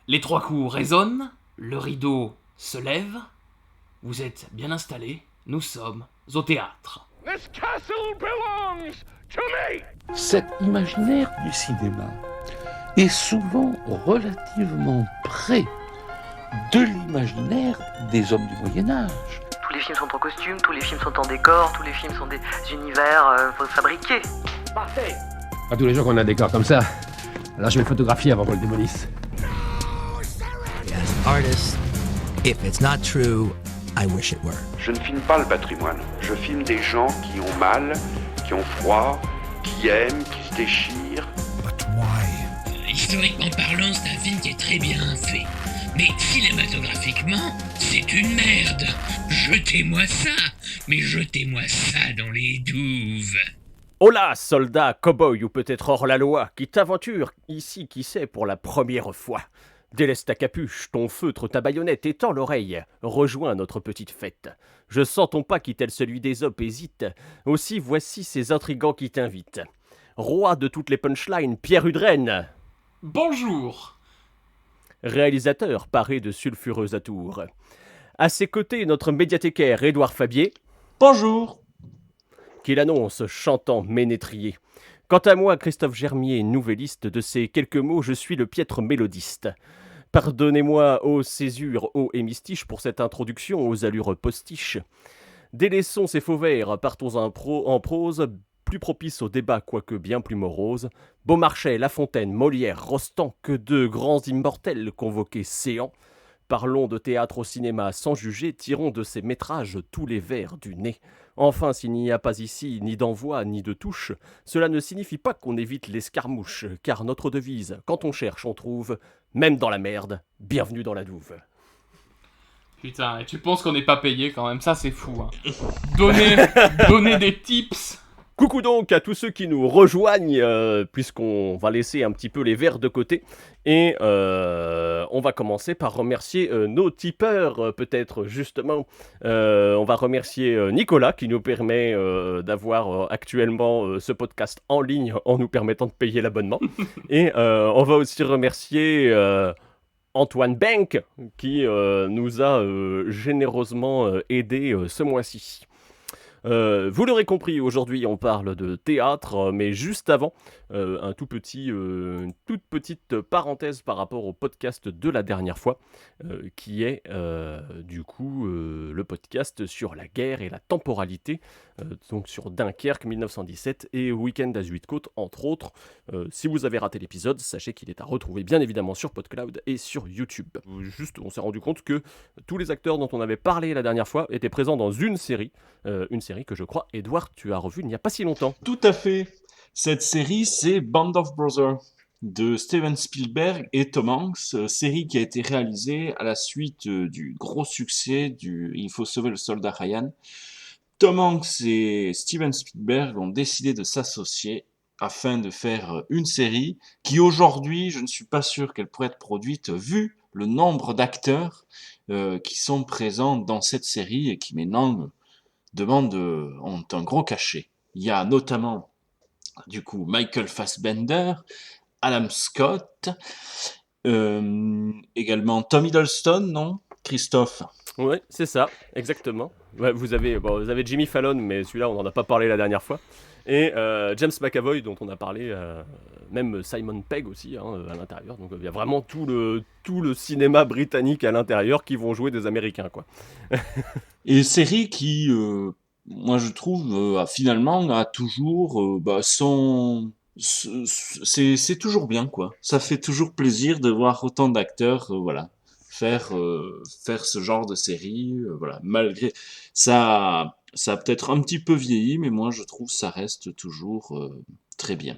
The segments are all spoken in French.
Les 3 coups résonnent, le rideau se lève, vous êtes bien installés, nous sommes au théâtre. This castle belongs to me! Cet imaginaire du cinéma est souvent relativement près de l'imaginaire des hommes du Moyen-Âge. Tous les films sont en costume, tous les films sont en décor, tous les films sont des univers fabriqués. Parfait! Pas tous les jours qu'on a un décor comme ça. Alors je vais le photographier avant qu'on le démolisse. As an artist, if it's not true, I wish it were. Je ne filme pas le patrimoine. Je filme des gens qui ont mal, qui ont froid, qui aiment, qui se déchirent. But why? Historiquement parlant, c'est un film qui est très bien fait. Mais cinématographiquement, c'est une merde. Jetez-moi ça, mais jetez-moi ça dans les douves. Hola, soldat, cow-boy ou peut-être hors-la-loi, qui t'aventure ici, qui sait, pour la première fois. Délaisse ta capuche, ton feutre, ta baïonnette, et tends l'oreille. Rejoins notre petite fête. Je sens ton pas qui, tel celui d'Ésope, hésite. Aussi, voici ces intrigants qui t'invitent. Roi de toutes les punchlines, Pierre Udren. Bonjour. Réalisateur paré de sulfureux atours. À ses côtés, notre médiathécaire Édouard Fabier. Bonjour. Qui l'annonce, chantant ménétrier. Quant à moi, Christophe Germier, nouvelliste, de ces quelques mots, je suis le piètre mélodiste. Pardonnez-moi, ô césure, ô hémistiche, pour cette introduction aux allures postiches. Délaissons ces faux vers, partons en prose, plus propice au débat, quoique bien plus morose. Beaumarchais, La Fontaine, Molière, Rostand, que deux grands immortels convoqués séants. Parlons de théâtre au cinéma sans juger, tirons de ces métrages tous les vers du nez. Enfin, s'il n'y a pas ici ni d'envoi ni de touche, cela ne signifie pas qu'on évite l'escarmouche, car notre devise, quand on cherche, on trouve, même dans la merde, bienvenue dans la douve. Putain, et tu penses qu'on n'est pas payé quand même, ça c'est fou. Hein. Donner des tips. Coucou donc à tous ceux qui nous rejoignent, puisqu'on va laisser un petit peu les verres de côté. Et on va commencer par remercier nos tipeurs, peut-être justement. On va remercier Nicolas qui nous permet d'avoir actuellement ce podcast en ligne en nous permettant de payer l'abonnement. Et on va aussi remercier Antoine Bank qui nous a généreusement aidé ce mois-ci. Vous l'aurez compris, aujourd'hui on parle de théâtre, mais juste avant, une toute petite parenthèse par rapport au podcast de la dernière fois, qui est du coup le podcast sur la guerre et la temporalité, donc sur Dunkerque 1917 et Week-end à Zuidcote entre autres. Si vous avez raté l'épisode, sachez qu'il est à retrouver bien évidemment sur PodCloud et sur YouTube. Juste, on s'est rendu compte que tous les acteurs dont on avait parlé la dernière fois étaient présents dans une série que je crois, Edouard, tu as revu il n'y a pas si longtemps. Tout à fait. Cette série, c'est Band of Brothers de Steven Spielberg et Tom Hanks, série qui a été réalisée à la suite du gros succès du Il faut sauver le soldat Ryan. Tom Hanks et Steven Spielberg ont décidé de s'associer afin de faire une série qui aujourd'hui, je ne suis pas sûr qu'elle pourrait être produite vu le nombre d'acteurs qui sont présents dans cette série et qui maintenant ont un gros cachet. Il y a notamment, du coup, Michael Fassbender, Adam Scott, également Tom Hiddleston, non, Christophe? Oui, c'est ça, exactement. Ouais, vous avez Jimmy Fallon, mais celui-là, on n'en a pas parlé la dernière fois. Et James McAvoy, dont on a parlé, même Simon Pegg aussi, à l'intérieur. Donc il y a vraiment tout le cinéma britannique à l'intérieur qui vont jouer des Américains, quoi. Et série qui, moi je trouve, finalement, a toujours c'est toujours bien, quoi. Ça fait toujours plaisir de voir autant d'acteurs, faire ce genre de série, voilà. Malgré ça a peut-être un petit peu vieilli, mais moi je trouve ça reste toujours très bien.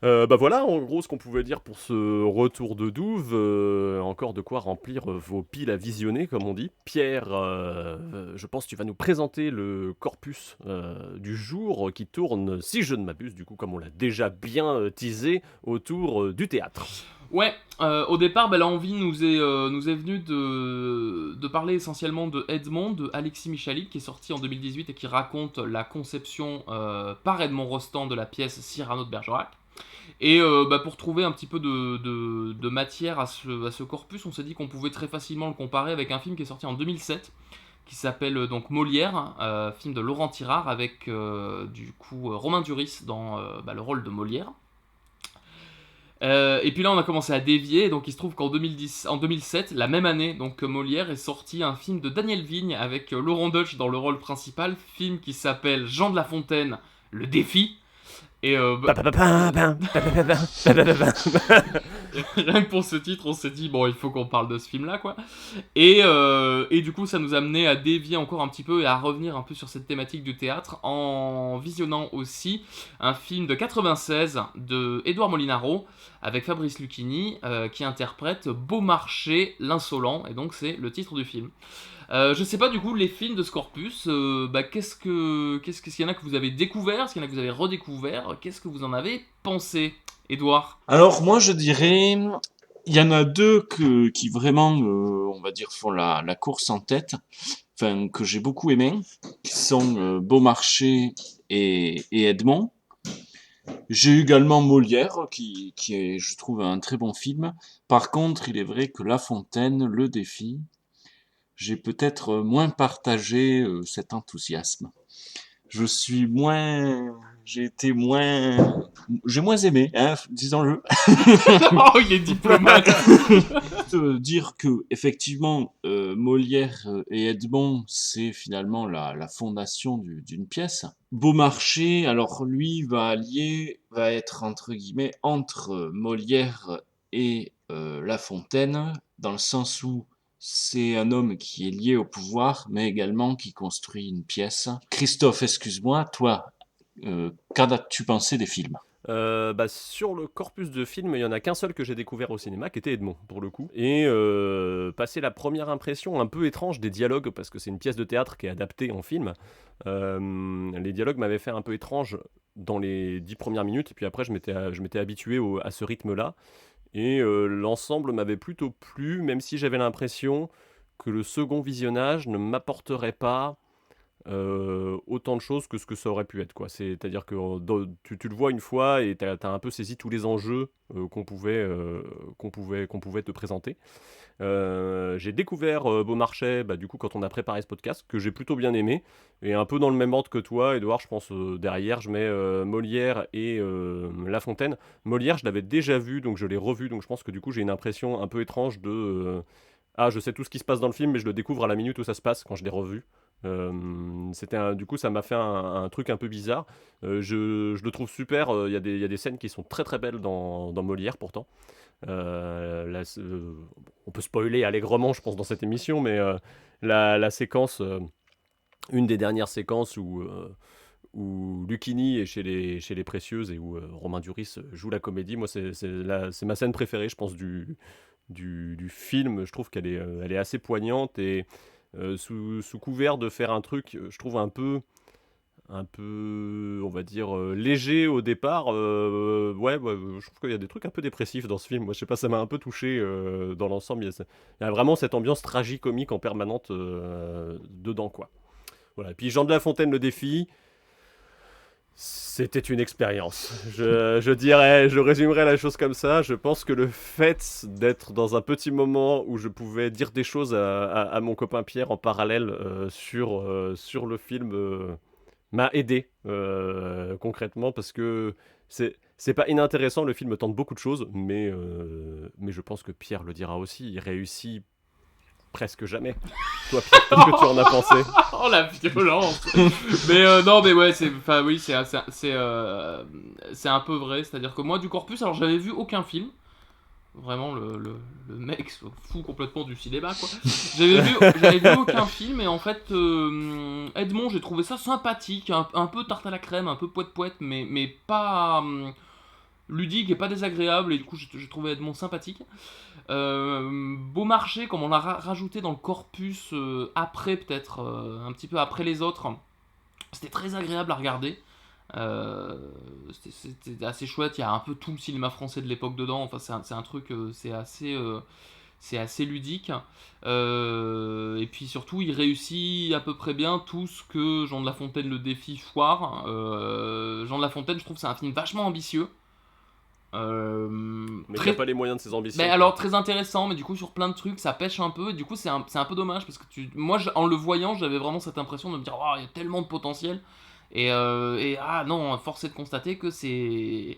Voilà, en gros, ce qu'on pouvait dire pour ce retour de douve. Encore de quoi remplir vos piles à visionner, comme on dit. Pierre, je pense que tu vas nous présenter le corpus du jour qui tourne, si je ne m'abuse, du coup, comme on l'a déjà bien teasé, autour du théâtre. Ouais, au départ, l'envie nous est venue de parler essentiellement de Edmond, de Alexis Michalik, qui est sorti en 2018 et qui raconte la conception par Edmond Rostand de la pièce Cyrano de Bergerac. Et pour trouver un petit peu de matière à ce corpus, on s'est dit qu'on pouvait très facilement le comparer avec un film qui est sorti en 2007, qui s'appelle donc Molière, film de Laurent Tirard, avec du coup Romain Duris dans le rôle de Molière. Et puis là on a commencé à dévier, donc il se trouve qu'en 2007, la même année donc, que Molière, est sorti un film de Daniel Vigne avec Laurent Deutsch dans le rôle principal, film qui s'appelle Jean de La Fontaine, Le Défi. Et rien que pour ce titre, on s'est dit bon, il faut qu'on parle de ce film-là, quoi. Et du coup, ça nous a amené à dévier encore un petit peu et à revenir un peu sur cette thématique du théâtre en visionnant aussi un film de 96 de Édouard Molinaro avec Fabrice Lucchini qui interprète Beaumarchais l'insolent, et donc c'est le titre du film. Je sais pas du coup les films de Scorpus, qu'est-ce qu'il y en a que vous avez découvert, est-ce qu'il y en a que vous avez redécouvert, qu'est-ce que vous en avez pensé, Édouard ? Alors moi je dirais, il y en a deux qui vraiment, on va dire, font la course en tête, enfin que j'ai beaucoup aimé, qui sont Beaumarchais et Edmond. J'ai également Molière, qui est, je trouve, un très bon film. Par contre, il est vrai que La Fontaine, Le Défi, j'ai peut-être moins partagé cet enthousiasme. J'ai moins aimé, hein, disons-le. Oh, il est diplomate. Dire que effectivement, Molière et Edmond, c'est finalement la fondation d'une pièce. Beaumarchais, alors lui, va être entre guillemets entre Molière et La Fontaine, dans le sens où c'est un homme qui est lié au pouvoir, mais également qui construit une pièce. Christophe, excuse-moi, toi, qu'en as-tu pensé des films ? Sur le corpus de films, il n'y en a qu'un seul que j'ai découvert au cinéma, qui était Edmond, pour le coup. Et passer la première impression un peu étrange des dialogues, parce que c'est une pièce de théâtre qui est adaptée en film, les dialogues m'avaient fait un peu étrange dans les 10 premières minutes, et puis après je m'étais habitué à ce rythme-là. Et l'ensemble m'avait plutôt plu, même si j'avais l'impression que le second visionnage ne m'apporterait pas autant de choses que ce que ça aurait pu être, quoi. C'est-à-dire que tu le vois une fois et t'as un peu saisi tous les enjeux qu'on pouvait te présenter. J'ai découvert Beaumarchais du coup quand on a préparé ce podcast, que j'ai plutôt bien aimé, et un peu dans le même ordre que toi, Edouard. Je pense derrière je mets Molière et La Fontaine. Molière je l'avais déjà vu, donc je l'ai revu, donc je pense que du coup j'ai une impression un peu étrange de je sais tout ce qui se passe dans le film, mais je le découvre à la minute où ça se passe quand je l'ai revu. Du coup ça m'a fait un truc un peu bizarre. Je le trouve super. Il y a des scènes qui sont très très belles dans Molière pourtant. On peut spoiler allègrement, je pense, dans cette émission, mais la séquence, une des dernières séquences où Lucchini est chez les Précieuses et où Romain Duris joue la comédie, moi c'est ma scène préférée, je pense, du film. Je trouve qu'elle est assez poignante, et sous couvert de faire un truc, je trouve un peu, on va dire, léger au départ. Je trouve qu'il y a des trucs un peu dépressifs dans ce film. Moi, je sais pas, ça m'a un peu touché dans l'ensemble. Il y a vraiment cette ambiance tragicomique en permanente dedans, quoi. Voilà. Et puis Jean de La Fontaine, Le Défi, c'était une expérience. Je résumerais la chose comme ça. Je pense que le fait d'être dans un petit moment où je pouvais dire des choses à mon copain Pierre en parallèle sur le film m'a aidé concrètement, parce que c'est pas inintéressant. Le film tente beaucoup de choses, mais je pense que Pierre le dira aussi, il réussit presque jamais. Toi, Pierre, qu'est-ce que tu en as pensé ? Oh, la violence. Mais non, mais ouais, c'est un peu vrai. C'est-à-dire que moi, du corpus, alors j'avais vu aucun film. Vraiment, le mec se fout complètement du cinéma, quoi. J'avais vu aucun film, et en fait, Edmond, j'ai trouvé ça sympathique, un peu tarte à la crème, un peu poète-poète, mais pas ludique et pas désagréable, et du coup, j'ai trouvé Edmond sympathique. Beaumarchais, comme on l'a rajouté dans le corpus après, peut-être un petit peu après les autres, c'était très agréable à regarder. C'était assez chouette. Il y a un peu tout le cinéma français de l'époque dedans. Enfin, c'est un truc, c'est assez ludique. Et puis surtout, il réussit à peu près bien tout ce que Jean de La Fontaine, Le Défi foire. Jean de La Fontaine, je trouve que c'est un film vachement ambitieux. Mais il n'a pas les moyens de ses ambitions. Alors très intéressant, mais du coup sur plein de trucs ça pêche un peu, et du coup c'est un peu dommage parce que moi en le voyant j'avais vraiment cette impression de me dire oh, il y a tellement de potentiel, et ah non, force est de constater que il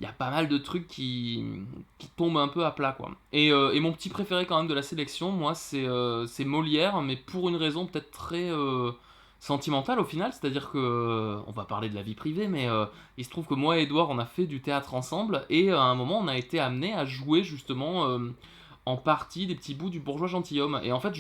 y a pas mal de trucs qui tombent un peu à plat quoi. Et mon petit préféré quand même de la sélection, moi c'est Molière, mais pour une raison peut-être très sentimentale au final, c'est-à-dire que on va parler de la vie privée, mais il se trouve que moi et Edouard on a fait du théâtre ensemble, et à un moment on a été amené à jouer justement en partie des petits bouts du Bourgeois gentilhomme, et en fait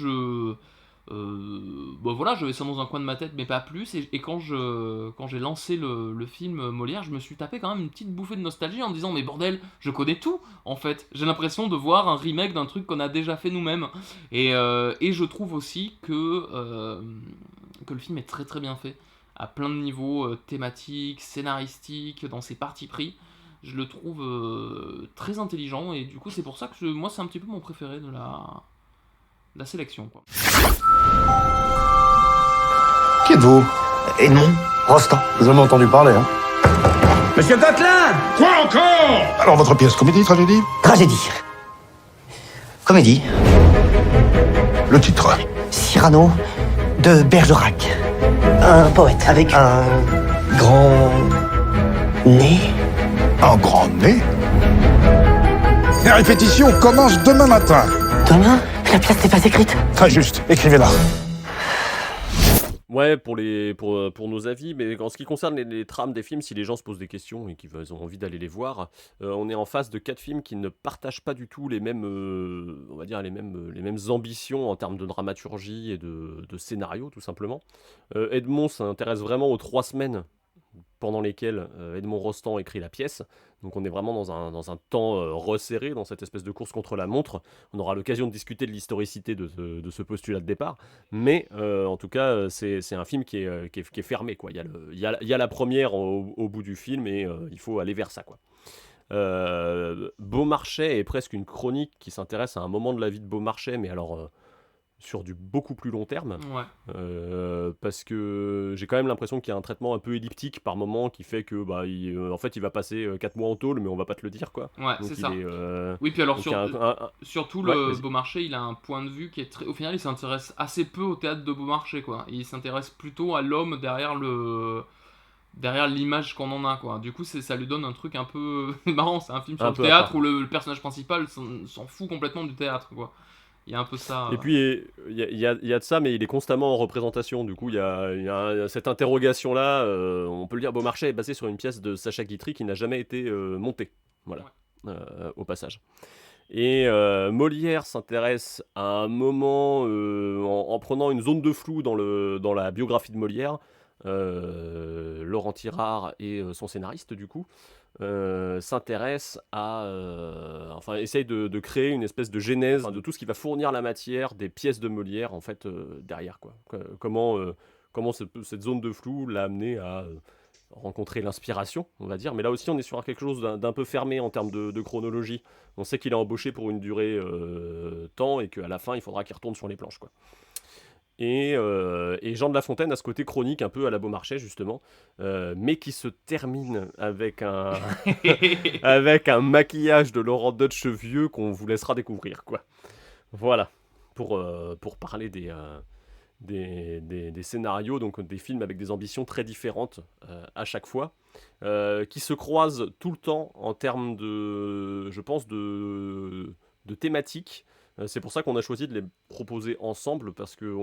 voilà, j'avais ça dans un coin de ma tête mais pas plus, et quand j'ai lancé le film Molière, je me suis tapé quand même une petite bouffée de nostalgie en me disant mais bordel, je connais tout en fait, j'ai l'impression de voir un remake d'un truc qu'on a déjà fait nous-mêmes, et je trouve aussi que le film est très très bien fait à plein de niveaux, thématiques, scénaristiques, dans ses partis pris. Je le trouve très intelligent, et du coup c'est pour ça que moi c'est un petit peu mon préféré de la sélection quoi. Qui êtes-vous? Edmond Rostand. Vous en avez entendu parler, hein? Monsieur Coquelin! Quoi encore? Alors, votre pièce, comédie, tragédie? Tragédie. Comédie. Le titre? Cyrano de Bergerac. Un poète avec un grand nez. Un grand nez? La répétition commence demain matin. Demain? La pièce n'est pas écrite. Très juste, écrivez-la. Ouais, pour nos avis, mais en ce qui concerne les trames des films, si les gens se posent des questions et qu'ils ont envie d'aller les voir, on est en face de 4 films qui ne partagent pas du tout les mêmes, on va dire les mêmes ambitions en termes de dramaturgie et de scénario, tout simplement. Edmond s'intéresse vraiment aux 3 semaines pendant lesquelles Edmond Rostand écrit la pièce. Donc on est vraiment dans un temps resserré, dans cette espèce de course contre la montre. On aura l'occasion de discuter de l'historicité de ce postulat de départ. Mais en tout cas, c'est un film qui est fermé, quoi. Il y a la première au bout du film, et il faut aller vers ça, quoi. Beaumarchais est presque une chronique qui s'intéresse à un moment de la vie de Beaumarchais, mais alors sur du beaucoup plus long terme, parce que j'ai quand même l'impression qu'il y a un traitement un peu elliptique par moment qui fait que en fait il va passer 4 mois en tôle, mais on va pas te le dire, quoi. Ouais, donc c'est ça. Oui, puis alors surtout le Beaumarchais, il a un point de vue qui est très... Au final, il s'intéresse assez peu au théâtre de Beaumarchais, quoi. Il s'intéresse plutôt à l'homme derrière l'image qu'on en a, quoi. Du coup ça lui donne un truc un peu marrant. C'est un film sur le théâtre où le personnage principal s'en fout complètement du théâtre, quoi. Il y a un peu ça. Et puis il y a de ça, mais il est constamment en représentation. Du coup, il y a cette interrogation-là. On peut le dire, Beaumarchais est basé sur une pièce de Sacha Guitry qui n'a jamais été montée. Voilà, au passage. Et Molière s'intéresse à un moment, en prenant une zone de flou dans la biographie de Molière. Laurent Tirard et son scénariste, du coup, s'intéresse à... essaye de créer une espèce de genèse de tout ce qui va fournir la matière des pièces de Molière, en fait, derrière, quoi. Comment cette zone de flou l'a amené à rencontrer l'inspiration, on va dire. Mais là aussi, on est sur quelque chose d'un peu fermé en termes de chronologie. On sait qu'il est embauché pour une durée temps, et qu'à la fin, il faudra qu'il retourne sur les planches, quoi. Et Jean de La Fontaine a ce côté chronique un peu à la Beaumarchais, justement, mais qui se termine avec avec un maquillage de Laurent Deutsch vieux qu'on vous laissera découvrir, quoi. Voilà, pour parler des scénarios, donc des films avec des ambitions très différentes à chaque fois, qui se croisent tout le temps en termes je pense, de thématiques. C'est pour ça qu'on a choisi de les proposer ensemble, parce que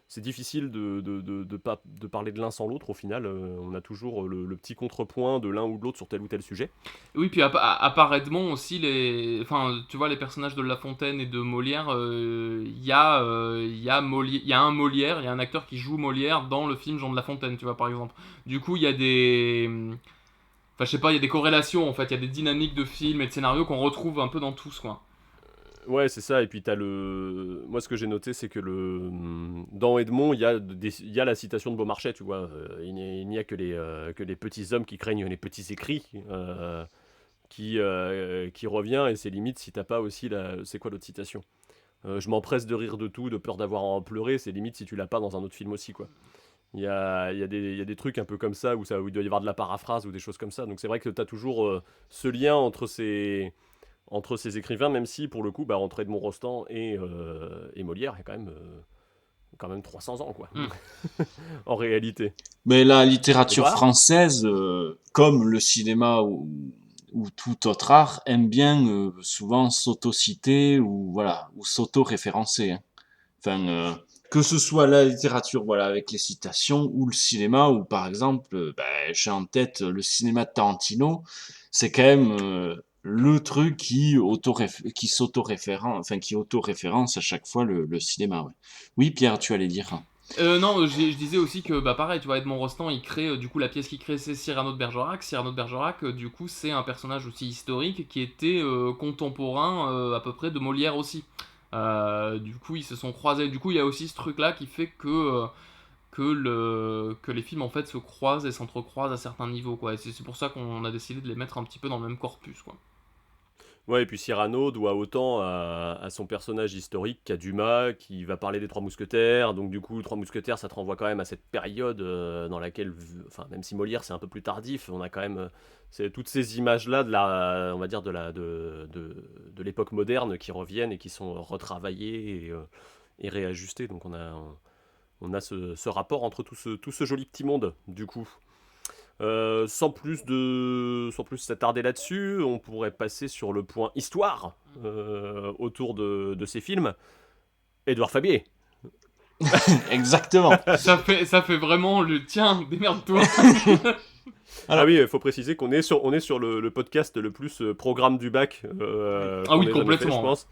c'est difficile de parler de l'un sans l'autre. Au final, on a toujours le petit contrepoint de l'un ou de l'autre sur tel ou tel sujet. Oui, puis à part Edmond aussi, tu vois, les personnages de La Fontaine et de Molière, il y a un Molière, il y a un acteur qui joue Molière dans le film Jean de La Fontaine, tu vois, par exemple. Du coup, il y a des... Enfin, je sais pas, il y a des corrélations, en fait, il y a des dynamiques de films et de scénarios qu'on retrouve un peu dans tous, quoi. Ouais, c'est ça. Et puis moi, ce que j'ai noté, c'est que dans Edmond, il y a la citation de Beaumarchais, tu vois. Il n'y a que les petits hommes qui craignent les petits écrits, qui revient. Et c'est limite si t'as pas aussi c'est quoi l'autre citation? Je m'empresse de rire de tout, de peur d'avoir à en pleurer. C'est limite si tu l'as pas dans un autre film aussi, quoi. Il y a des trucs un peu comme ça où il doit y avoir de la paraphrase ou des choses comme ça. Donc c'est vrai que tu as toujours ce lien entre ces écrivains, même si pour le coup, entre Edmond Rostand et Molière, il y a quand même 300 ans, quoi. En réalité. Mais la littérature Edouard française, comme le cinéma ou tout autre art, aime bien souvent s'auto-citer ou s'auto-référencer, hein. Enfin, que ce soit la littérature, avec les citations, ou le cinéma, ou par exemple, j'ai en tête le cinéma de Tarantino, c'est quand même le truc qui auto-référence à chaque fois le cinéma. Ouais. Oui, Pierre, tu allais dire. Non, je disais aussi que pareil, tu vois, Edmond Rostand, il crée du coup la pièce qu'il crée, c'est Cyrano de Bergerac. Cyrano de Bergerac, du coup, c'est un personnage aussi historique qui était contemporain à peu près de Molière aussi. Du coup, ils se sont croisés. Du coup, il y a aussi ce truc-là qui fait que les films en fait se croisent et s'entrecroisent à certains niveaux, quoi. Et c'est pour ça qu'on a décidé de les mettre un petit peu dans le même corpus, quoi. Ouais, et puis Cyrano doit autant à son personnage historique qu'à Dumas, qui va parler des Trois Mousquetaires. Donc du coup, Trois Mousquetaires, ça te renvoie quand même à cette période dans laquelle, même si Molière c'est un peu plus tardif, on a quand même toutes ces images-là on va dire de l'époque moderne qui reviennent et qui sont retravaillées et réajustées. Donc on a ce rapport entre tout ce joli petit monde, du coup. Sans plus s'attarder là-dessus, on pourrait passer sur le point histoire autour de ces films. Édouard Fabier. Exactement. Ça fait vraiment le tiens, démerde-toi. Alors, oui, il faut préciser qu'on est sur le podcast le plus programme du bac. Oui, complètement. Je pense.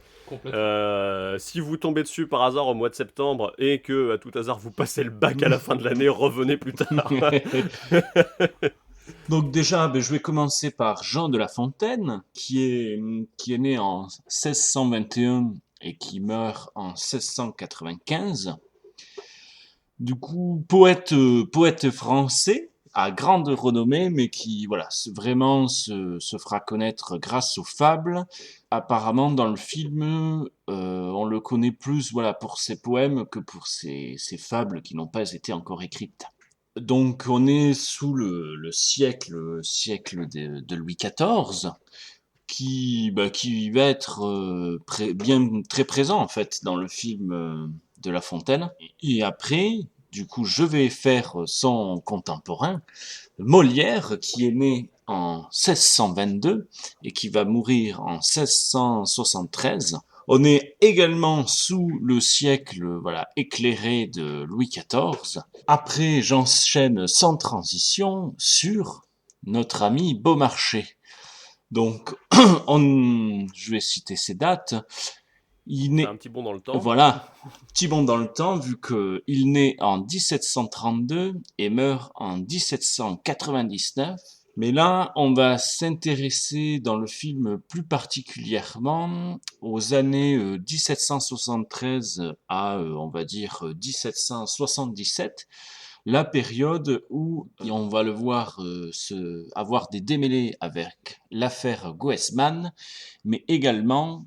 Si vous tombez dessus par hasard au mois de septembre et que à tout hasard vous passez le bac à la fin de l'année, revenez plus tard. Donc déjà, je vais commencer par Jean de La Fontaine, qui est né en 1621 et qui meurt en 1695. Du coup, poète français à grande renommée, mais qui vraiment se fera connaître grâce aux fables. Apparemment, dans le film, on le connaît plus pour ses poèmes que pour ses fables qui n'ont pas été encore écrites. Donc, on est sous le siècle de Louis XIV, qui va être très présent en fait dans le film de La Fontaine. Et après, du coup, je vais faire son contemporain, Molière, qui est né en 1622 et qui va mourir en 1673. On est également sous le siècle éclairé de Louis XIV. Après, j'enchaîne sans transition sur notre ami Beaumarchais. Donc, je vais citer ces dates. Il un petit bond dans le temps. Voilà, petit bond dans le temps, vu qu'il naît en 1732 et meurt en 1799. Mais là, on va s'intéresser dans le film plus particulièrement aux années 1773 à, on va dire, 1777, la période où on va le voir avoir des démêlés avec l'affaire Goesman, mais également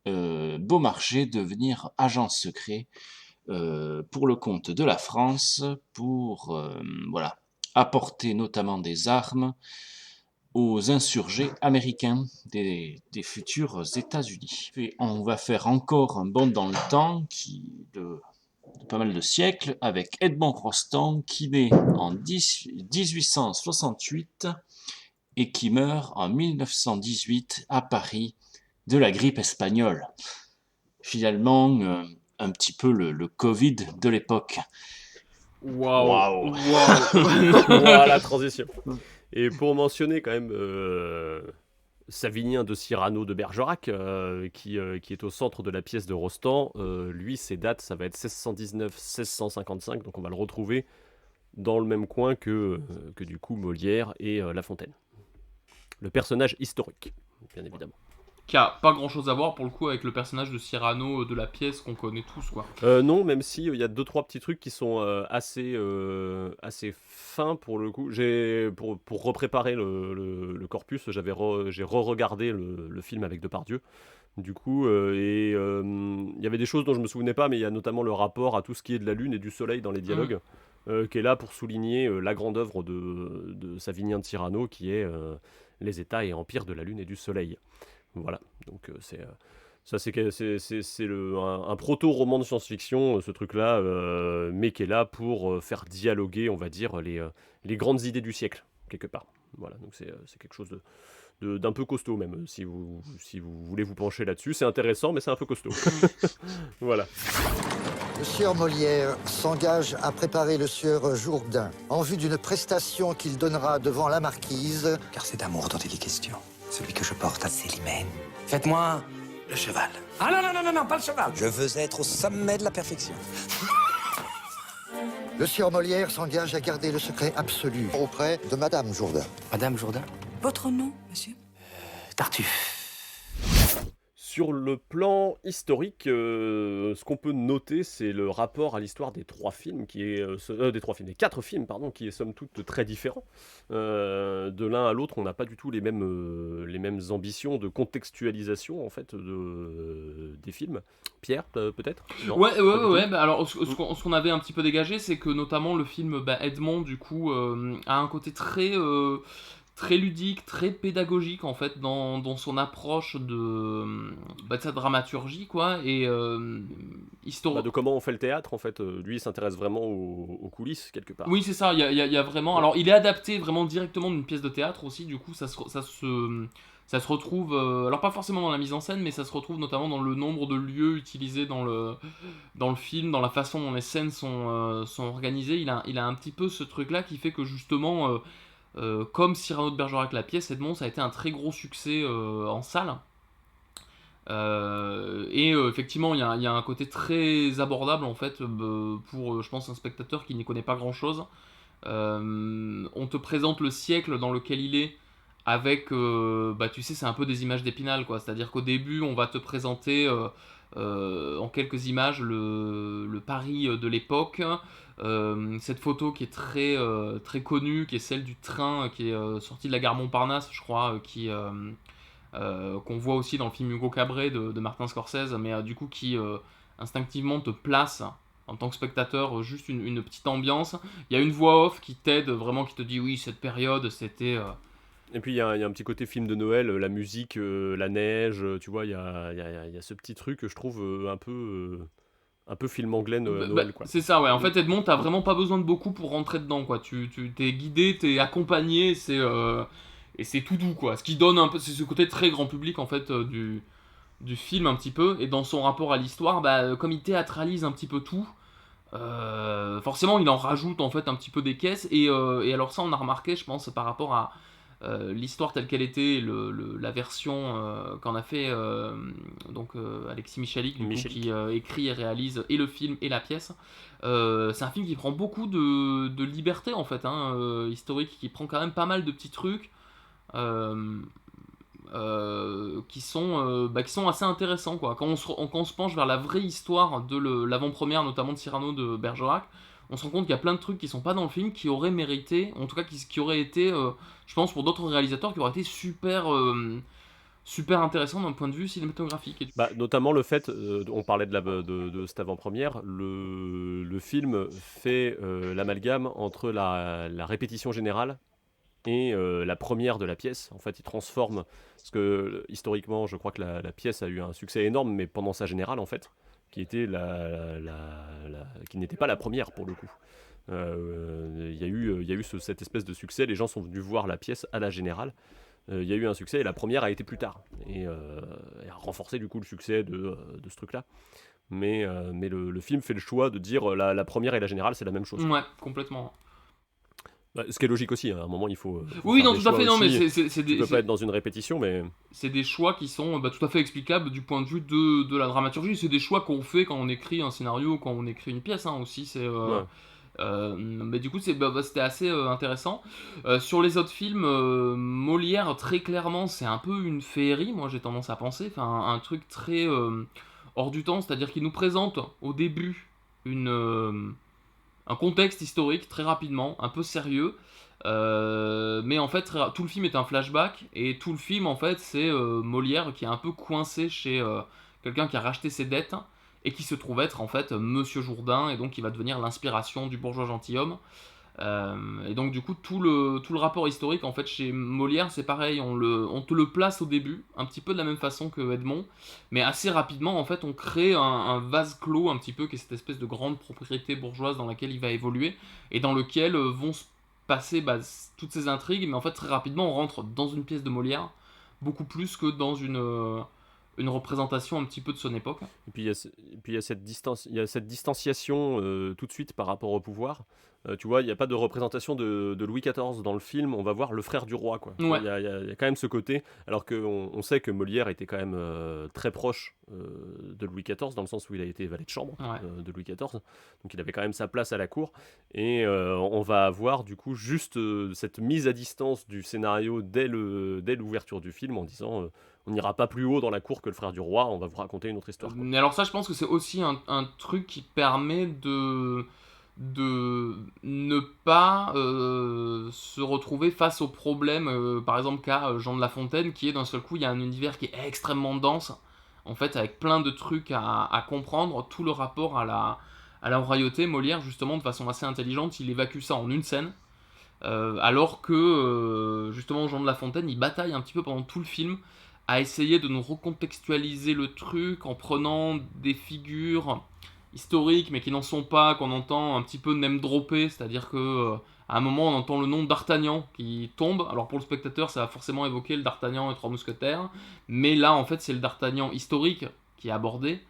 Beaumarchais devenir agent secret pour le compte de la France, pour apporter notamment des armes aux insurgés américains des futurs États-Unis. Et on va faire encore un bond dans le temps de pas mal de siècles avec Edmond Rostand qui naît en 1868 et qui meurt en 1918 à Paris de la grippe espagnole. Finalement, un petit peu le Covid de l'époque. Waouh. La transition. Et pour mentionner quand même Savinien de Cyrano de Bergerac, qui est au centre de la pièce de Rostand, lui, ses dates, ça va être 1619-1655, donc on va le retrouver dans le même coin que du coup Molière et La Fontaine. Le personnage historique, bien évidemment. Qui a pas grand chose à voir pour le coup avec le personnage de Cyrano de la pièce qu'on connaît tous, quoi. Non, même si il y a 2-3 petits trucs qui sont assez fins pour le coup. Pour repréparer le corpus, j'ai re-regardé le film avec Depardieu. Du coup, il y avait des choses dont je me souvenais pas, mais il y a notamment le rapport à tout ce qui est de la lune et du soleil dans les dialogues. qui est là pour souligner la grande œuvre de Savinien de Cyrano, qui est Les États et Empires de la Lune et du Soleil. Voilà, donc ça c'est un proto-roman de science-fiction, ce truc-là, mais qui est là pour faire dialoguer, on va dire, les grandes idées du siècle, quelque part. Voilà, donc c'est quelque chose d'un peu costaud même, si vous voulez vous pencher là-dessus. C'est intéressant, mais c'est un peu costaud. Voilà. Le sieur Molière s'engage à préparer le sieur Jourdain en vue d'une prestation qu'il donnera devant la marquise. Car c'est d'amour dont il est question. Celui que je porte à Célimène. Faites-moi le cheval. Ah non, pas le cheval. Je veux être au sommet de la perfection. Le sieur Molière s'engage à garder le secret absolu auprès de Madame Jourdain. Madame Jourdain. Votre nom, monsieur? Tartuffe. Sur le plan historique, ce qu'on peut noter, c'est le rapport à l'histoire des 4 films, qui est somme toute très différent. De l'un à l'autre, on n'a pas du tout les mêmes ambitions de contextualisation en fait des films. Pierre, peut-être? Non, Ouais. Bah, alors, ce qu'on avait un petit peu dégagé, c'est que notamment le film Edmond, du coup, a un côté très ludique, très pédagogique en fait dans son approche de sa dramaturgie, quoi, et historique. De comment on fait le théâtre en fait. Lui il s'intéresse vraiment aux coulisses quelque part. Oui, c'est ça, il y a vraiment... Alors il est adapté vraiment directement d'une pièce de théâtre aussi, du coup ça se retrouve, alors pas forcément dans la mise en scène, mais ça se retrouve notamment dans le nombre de lieux utilisés dans le film, dans la façon dont les scènes sont organisées. Il a un petit peu ce truc là qui fait que justement... comme Cyrano de Bergerac la pièce, Edmond, ça a été un très gros succès en salle. Effectivement, il y a un côté très abordable en fait pour, je pense, un spectateur qui n'y connaît pas grand chose. On te présente le siècle dans lequel il est avec, tu sais, c'est un peu des images d'Épinal, quoi. C'est-à-dire qu'au début, on va te présenter en quelques images le Paris de l'époque. Cette photo qui est très connue, qui est celle du train qui est sorti de la gare Montparnasse, je crois, qu'on voit aussi dans le film Hugo Cabret de Martin Scorsese, mais du coup qui instinctivement te place en tant que spectateur juste une petite ambiance. Il y a une voix off qui t'aide vraiment, qui te dit oui, cette période c'était... Et puis il y a un petit côté film de Noël, la musique, la neige, tu vois, il y a ce petit truc que je trouve un peu film anglais Noël, quoi. C'est ça, ouais. En fait, Edmond, t'as vraiment pas besoin de beaucoup pour rentrer dedans, quoi. Tu t'es guidé, t'es accompagné, et c'est tout doux, quoi. Ce qui donne un peu, c'est ce côté très grand public, en fait, du film, un petit peu. Et dans son rapport à l'histoire, comme il théâtralise un petit peu tout, forcément, il en rajoute, en fait, un petit peu des caisses. Et alors ça, on a remarqué, je pense, par rapport à l'histoire telle qu'elle était, la version qu'en a fait Alexis Michalik, qui écrit et réalise et le film et la pièce. C'est un film qui prend beaucoup de liberté en fait, historique, qui prend quand même pas mal de petits trucs qui sont assez intéressants, quoi. Quand on se penche vers la vraie histoire de l'avant-première, notamment de Cyrano de Bergerac, on se rend compte qu'il y a plein de trucs qui sont pas dans le film, qui auraient mérité, en tout cas qui auraient été, je pense, pour d'autres réalisateurs, qui auraient été super intéressants d'un point de vue cinématographique. Notamment le fait, on parlait de cette avant-première, le film fait l'amalgame entre la répétition générale et la première de la pièce. En fait, il transforme, parce que historiquement, je crois que la pièce a eu un succès énorme, mais pendant sa générale, en fait, qui était qui n'était pas la première pour le coup. Il y a eu cette espèce de succès, les gens sont venus voir la pièce à la générale. Il y a eu un succès et la première a été plus tard et a renforcé du coup le succès de ce truc-là. Mais le film fait le choix de dire la première et la générale c'est la même chose. Ouais, complètement. Ce qui est logique aussi, à un moment il faut oui, non, tout à fait, non, mais tu peux pas être dans une répétition, mais... C'est des choix qui sont tout à fait explicables du point de vue de la dramaturgie, c'est des choix qu'on fait quand on écrit un scénario, quand on écrit une pièce, aussi, c'est... Ouais. Mais du coup c'était assez intéressant. Sur les autres films, Molière, très clairement, c'est un peu une féerie, moi j'ai tendance à penser, un truc très hors du temps, c'est-à-dire qu'il nous présente au début un contexte historique très rapidement, un peu sérieux, mais en fait tout le film est un flashback, et tout le film en fait c'est Molière qui est un peu coincé chez quelqu'un qui a racheté ses dettes et qui se trouve être en fait Monsieur Jourdain, et donc qui va devenir l'inspiration du bourgeois gentilhomme. Et donc du coup tout le rapport historique en fait chez Molière c'est pareil, on te le place au début, un petit peu de la même façon que Edmond, mais assez rapidement en fait on crée un vase clos un petit peu, qui est cette espèce de grande propriété bourgeoise dans laquelle il va évoluer, et dans lequel vont se passer toutes ces intrigues, mais en fait très rapidement on rentre dans une pièce de Molière, beaucoup plus que dans une représentation un petit peu de son époque. Et puis il y a cette distanciation tout de suite par rapport au pouvoir. Tu vois, il n'y a pas de représentation de Louis XIV dans le film, on va voir le frère du roi, quoi. Ouais. Il y a quand même ce côté, alors qu'on sait que Molière était quand même très proche de Louis XIV, dans le sens où il a été valet de chambre de Louis XIV, donc il avait quand même sa place à la cour, et on va avoir du coup juste cette mise à distance du scénario dès l'ouverture du film, en disant on n'ira pas plus haut dans la cour que le frère du roi, on va vous raconter une autre histoire. Mais alors ça je pense que c'est aussi un truc qui permet de ne pas se retrouver face aux problèmes, par exemple qu'a Jean de La Fontaine, qui est d'un seul coup, il y a un univers qui est extrêmement dense, en fait, avec plein de trucs à comprendre, tout le rapport à la royauté. Molière, justement, de façon assez intelligente, il évacue ça en une scène, alors que, justement, Jean de La Fontaine, il bataille un petit peu pendant tout le film, à essayer de nous recontextualiser le truc, en prenant des figures historiques mais qui n'en sont pas, qu'on entend un petit peu name dropper, c'est-à-dire que à un moment on entend le nom d'Artagnan qui tombe, alors pour le spectateur ça va forcément évoquer le d'Artagnan et Trois Mousquetaires, mais là en fait c'est le d'Artagnan historique qui est abordé,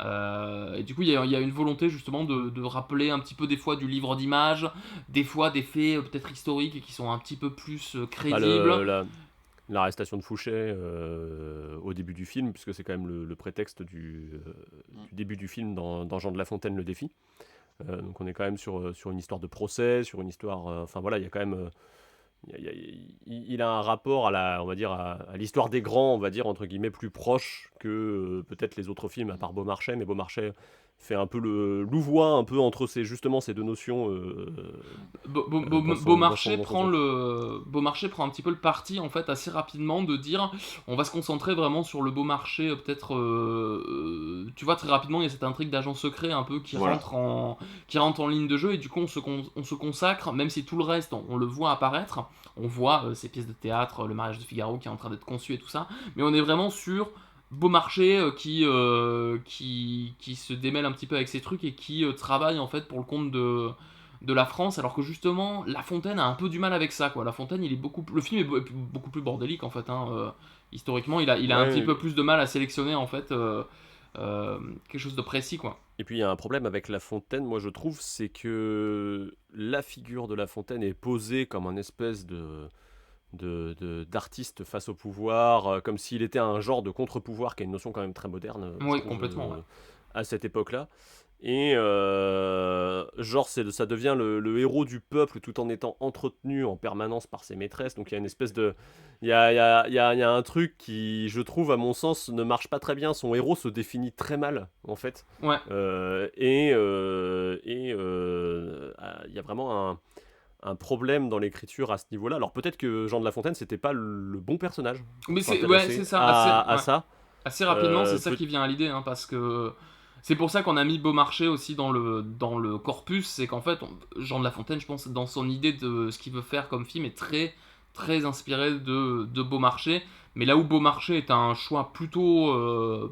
et du coup il y a une volonté justement de rappeler un petit peu des fois du livre d'images, des fois des faits peut-être historiques qui sont un petit peu plus crédibles. L'arrestation de Fouché au début du film, puisque c'est quand même le prétexte du début du film dans Jean de La Fontaine le défi. Donc on est quand même sur une histoire de procès, sur une histoire... Enfin voilà, il y a quand même... il a un rapport on va dire, à l'histoire des grands, on va dire, entre guillemets, plus proche que peut-être les autres films, à part Beaumarchais, mais Beaumarchais fait un peu le louvoie un peu entre ces deux notions. Beaumarchais prend un petit peu le parti en fait assez rapidement de dire on va se concentrer vraiment sur le Beaumarchais, peut-être tu vois, très rapidement il y a cette intrigue d'agent secret un peu qui rentre en ligne de jeu, et du coup on se consacre, même si tout le reste on le voit apparaître, on voit ces pièces de théâtre, le mariage de Figaro qui est en train d'être conçu et tout ça, mais on est vraiment sur Beaumarchais qui se démêle un petit peu avec ces trucs et qui travaille en fait pour le compte de la France, alors que justement La Fontaine a un peu du mal avec ça, quoi. La Fontaine le film est beaucoup plus bordélique en fait, hein. Historiquement il a un petit peu plus de mal à sélectionner en fait quelque chose de précis, quoi. Et puis il y a un problème avec La Fontaine, moi je trouve, c'est que la figure de La Fontaine est posée comme un espèce d'artiste face au pouvoir, comme s'il était un genre de contre-pouvoir, qui est une notion quand même très moderne, oui, complètement, à cette époque-là. Et genre ça devient le héros du peuple tout en étant entretenu en permanence par ses maîtresses. Donc il y a une espèce de... Il y a un truc qui, je trouve, à mon sens, ne marche pas très bien. Son héros se définit très mal, en fait. Ouais. Il y a vraiment un problème dans l'écriture à ce niveau-là. Alors peut-être que Jean de La Fontaine, c'était pas le bon personnage. Mais c'est ça. Ça. Assez rapidement, c'est ça qui vient à l'idée, hein, parce que c'est pour ça qu'on a mis Beaumarchais aussi dans le corpus. C'est qu'en fait, Jean de La Fontaine, je pense, dans son idée de ce qu'il veut faire comme film, est très très inspiré de Beaumarchais. Mais là où Beaumarchais est un choix plutôt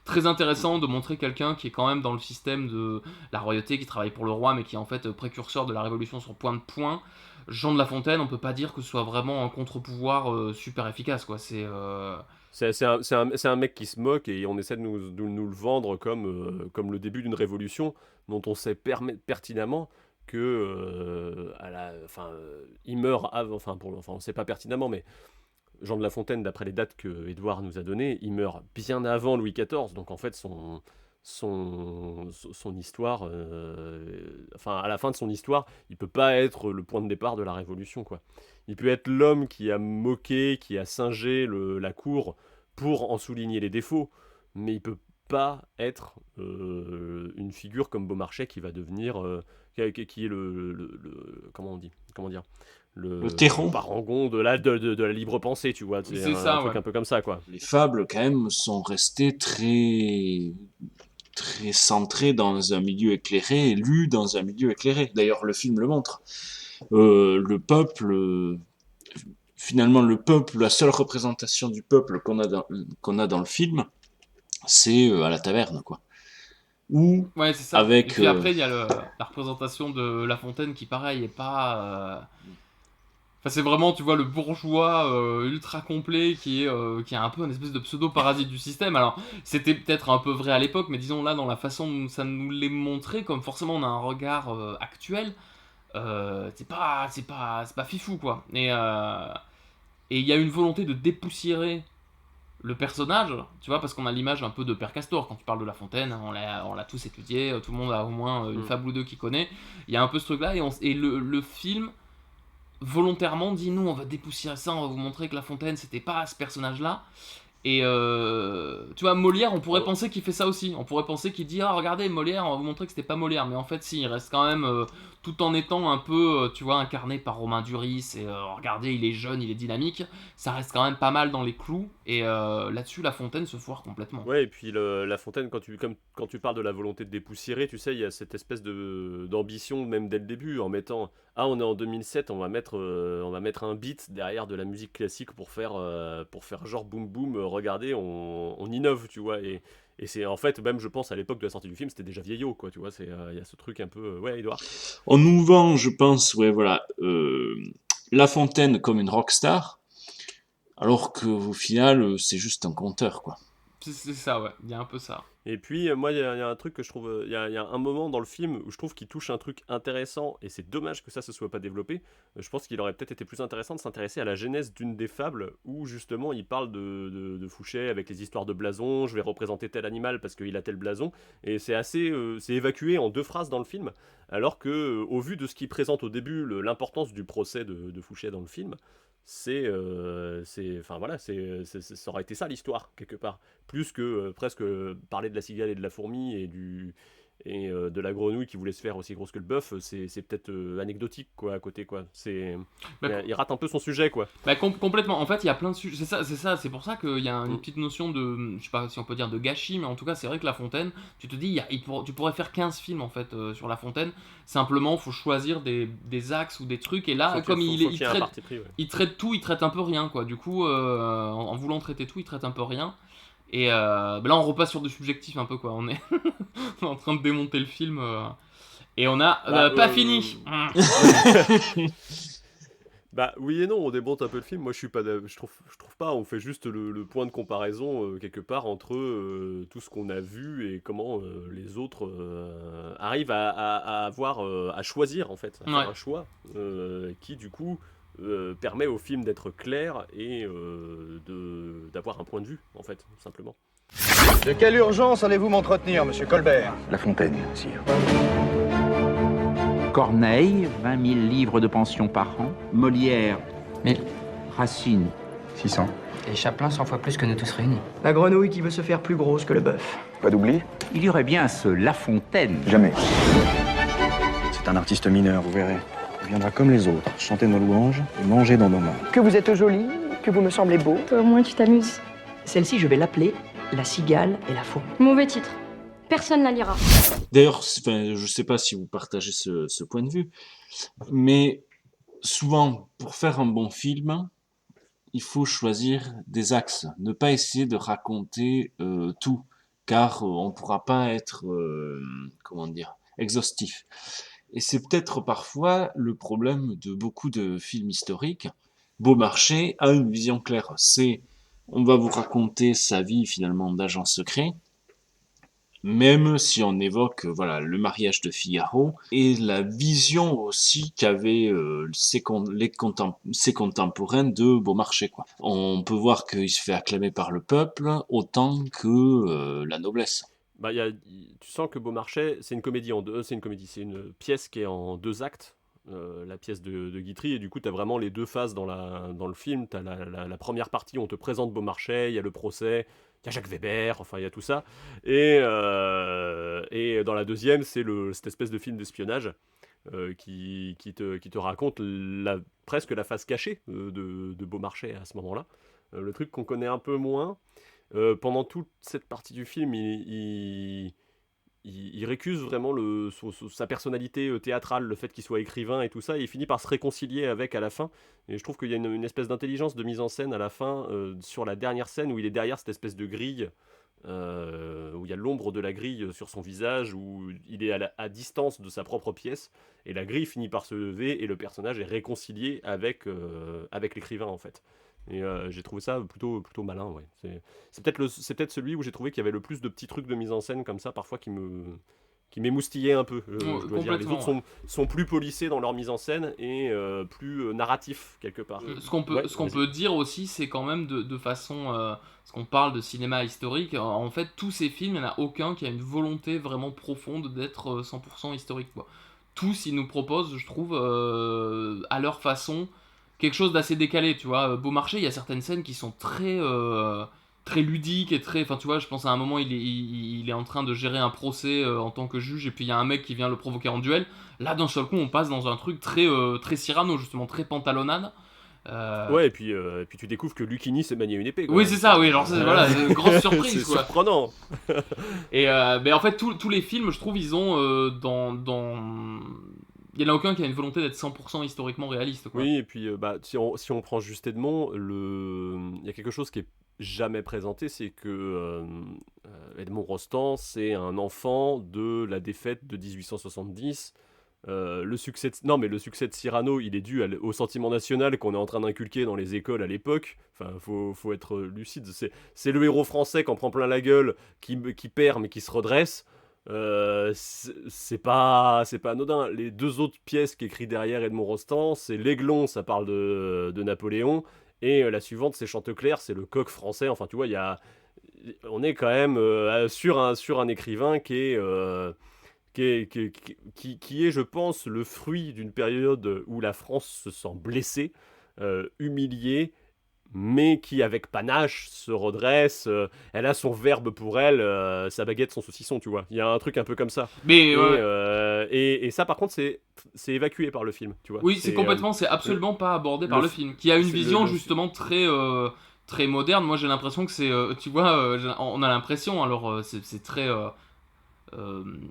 très intéressant de montrer quelqu'un qui est quand même dans le système de la royauté, qui travaille pour le roi, mais qui est en fait précurseur de la révolution sur point de point. Jean de La Fontaine, on peut pas dire que ce soit vraiment un contre-pouvoir super efficace, quoi. C'est un mec qui se moque, et on essaie de nous le vendre comme le début d'une révolution dont on sait pertinemment que il meurt avant, on sait pas pertinemment, mais Jean de La Fontaine, d'après les dates que Édouard nous a données, il meurt bien avant Louis XIV, donc en fait son histoire, à la fin de son histoire, il peut pas être le point de départ de la révolution, quoi. Il peut être l'homme qui a moqué, qui a singé la cour pour en souligner les défauts, mais il peut pas être une figure comme Beaumarchais qui va devenir qui est le terreau, parangon de la libre pensée, tu vois. C'est un truc un peu comme ça, quoi. Les fables quand même sont restées très très centré dans un milieu éclairé, et lu dans un milieu éclairé. D'ailleurs, le film le montre. Le peuple, finalement, le peuple, la seule représentation du peuple qu'on a dans le film, c'est à la taverne, quoi. Ou Ouais, c'est ça. avec... Et puis après, il y a la représentation de La Fontaine qui, pareil, est pas... Enfin, c'est vraiment, tu vois, le bourgeois ultra complet qui est un peu un espèce de pseudo-parasite du système. Alors, c'était peut-être un peu vrai à l'époque, mais disons là, dans la façon dont ça nous l'est montré, comme forcément on a un regard actuel, c'est pas fifou, quoi. Et il y a une volonté de dépoussiérer le personnage, tu vois, parce qu'on a l'image un peu de Père Castor quand tu parles de La Fontaine, on l'a tous étudié, tout le monde a au moins une fable ou deux qui connaît. Il y a un peu ce truc-là, et le film volontairement dit nous on va dépoussiérer ça, on va vous montrer que La Fontaine c'était pas ce personnage-là. Et tu vois, Molière, on pourrait penser qu'il fait ça aussi. On pourrait penser qu'il dit ah regardez Molière, on va vous montrer que c'était pas Molière, mais en fait si, il reste quand même tout en étant un peu, tu vois, incarné par Romain Duris. Et regardez, il est jeune, il est dynamique. Ça reste quand même pas mal dans les clous. Et là-dessus, La Fontaine se foire complètement. Ouais, et puis La Fontaine, quand tu parles de la volonté de dépoussiérer, tu sais, il y a cette espèce d'ambition même dès le début, en mettant on est en 2007, on va mettre un beat derrière de la musique classique pour faire genre boum boum, regardez, on innove, tu vois, et c'est en fait, même je pense à l'époque de la sortie du film, c'était déjà vieillot, quoi, tu vois, il y a ce truc un peu, ouais, Edouard. On nous vend, je pense, ouais, voilà, La Fontaine comme une rockstar, alors qu'au final, c'est juste un conteur, quoi. C'est ça, ouais, il y a un peu ça. Et puis, moi, il y a un truc que je trouve... Il y a un moment dans le film où je trouve qu'il touche un truc intéressant, et c'est dommage que ça se soit pas développé. Je pense qu'il aurait peut-être été plus intéressant de s'intéresser à la genèse d'une des fables, où justement il parle de Fouché avec les histoires de blason, je vais représenter tel animal parce qu'il a tel blason, et c'est assez... c'est évacué en 2 phrases dans le film, alors que, au vu de ce qu'il présente au début, l'importance du procès de Fouché dans le film, enfin voilà, ça aurait été ça l'histoire quelque part, plus que presque parler de la cigale et de la fourmi et de la grenouille qui voulait se faire aussi grosse que le bœuf, c'est peut-être anecdotique quoi à côté quoi. Il rate un peu son sujet quoi. Bah, complètement. En fait, il y a plein de sujets. C'est pour ça qu'il y a une petite notion de, je sais pas si on peut dire de gâchis, mais en tout cas, c'est vrai que La Fontaine, tu te dis, tu pourrais faire 15 films en fait sur La Fontaine. Simplement, faut choisir des axes ou des trucs. Et là, comme il traite tout, il traite un peu rien quoi. Du coup, en voulant traiter tout, il traite un peu rien. Et là, on repasse sur du subjectif un peu quoi. On est en train de démonter le film et on a pas fini. Bah oui et non, on démonte un peu le film. Moi, je trouve pas. On fait juste le point de comparaison quelque part entre tout ce qu'on a vu et comment les autres arrivent à avoir, à choisir en fait, à faire un choix qui du coup permet au film d'être clair et d'avoir un point de vue en fait, tout simplement. De quelle urgence allez-vous m'entretenir, monsieur Colbert? La Fontaine, sire. Corneille, 20 000 livres de pension par an. Molière, 1000. Racine, 600. Et Chaplin 100 fois plus que nous tous réunis. La grenouille qui veut se faire plus grosse que le bœuf. Pas d'oubli? Il y aurait bien ce La Fontaine. Jamais. C'est un artiste mineur, vous verrez. Il viendra comme les autres, chanter nos louanges et manger dans nos mains. Que vous êtes joli, que vous me semblez beau. Toi, au moins, tu t'amuses. Celle-ci, je vais l'appeler La Cigale et la Fourmi. Mauvais titre. Personne la lira. D'ailleurs, je sais pas si vous partagez ce point de vue, mais souvent, pour faire un bon film, il faut choisir des axes, ne pas essayer de raconter tout, car on ne pourra pas être, exhaustif. Et c'est peut-être parfois le problème de beaucoup de films historiques. Beaumarchais a une vision claire, on va vous raconter sa vie finalement d'agent secret, même si on évoque le mariage de Figaro et la vision aussi qu'avaient ses contemporains de Beaumarchais, quoi. On peut voir qu'il se fait acclamer par le peuple autant que la noblesse. Bah, tu sens que Beaumarchais, c'est une comédie c'est une pièce qui est en 2 actes, la pièce de Guitry, et du coup t'as vraiment les 2 phases dans le film. T'as la première partie où on te présente Beaumarchais, il y a le procès, il y a Jacques Weber, enfin il y a tout ça, et dans la deuxième c'est cette espèce de film d'espionnage qui te raconte presque la face cachée de Beaumarchais à ce moment-là, le truc qu'on connaît un peu moins. Pendant toute cette partie du film, il il récuse vraiment sa personnalité théâtrale, le fait qu'il soit écrivain et tout ça, et il finit par se réconcilier avec à la fin. Et je trouve qu'il y a une espèce d'intelligence de mise en scène à la fin, sur la dernière scène où il est derrière cette espèce de grille, où il y a l'ombre de la grille sur son visage, où il est à distance de sa propre pièce, et la grille finit par se lever, et le personnage est réconcilié avec l'écrivain en fait. Et j'ai trouvé ça plutôt malin, ouais. C'est peut-être celui où j'ai trouvé qu'il y avait le plus de petits trucs de mise en scène comme ça, parfois qui m'émoustillaient un peu. Je dois dire. Les autres sont plus polissés dans leur mise en scène et plus narratifs quelque part. Ce qu'on peut dire aussi, c'est quand même de façon... parce qu'on parle de cinéma historique, en fait, tous ces films, il n'y en a aucun qui a une volonté vraiment profonde d'être 100% historique, quoi. Tous, ils nous proposent, je trouve, à leur façon... quelque chose d'assez décalé, tu vois. Beaumarchais, il y a certaines scènes qui sont très ludiques et très... Enfin, tu vois, je pense à un moment, il est en train de gérer un procès en tant que juge, et puis il y a un mec qui vient le provoquer en duel. Là, d'un seul coup, on passe dans un truc très Cyrano, justement, très pantalonnade. Ouais, et puis tu découvres que Lucchini sait manier une épée, quoi. Oui, c'est ça, oui, genre, voilà, c'est une grosse surprise, c'est quoi. surprenant. Et mais en fait, tous les films, je trouve, ils ont il n'y en a aucun qui a une volonté d'être 100% historiquement réaliste, quoi. Oui, et puis si on prend juste Edmond, il y a quelque chose qui est jamais présenté, c'est que Edmond Rostand, c'est un enfant de la défaite de 1870. Le succès de Cyrano, il est dû au sentiment national qu'on est en train d'inculquer dans les écoles à l'époque. Enfin, faut être lucide. C'est le héros français qui en prend plein la gueule, qui perd mais qui se redresse. C'est pas anodin. Les deux autres pièces qu'écrit derrière Edmond Rostand, c'est L'Aiglon, ça parle de Napoléon, et la suivante c'est Chanteclair, c'est le coq français. Enfin, tu vois, on est quand même sur un écrivain qui est, je pense, le fruit d'une période où la France se sent blessée, humiliée, mais qui, avec panache, se redresse. Elle a son verbe pour elle, sa baguette, son saucisson, tu vois. Il y a un truc un peu comme ça. Mais et ça, par contre, c'est évacué par le film, tu vois. Oui, c'est absolument pas abordé par le film, qui a une vision justement très moderne. Moi, j'ai l'impression que c'est, tu vois, on a l'impression, alors c'est très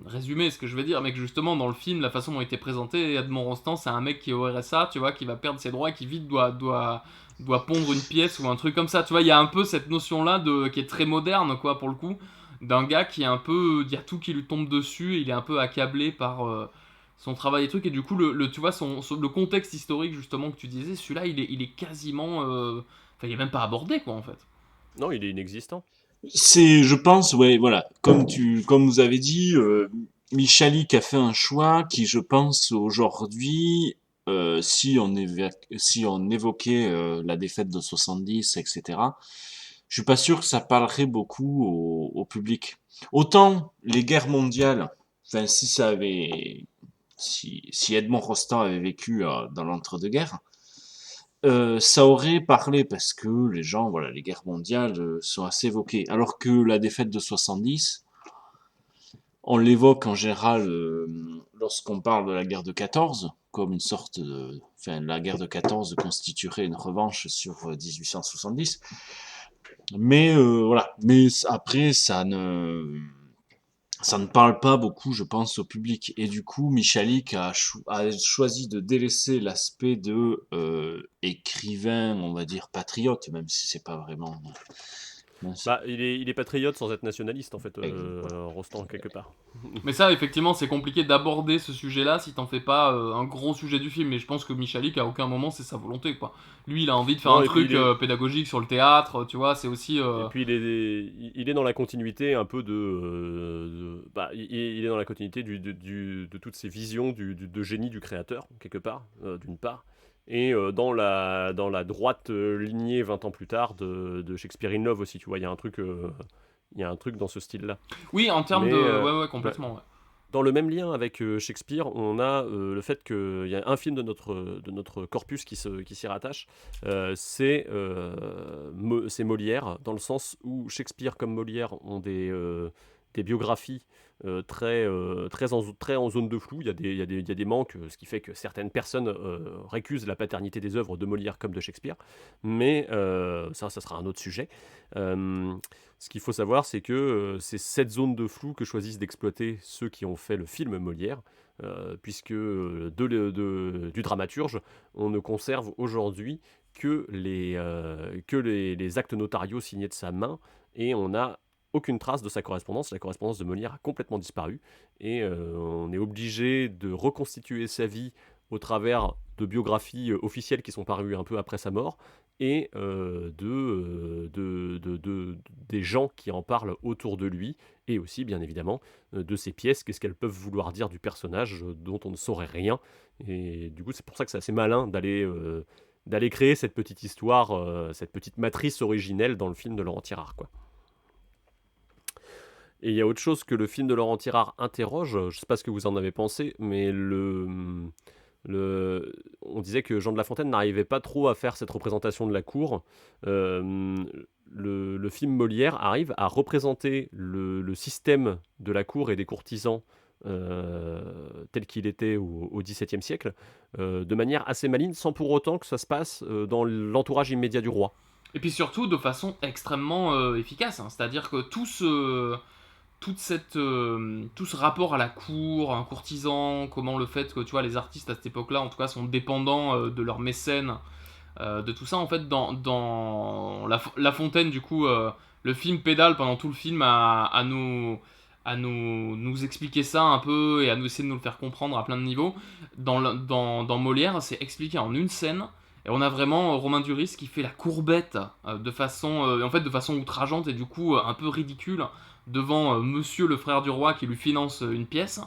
résumé ce que je vais dire, mais que justement dans le film, la façon dont il était présenté, Edmond Rostand, c'est un mec qui est au RSA, tu vois, qui va perdre ses droits et qui vite doit pondre une pièce ou un truc comme ça, tu vois. Il y a un peu cette notion là qui est très moderne, quoi, pour le coup, d'un gars qui est un peu, il y a tout qui lui tombe dessus, il est un peu accablé par son travail et trucs, et du coup tu vois le contexte historique justement que tu disais, celui-là il est quasiment il est même pas abordé, quoi, en fait. Non, il est inexistant. Je pense, ouais, voilà, comme vous avez dit, Michalik a fait un choix qui, je pense, aujourd'hui, si on évoquait la défaite de 70, etc., je suis pas sûr que ça parlerait beaucoup au public. Autant les guerres mondiales, enfin, si Edmond Rostand avait vécu dans l'entre-deux-guerres, ça aurait parlé parce que les gens, voilà, les guerres mondiales sont assez évoquées. Alors que la défaite de 70, on l'évoque en général lorsqu'on parle de la guerre de 14, comme une sorte de... Enfin, la guerre de 14 constituerait une revanche sur 1870. Mais voilà. Mais après, ça ne parle pas beaucoup, je pense, au public. Et du coup, Michalik a choisi de délaisser l'aspect de écrivain, on va dire patriote, même si c'est pas vraiment... il est patriote sans être nationaliste, en fait, Rostand, quelque part. Mais ça, effectivement, c'est compliqué d'aborder ce sujet-là si t'en fais pas un gros sujet du film. Mais je pense que Michalik, à aucun moment, c'est sa volonté, quoi. Lui, il a envie de faire un truc pédagogique sur le théâtre, tu vois, c'est aussi... Et puis, il est dans la continuité un peu il est dans la continuité de toutes ces visions de génie du créateur, quelque part, d'une part. Et dans la droite lignée 20 ans plus tard de Shakespeare in Love aussi, tu vois, il y a un truc dans ce style-là. Oui, en termes de... Ouais, complètement, ouais. Dans le même lien avec Shakespeare, on a le fait qu'il y a un film de notre corpus qui s'y rattache, c'est Molière, dans le sens où Shakespeare comme Molière ont des des biographies très en zone de flou. Il y a des manques, ce qui fait que certaines personnes récusent la paternité des œuvres de Molière comme de Shakespeare. Mais ça sera un autre sujet. Ce qu'il faut savoir, c'est que c'est cette zone de flou que choisissent d'exploiter ceux qui ont fait le film Molière, puisque du dramaturge, on ne conserve aujourd'hui que les actes notariaux signés de sa main, et on n'a aucune trace de sa correspondance. La correspondance de Molière a complètement disparu, et on est obligé de reconstituer sa vie au travers de biographies officielles qui sont parues un peu après sa mort, et des gens qui en parlent autour de lui, et aussi bien évidemment de ses pièces, qu'est-ce qu'elles peuvent vouloir dire du personnage dont on ne saurait rien. Et du coup c'est pour ça que c'est assez malin d'aller créer cette petite histoire, cette petite matrice originelle dans le film de Laurent Tirard, quoi. Et il y a autre chose que le film de Laurent Tirard interroge, je ne sais pas ce que vous en avez pensé, mais on disait que Jean de La Fontaine n'arrivait pas trop à faire cette représentation de la cour. Le film Molière arrive à représenter le système de la cour et des courtisans tel qu'il était au XVIIe siècle, de manière assez maligne, sans pour autant que ça se passe dans l'entourage immédiat du roi. Et puis surtout de façon extrêmement efficace, hein. C'est-à-dire que tout ce rapport à la cour, un courtisan, comment le fait que tu vois les artistes à cette époque-là, en tout cas, sont dépendants de leurs mécènes, de tout ça, en fait, dans La Fontaine, du coup, le film pédale pendant tout le film à nous expliquer ça un peu et à nous essayer de nous le faire comprendre à plein de niveaux. Dans Molière, c'est expliqué en une scène. Et on a vraiment Romain Duris qui fait la courbette de façon outrageante et du coup un peu ridicule devant Monsieur le frère du roi qui lui finance une pièce.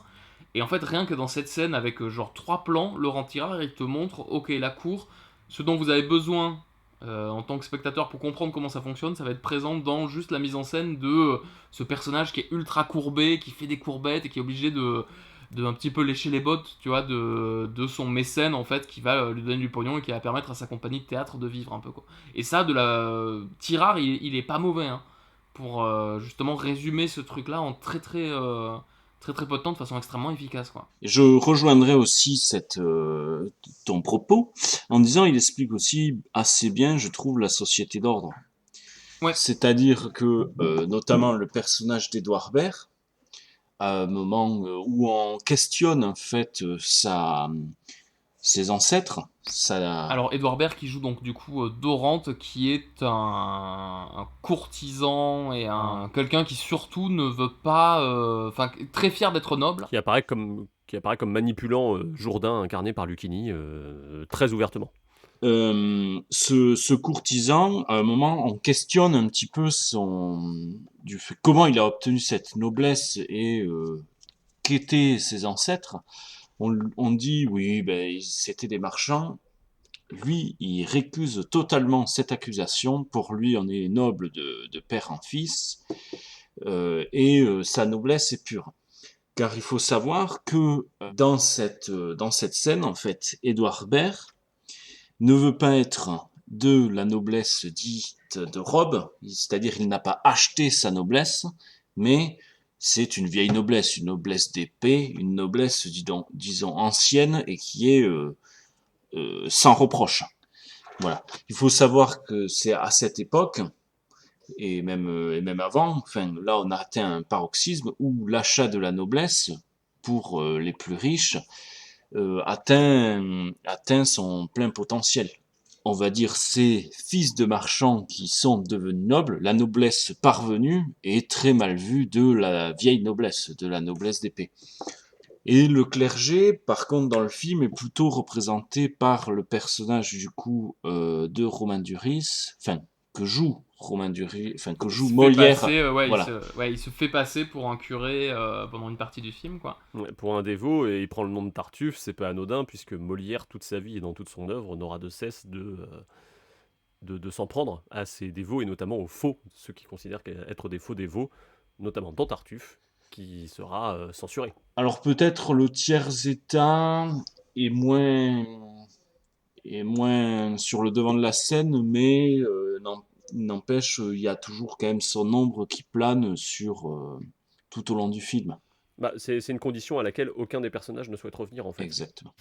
Et en fait, rien que dans cette scène avec genre 3 plans, Laurent Tirard il te montre, ok, la cour, ce dont vous avez besoin en tant que spectateur pour comprendre comment ça fonctionne, ça va être présent dans juste la mise en scène de ce personnage qui est ultra courbé, qui fait des courbettes et qui est obligé de un petit peu lécher les bottes, tu vois, de son mécène, en fait, qui va lui donner du pognon et qui va permettre à sa compagnie de théâtre de vivre un peu, quoi. Et ça, Tirard, il est pas mauvais, hein, pour justement résumer ce truc-là en très peu de temps, de façon extrêmement efficace, quoi. Je rejoindrai aussi ton propos en disant il explique aussi assez bien, je trouve, la société d'ordre. Ouais. C'est-à-dire que, notamment le personnage d'Édouard Baird, à un moment où on questionne en fait ses ancêtres. Alors Édouard Baird qui joue donc du coup Dorante, qui est un courtisan et quelqu'un qui surtout ne veut pas, très fier d'être noble. Qui apparaît comme manipulant Jourdain incarné par Lucchini très ouvertement. Ce courtisan, à un moment, on questionne un petit peu comment il a obtenu cette noblesse et qu'étaient ses ancêtres. On dit, oui, c'était des marchands. Lui, il récuse totalement cette accusation. Pour lui, on est noble de père en fils et sa noblesse est pure. Car il faut savoir que dans cette scène, en fait, Édouard Baird ne veut pas être de la noblesse dite de robe, c'est-à-dire il n'a pas acheté sa noblesse, mais c'est une vieille noblesse, une noblesse d'épée, une noblesse, disons, ancienne et qui est sans reproche. Voilà. Il faut savoir que c'est à cette époque, et même avant, enfin, là on a atteint un paroxysme où l'achat de la noblesse, pour les plus riches, atteint son plein potentiel. On va dire ces fils de marchands qui sont devenus nobles, la noblesse parvenue est très mal vue de la vieille noblesse, de la noblesse d'épée. Et le clergé, par contre, dans le film, est plutôt représenté par le personnage du coup de Romain Duris, enfin que joue Romain Duris, enfin que joue Molière. Il se fait passer pour un curé pendant une partie du film, quoi. Ouais, pour un dévot, et il prend le nom de Tartuffe, c'est pas anodin, puisque Molière, toute sa vie et dans toute son œuvre, n'aura de cesse de s'en prendre à ses dévots, et notamment aux faux, ceux qui considèrent être des faux dévots, notamment dans Tartuffe, qui sera censuré. Alors peut-être le tiers-état est moins sur le devant de la scène, mais n'empêche, il y a toujours quand même son ombre qui plane sur tout au long du film. Bah, c'est une condition à laquelle aucun des personnages ne souhaite revenir, en fait. Exactement.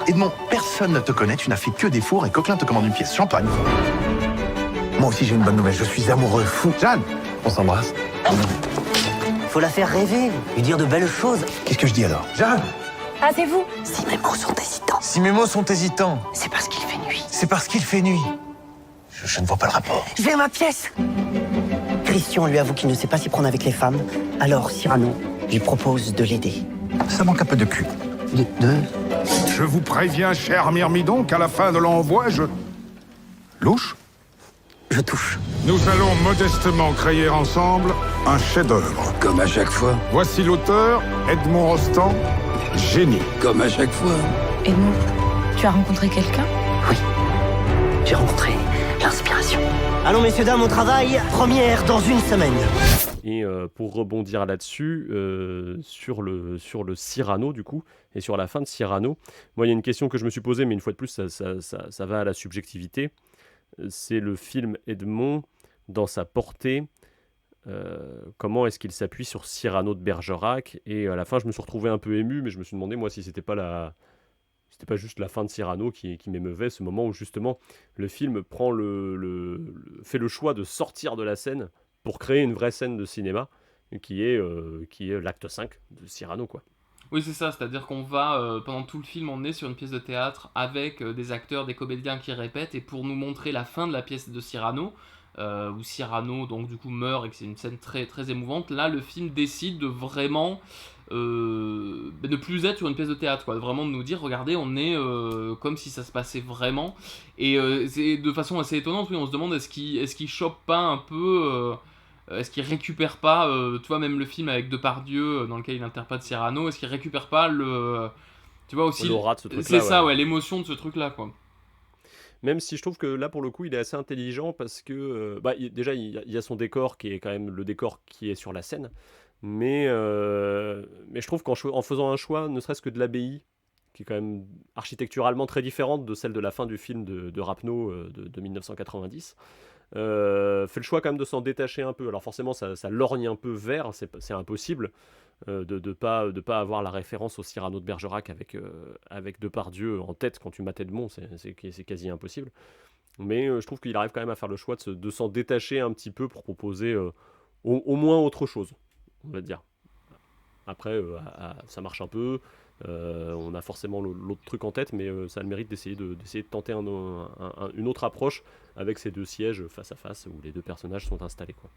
Edmond, personne ne te connaît, tu n'as fait que des fours et Coquelin te commande une pièce champagne. Moi aussi j'ai une bonne nouvelle, je suis amoureux, fou. Jeanne, on s'embrasse. Faut la faire rêver, lui dire de belles choses. Qu'est-ce que je dis alors? Jeanne! Ah, c'est vous? Si mes mots sont hésitants. Si mes mots sont hésitants, C'est parce qu'il fait nuit. c'est parce qu'il fait nuit. Je ne vois pas le rapport. Je vais à ma pièce. Christian lui avoue qu'il ne sait pas s'y prendre avec les femmes. Alors Cyrano lui propose de l'aider. Ça manque un peu de cul. Je vous préviens, cher Myrmidon, qu'à la fin de l'envoi, je... Louche? Je touche. Nous allons modestement créer ensemble un chef-d'œuvre. Comme à chaque fois. Voici l'auteur, Edmond Rostand, génie. Comme à chaque fois. Edmond, tu as rencontré quelqu'un? J'ai rencontré l'inspiration. Allons messieurs, dames, au travail. Première dans une semaine. Et pour rebondir là-dessus, sur le Cyrano, du coup, et sur la fin de Cyrano, moi, il y a une question que je me suis posée, mais une fois de plus, ça va à la subjectivité. C'est le film Edmond, dans sa portée, comment est-ce qu'il s'appuie sur Cyrano de Bergerac. Et à la fin, je me suis retrouvé un peu ému, mais je me suis demandé, moi, si c'était pas juste la fin de Cyrano qui m'émeuvait, ce moment où, justement, le film fait le choix de sortir de la scène pour créer une vraie scène de cinéma, qui est l'acte 5 de Cyrano, quoi. Oui, c'est ça, c'est-à-dire qu'on va, pendant tout le film, on est sur une pièce de théâtre avec des acteurs, des comédiens qui répètent, et pour nous montrer la fin de la pièce de Cyrano, où Cyrano, donc du coup, meurt, et que c'est une scène très, très émouvante, là, le film décide de vraiment ne plus être sur une pièce de théâtre, quoi, vraiment de nous dire, regardez, on est comme si ça se passait vraiment, et c'est de façon assez étonnante, oui, on se demande, est-ce qu'il chope pas un peu... est-ce qu'il récupère pas, tu vois, même le film avec Depardieu, dans lequel il interprète Cyrano, est-ce qu'il récupère pas tu vois aussi, l'aura de ce truc-là, c'est ça, ouais, l'émotion de ce truc-là, quoi. Même si je trouve que là, pour le coup, il est assez intelligent parce que, déjà, il y a son décor qui est quand même le décor qui est sur la scène, mais je trouve qu'en faisant un choix, ne serait-ce que de l'abbaye, qui est quand même architecturalement très différente de celle de la fin du film de Rapneau de 1990, fait le choix quand même de s'en détacher un peu. Alors forcément ça lorgne un peu vers, c'est impossible de pas avoir la référence au Cyrano de Bergerac avec Depardieu en tête quand tu mates Edmond, c'est quasi impossible. Mais je trouve qu'il arrive quand même à faire le choix de s'en détacher un petit peu pour proposer au moins autre chose, on va dire. Après ça marche un peu, on a forcément l'autre truc en tête, mais ça a le mérite d'essayer de tenter une autre approche avec ces deux sièges face à face où les deux personnages sont installés, quoi.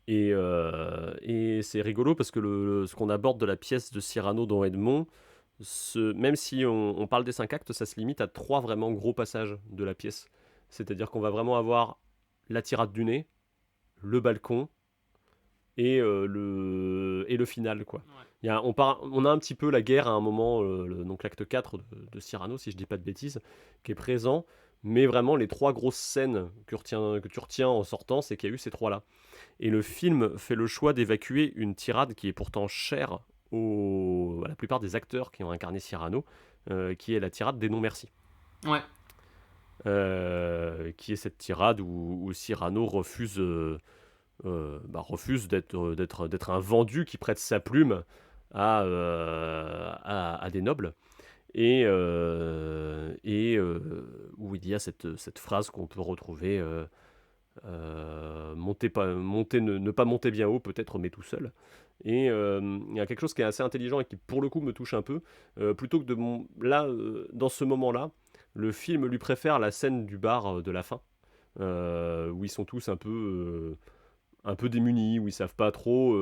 Et c'est rigolo parce que ce qu'on aborde de la pièce de Cyrano dans Edmond, même si on parle des 5 actes, ça se limite à 3 vraiment gros passages de la pièce. C'est-à-dire qu'on va vraiment avoir la tirade du nez, le balcon et le final, quoi. Ouais. On a un petit peu la guerre à un moment, donc l'acte 4 de Cyrano, si je dis pas de bêtises, qui est présent, mais vraiment les 3 grosses scènes que tu retiens en sortant, c'est qu'il y a eu ces 3-là. Et le film fait le choix d'évacuer une tirade qui est pourtant chère à la plupart des acteurs qui ont incarné Cyrano, qui est la tirade des non-merci. Ouais. Qui est cette tirade où Cyrano refuse d'être un vendu qui prête sa plume à des nobles, et où il y a cette phrase qu'on peut retrouver, ne pas monter bien haut peut-être, mais tout seul. Et il y a quelque chose qui est assez intelligent et qui pour le coup me touche un peu, plutôt que dans ce moment-là, le film lui préfère la scène du bar de la fin, où ils sont tous un peu démunis, où ils savent pas trop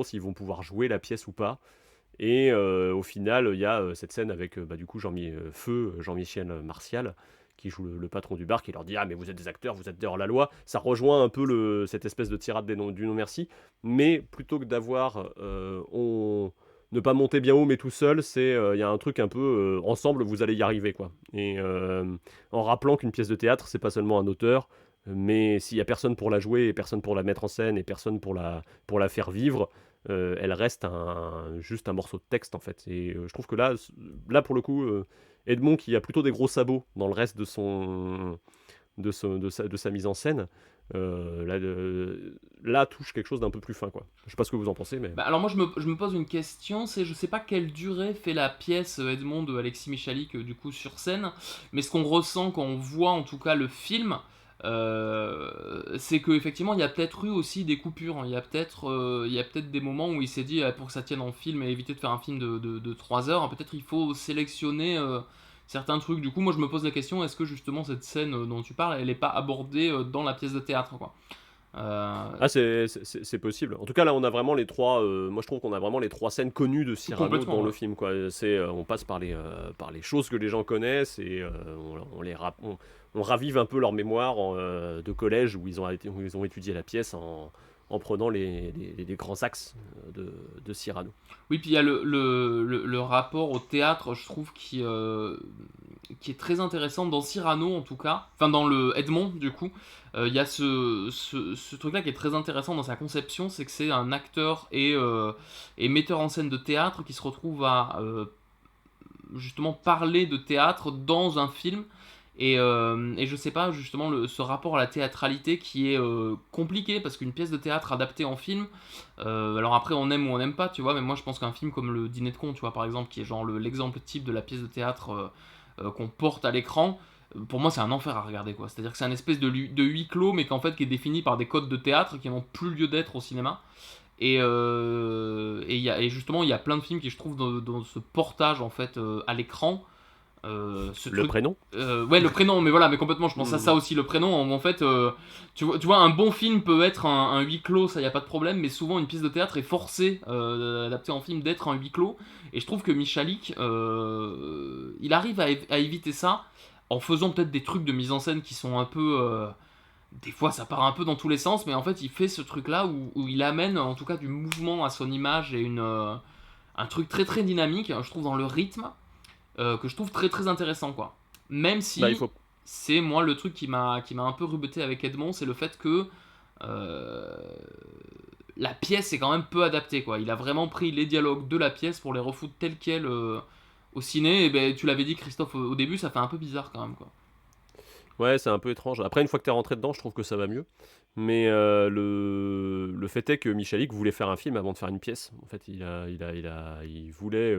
s'ils vont pouvoir jouer la pièce ou pas. Et au final, il y a cette scène avec du coup Jean-Michel Martial, qui joue le patron du bar, qui leur dit « Ah, mais vous êtes des acteurs, vous êtes dehors la loi ». Ça rejoint un peu cette espèce de tirade du non-merci, mais plutôt que d'avoir ne pas monter bien haut mais tout seul, il y a un truc un peu ensemble, vous allez y arriver, quoi. Et en rappelant qu'une pièce de théâtre, c'est pas seulement un auteur, mais s'il y a personne pour la jouer, et personne pour la mettre en scène, et personne pour la faire vivre, elle reste juste un morceau de texte, en fait. Et je trouve que là pour le coup, Edmond, qui a plutôt des gros sabots dans le reste de sa mise en scène, Là touche quelque chose d'un peu plus fin, quoi. Je sais pas ce que vous en pensez, mais... Bah, alors moi je me pose une question, c'est je sais pas quelle durée fait la pièce Edmond de Alexis Michalik du coup sur scène, mais ce qu'on ressent quand on voit en tout cas le film, c'est qu'effectivement il y a peut-être eu aussi des coupures, il y a peut-être des moments où il s'est dit pour que ça tienne en film et éviter de faire un film de 3 heures, peut-être il faut sélectionner certains trucs. Du coup moi je me pose la question, est-ce que justement cette scène dont tu parles, elle est pas abordée dans la pièce de théâtre, quoi. Ah, c'est possible. En tout cas, là, on a vraiment les trois. Moi, je trouve qu'on a vraiment les 3 scènes connues de Cyrano dans le film, quoi. On passe par les choses que les gens connaissent et on ravive un peu leur mémoire de collège où ils ont étudié la pièce en prenant les grands axes de Cyrano. Oui, puis il y a le rapport au théâtre, je trouve, qui est très intéressant dans Cyrano, en tout cas. Enfin, dans le Edmond, du coup. Il y a ce truc-là qui est très intéressant dans sa conception, c'est que c'est un acteur et metteur en scène de théâtre qui se retrouve à justement parler de théâtre dans un film. Et je sais pas, justement, ce rapport à la théâtralité qui est compliqué, parce qu'une pièce de théâtre adaptée en film, alors après on aime ou on n'aime pas, tu vois, mais moi je pense qu'un film comme le Dîner de con, tu vois, par exemple, qui est genre l'exemple type de la pièce de théâtre qu'on porte à l'écran, pour moi c'est un enfer à regarder, quoi. C'est-à-dire que c'est un espèce de huis clos, mais qu'en fait qui est défini par des codes de théâtre qui n'ont plus lieu d'être au cinéma. Et justement il y a plein de films qui, je trouve, dans ce portage en fait à l'écran. Prénom ouais, le prénom, mais voilà, mais complètement, je pense à ça aussi, le prénom. En fait, tu vois, un bon film peut être un huis clos, ça y a pas de problème, mais souvent une pièce de théâtre est forcée, adaptée en film, d'être un huis clos. Et je trouve que Michalik, il arrive à éviter ça en faisant peut-être des trucs de mise en scène qui sont un peu. Des fois, ça part un peu dans tous les sens, mais en fait, il fait ce truc-là où il amène en tout cas du mouvement à son image et un truc très très dynamique, je trouve, dans le rythme. Que je trouve très très intéressant, quoi. Même si c'est moi le truc qui m'a un peu rebuté avec Edmond, c'est le fait que la pièce est quand même peu adaptée, quoi. Il a vraiment pris les dialogues de la pièce pour les refoutre tels quels au ciné, et ben tu l'avais dit, Christophe, au début, ça fait un peu bizarre quand même, quoi. Ouais, c'est un peu étrange. Après, une fois que t'es rentré dedans, je trouve que ça va mieux. Mais le fait est que Michalik voulait faire un film avant de faire une pièce. En fait, il voulait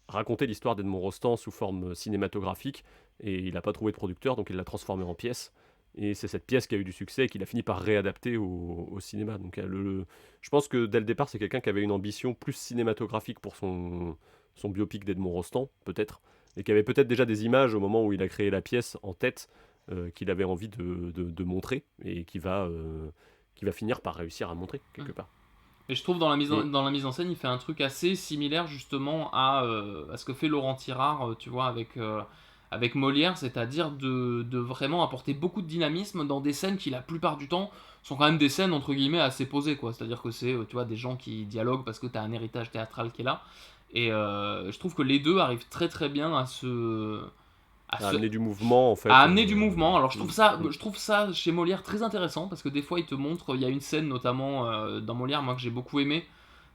raconter l'histoire d'Edmond Rostand sous forme cinématographique, et il n'a pas trouvé de producteur, donc il l'a transformé en pièce. Et c'est cette pièce qui a eu du succès et qu'il a fini par réadapter au cinéma. Donc je pense que dès le départ, c'est quelqu'un qui avait une ambition plus cinématographique pour son biopic d'Edmond Rostand, peut-être, et qui avait peut-être déjà des images au moment où il a créé la pièce en tête, qu'il avait envie de montrer, et qui va finir par réussir à montrer quelque part. Et je trouve dans la mise en scène, il fait un truc assez similaire justement à ce que fait Laurent Tirard, tu vois, avec Molière, c'est-à-dire de vraiment apporter beaucoup de dynamisme dans des scènes qui, la plupart du temps, sont quand même des scènes entre guillemets assez posées, quoi. C'est-à-dire que c'est, tu vois, des gens qui dialoguent parce que t'as un héritage théâtral qui est là. Et je trouve que les deux arrivent très très bien à amener du mouvement, en fait. À amener du mouvement. Alors je trouve ça chez Molière très intéressant, parce que des fois il te montre, il y a une scène notamment dans Molière, moi, que j'ai beaucoup aimé.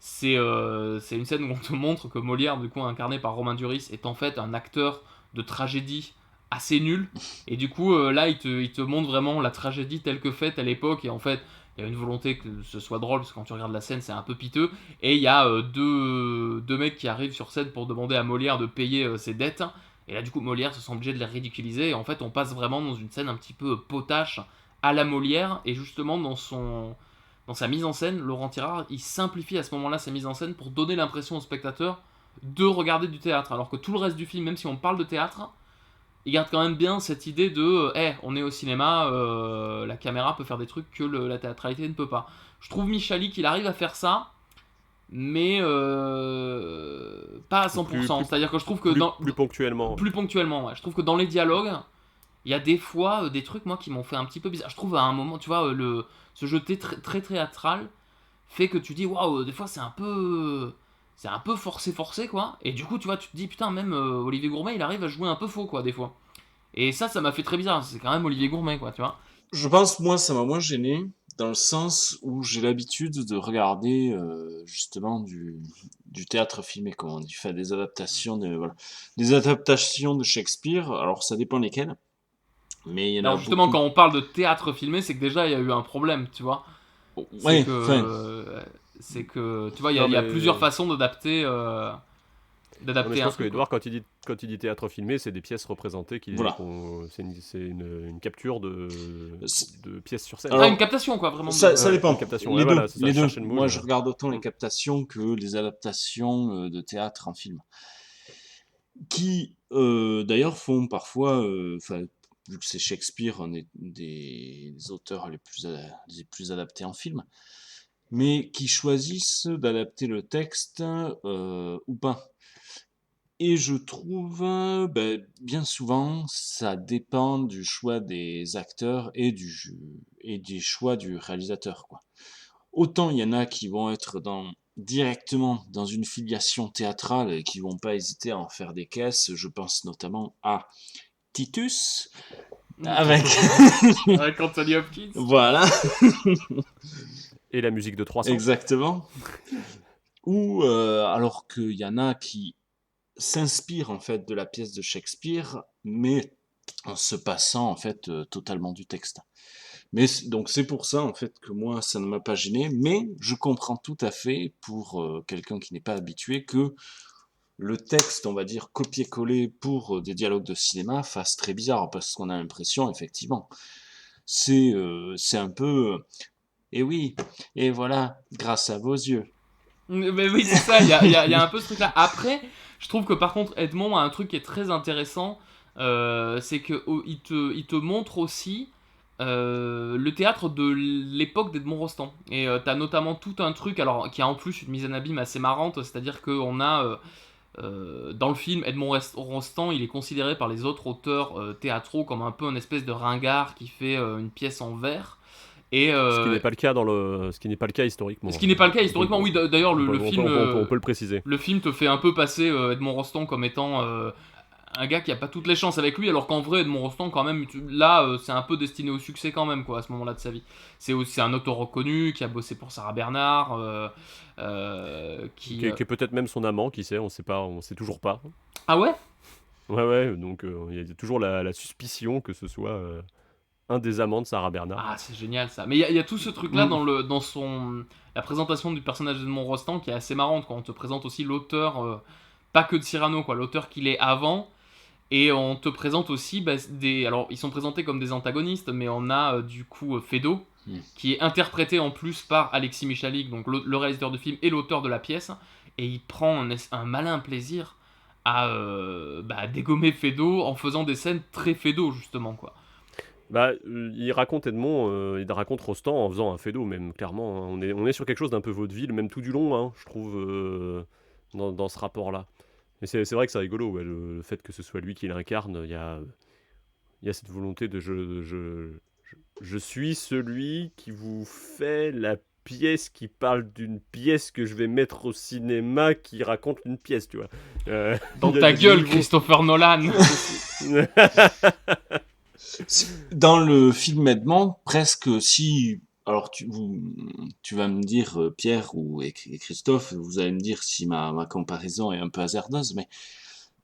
C'est une scène où on te montre que Molière, du coup incarné par Romain Duris, est en fait un acteur de tragédie assez nul. Et du coup là il te montre vraiment la tragédie telle que faite à l'époque, et en fait il y a une volonté que ce soit drôle, parce que quand tu regardes la scène c'est un peu piteux, et il y a deux mecs qui arrivent sur scène pour demander à Molière de payer ses dettes. Et là, du coup, Molière se sent obligé de les ridiculiser. Et en fait, on passe vraiment dans une scène un petit peu potache à la Molière. Et justement, dans sa mise en scène, Laurent Tirard, il simplifie à ce moment-là sa mise en scène pour donner l'impression au spectateur de regarder du théâtre. Alors que tout le reste du film, même si on parle de théâtre, il garde quand même bien cette idée de on est au cinéma, la caméra peut faire des trucs que la théâtralité ne peut pas. Je trouve Michalik, il arrive à faire ça, mais pas à 100%. C'est-à-dire que je trouve que plus ponctuellement. Plus ponctuellement, ouais. Je trouve que dans les dialogues, il y a des fois des trucs, moi, qui m'ont fait un petit peu bizarre. Je trouve à un moment, tu vois, ce jeu très théâtral fait que tu dis waouh, des fois c'est un peu forcé, quoi. Et du coup, tu vois, tu te dis putain, même Olivier Gourmet, il arrive à jouer un peu faux, quoi, des fois. Et ça m'a fait très bizarre. C'est quand même Olivier Gourmet, quoi, tu vois. Je pense, moi, ça m'a moins gêné, dans le sens où j'ai l'habitude de regarder justement du théâtre filmé, comme on dit, des adaptations de Shakespeare. Alors ça dépend lesquelles. Mais il y en a Alors justement, beaucoup. quand on parle de théâtre filmé, c'est que déjà il y a eu un problème, tu vois. Ouais, C'est que tu vois, il y a plusieurs façons d'adapter. Non, mais je Un pense que truc. Edouard, quand il dit théâtre filmé, c'est des pièces représentées, Voilà. c'est une capture de pièces sur scène. Ah, une captation, quoi, vraiment. Ça dépend. Une captation, Les ouais, deux. voilà, c'est ça, Les je deux. cherchais le mot, Moi, là. je regarde autant les captations que les adaptations de théâtre en film. Qui, d'ailleurs, font parfois... vu que c'est Shakespeare, un des auteurs les plus adaptés en film, mais qui choisissent d'adapter le texte ou pas. Et je trouve, bien souvent, ça dépend du choix des acteurs et des choix du réalisateur, quoi. Autant il y en a qui vont être directement dans une filiation théâtrale et qui vont pas hésiter à en faire des caisses. Je pense notamment à Titus, avec Anthony Hopkins. Voilà. Et la musique de 300. Exactement. Ou alors qu'il y en a qui s'inspirent en fait de la pièce de Shakespeare, mais en se passant en fait totalement du texte. Mais donc c'est pour ça en fait que moi ça ne m'a pas gêné, mais je comprends tout à fait pour quelqu'un qui n'est pas habitué que le texte, on va dire copier-coller pour des dialogues de cinéma fasse très bizarre, parce qu'on a l'impression effectivement c'est un peu et oui, et voilà, grâce à vos yeux. Mais oui, c'est ça, il y a un peu ce truc-là. Après, je trouve que par contre, Edmond a un truc qui est très intéressant, c'est qu'il te montre aussi le théâtre de l'époque d'Edmond Rostand. Et t'as notamment tout un truc, alors qui a en plus une mise en abîme assez marrante, c'est-à-dire qu'on a... dans le film, Edmond Rostand, il est considéré par les autres auteurs théâtraux comme un peu une espèce de ringard qui fait une pièce en vers. Et ce qui n'est pas le cas ce qui n'est pas le cas historiquement. Ce qui n'est pas le cas historiquement, oui. D'ailleurs, le film, on peut le préciser. Le film te fait un peu passer Edmond Rostand comme étant un gars qui a pas toutes les chances avec lui, alors qu'en vrai, Edmond Rostand, quand même, là, c'est un peu destiné au succès quand même, quoi, à ce moment-là de sa vie. C'est aussi un auteur reconnu qui a bossé pour Sarah Bernard, qui est peut-être même son amant, qui sait, on sait toujours pas. Ah ouais. Ouais, donc il y a toujours la suspicion que ce soit un des amants de Sarah Bernard. Ah, c'est génial ça. Mais il y a tout ce truc-là dans la présentation du personnage d'Edmond Rostand qui est assez marrante, quand on te présente aussi l'auteur, pas que de Cyrano, quoi, l'auteur qu'il est avant. Et on te présente aussi alors ils sont présentés comme des antagonistes, mais on a du coup Feydeau, qui est interprété en plus par Alexis Michalik, donc le réalisateur du film et l'auteur de la pièce, et il prend un malin plaisir à dégommer Feydeau en faisant des scènes très Feydeau, justement, quoi. Il raconte Edmond, il raconte Rostand en faisant un Feydeau, même, clairement. Hein. On est sur quelque chose d'un peu vaudeville, même tout du long, hein, je trouve, dans ce rapport-là. Mais c'est vrai que c'est rigolo, ouais, le fait que ce soit lui qui l'incarne, il y a cette volonté de je suis celui qui vous fait la pièce qui parle d'une pièce que je vais mettre au cinéma qui raconte une pièce, tu vois. Dans ta gueule, Christopher Nolan. Dans le film Edmond, presque si... Alors tu vas me dire, Pierre et Christophe, vous allez me dire si ma comparaison est un peu hasardeuse, mais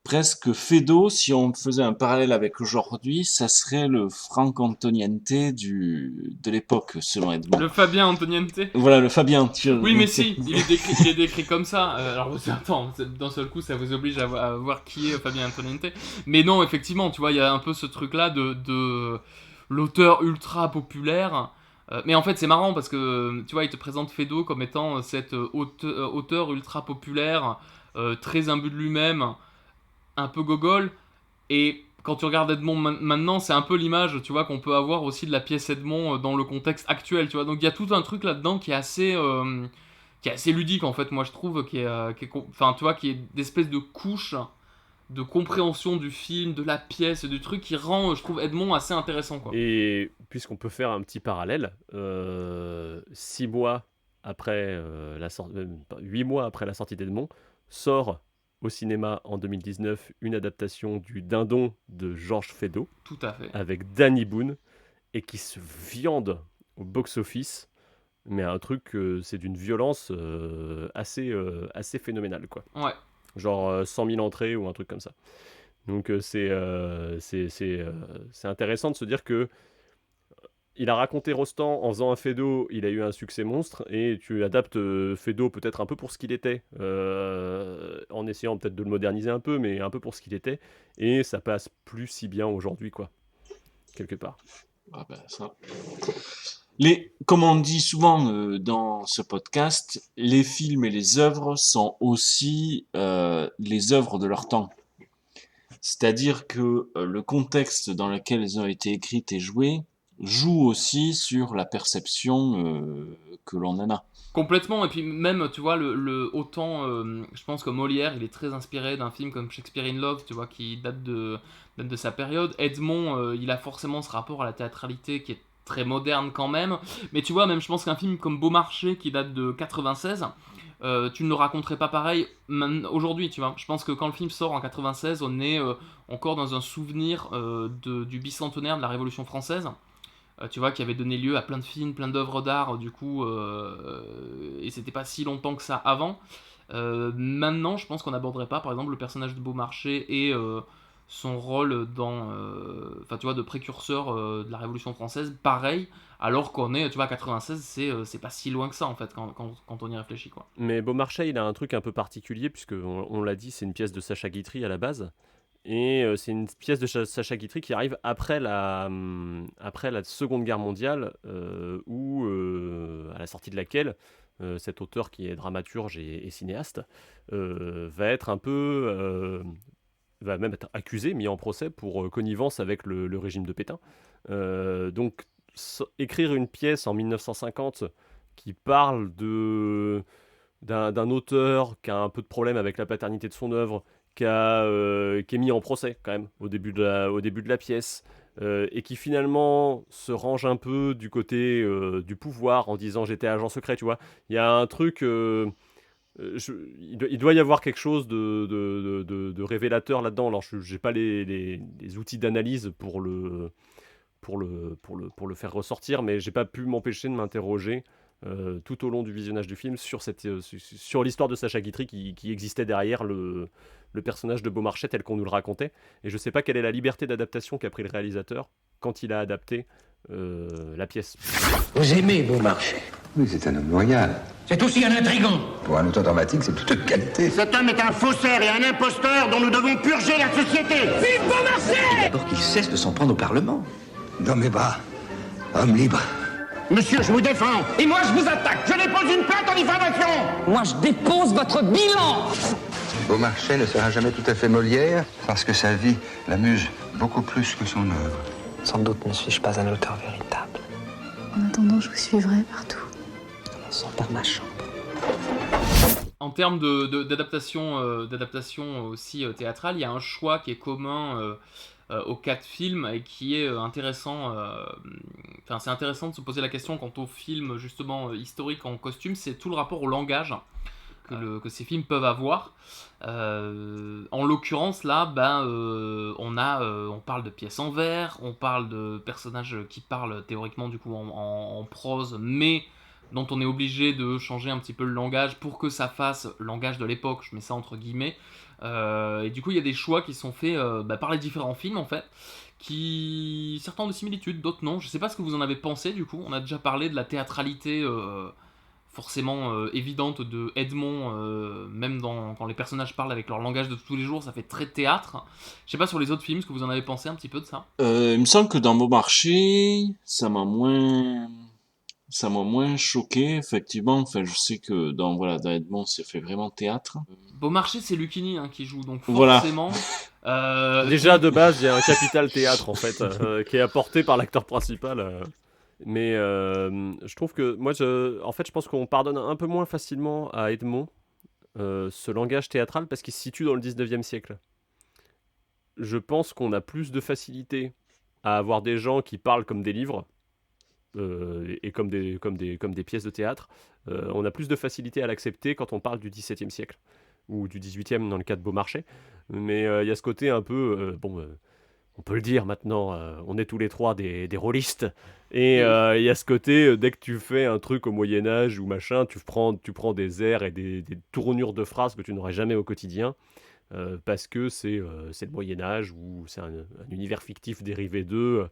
presque Feydeau, si on faisait un parallèle avec aujourd'hui, ça serait le Franck Antoniente de l'époque, selon Edmond. Le Fabien Antoniente. Voilà, le Fabien. Oui, mais si, il est décrit comme ça. Alors, attends, d'un seul coup, ça vous oblige à voir qui est Fabien Antoniente. Mais non, effectivement, tu vois, il y a un peu ce truc-là de l'auteur ultra populaire. Mais en fait, c'est marrant parce que, tu vois, il te présente Feydeau comme étant cet auteur ultra populaire, très imbu de lui-même, un peu gogol. Et quand tu regardes Edmond maintenant, c'est un peu l'image, tu vois, qu'on peut avoir aussi de la pièce Edmond dans le contexte actuel, tu vois. Donc il y a tout un truc là-dedans qui est assez ludique, en fait, moi je trouve, qui est d'espèce de couche de compréhension du film, de la pièce, du truc qui rend, je trouve, Edmond assez intéressant, quoi. Et puisqu'on peut faire un petit parallèle, 6 mois après 8 mois après la sortie d'Edmond, sort au cinéma en 2019 une adaptation du Dindon de Georges Feydeau. Tout à fait. Avec Danny Boone, et qui se viande au box-office, mais un truc, c'est d'une violence assez phénoménale, quoi. Ouais. Genre 100 000 entrées ou un truc comme ça. Donc c'est intéressant de se dire que il a raconté Rostand en faisant un Feydeau, il a eu un succès monstre, et tu adaptes Feydeau peut-être un peu pour ce qu'il était, en essayant peut-être de le moderniser un peu, mais un peu pour ce qu'il était, et ça passe plus si bien aujourd'hui, quoi, quelque part. Ah ben, ça. Comme on dit souvent dans ce podcast, les films et les œuvres sont aussi les œuvres de leur temps. C'est-à-dire que le contexte dans lequel elles ont été écrites et jouées joue aussi sur la perception que l'on en a. Complètement, et puis même, tu vois, autant, je pense que Molière, il est très inspiré d'un film comme Shakespeare in Love, tu vois, qui date de sa période. Edmond, il a forcément ce rapport à la théâtralité qui est très moderne quand même, mais tu vois, même je pense qu'un film comme Beaumarchais, qui date de 96, tu ne le raconterais pas pareil aujourd'hui, tu vois. Je pense que quand le film sort en 96, on est encore dans un souvenir du bicentenaire de la Révolution française. Tu vois, qui avait donné lieu à plein de films, plein d'œuvres d'art, du coup, et c'était pas si longtemps que ça avant. Maintenant, je pense qu'on n'aborderait pas, par exemple, le personnage de Beaumarchais et son rôle enfin, tu vois, de précurseur de la Révolution française, pareil, alors qu'on est, tu vois, à 96, c'est pas si loin que ça, en fait, quand on y réfléchit, quoi. Mais Beaumarchais, il a un truc un peu particulier, puisque on l'a dit, c'est une pièce de Sacha Guitry à la base. Et c'est une pièce de Sacha Guitry qui arrive après la Seconde Guerre mondiale, où, à la sortie de laquelle, cet auteur qui est dramaturge et cinéaste va être un peu... va même être accusé, mis en procès pour connivence avec le régime de Pétain. Donc, écrire une pièce en 1950 qui parle d'un auteur qui a un peu de problème avec la paternité de son œuvre, qui est mis en procès quand même au début de la pièce, et qui finalement se range un peu du côté du pouvoir en disant j'étais agent secret, tu vois. Il y a un truc, il doit y avoir quelque chose de révélateur là-dedans. Alors je n'ai pas les outils d'analyse pour le faire ressortir, mais j'ai pas pu m'empêcher de m'interroger tout au long du visionnage du film sur l'histoire de Sacha Guitry qui existait derrière le personnage de Beaumarchais tel qu'on nous le racontait. Et je sais pas quelle est la liberté d'adaptation qu'a pris le réalisateur quand il a adapté la pièce. Vous aimez Beaumarchais? Oui, c'est un homme loyal. C'est aussi un intrigant. Pour un auteur dramatique, c'est toute une qualité. Cet homme est un faussaire et un imposteur dont nous devons purger la société. Vive Beaumarchais! D'abord qu'il cesse de s'en prendre au Parlement. Dans mes bras, homme libre. Monsieur, je vous défends. Et moi, je vous attaque. Je dépose une plainte en diffamation. Moi, je dépose votre bilan. Beaumarchais ne sera jamais tout à fait Molière, parce que sa vie l'amuse beaucoup plus que son œuvre. Sans doute ne suis-je pas un auteur véritable. En attendant, je vous suivrai partout. Sans par ma chambre. En termes d'adaptation aussi théâtrale, il y a un choix qui est commun aux 4 films et qui est intéressant. Enfin, c'est intéressant de se poser la question quant aux films justement historiques en costume, c'est tout le rapport au langage que ces films peuvent avoir. En l'occurrence là, on parle de pièces en vers, on parle de personnages qui parlent théoriquement du coup en prose, mais dont on est obligé de changer un petit peu le langage pour que ça fasse le langage de l'époque, je mets ça entre guillemets. Et du coup il y a des choix qui sont faits par les différents films en fait, qui certains ont des similitudes, d'autres non. Je sais pas ce que vous en avez pensé du coup. On a déjà parlé de la théâtralité forcément évidente de Edmond, même quand les personnages parlent avec leur langage de tous les jours, ça fait très théâtre. Je sais pas sur les autres films ce que vous en avez pensé un petit peu de ça. Il me semble que dans Beaumarchais, ça m'a moins choqué, effectivement. Enfin, je sais que dans Edmond, c'est fait vraiment théâtre. Beaumarchais, c'est Lucchini qui joue, donc forcément... Voilà. Déjà, de base, il y a un capital théâtre, en fait, qui est apporté par l'acteur principal. Mais je trouve que... Moi, je pense qu'on pardonne un peu moins facilement à Edmond ce langage théâtral parce qu'il se situe dans le 19e siècle. Je pense qu'on a plus de facilité à avoir des gens qui parlent comme des livres, et comme des pièces de théâtre. On a plus de facilité à l'accepter quand on parle du XVIIe siècle ou du XVIIIe dans le cas de Beaumarchais, mais il y a ce côté un peu on peut le dire maintenant, on est tous les trois des rôlistes, et il y a ce côté dès que tu fais un truc au Moyen-Âge ou machin, tu prends des airs et des tournures de phrases que tu n'aurais jamais au quotidien. parce que c'est le Moyen-Âge ou c'est un univers fictif dérivé d'eux.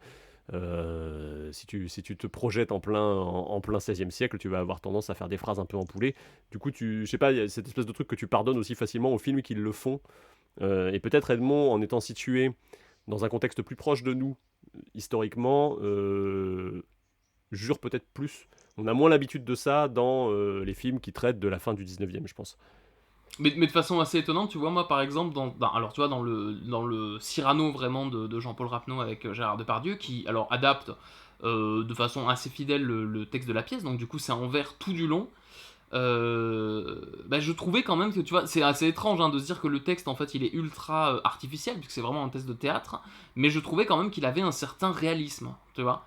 Si tu te projettes en plein 16e siècle, tu vas avoir tendance à faire des phrases un peu empoulées. Du coup, je sais pas, il y a cette espèce de truc que tu pardonnes aussi facilement aux films qui le font. Et peut-être Edmond, en étant situé dans un contexte plus proche de nous, historiquement, jure peut-être plus. On a moins l'habitude de ça dans les films qui traitent de la fin du 19e, je pense. Mais de façon assez étonnante, tu vois, moi par exemple, alors tu vois, dans le Cyrano vraiment de Jean-Paul Rapneau avec Gérard Depardieu, qui alors adapte de façon assez fidèle le texte de la pièce, donc du coup c'est en vers tout du long. Je trouvais quand même que, tu vois, c'est assez étrange de se dire que le texte en fait il est ultra artificiel, puisque c'est vraiment un texte de théâtre, mais je trouvais quand même qu'il avait un certain réalisme, tu vois.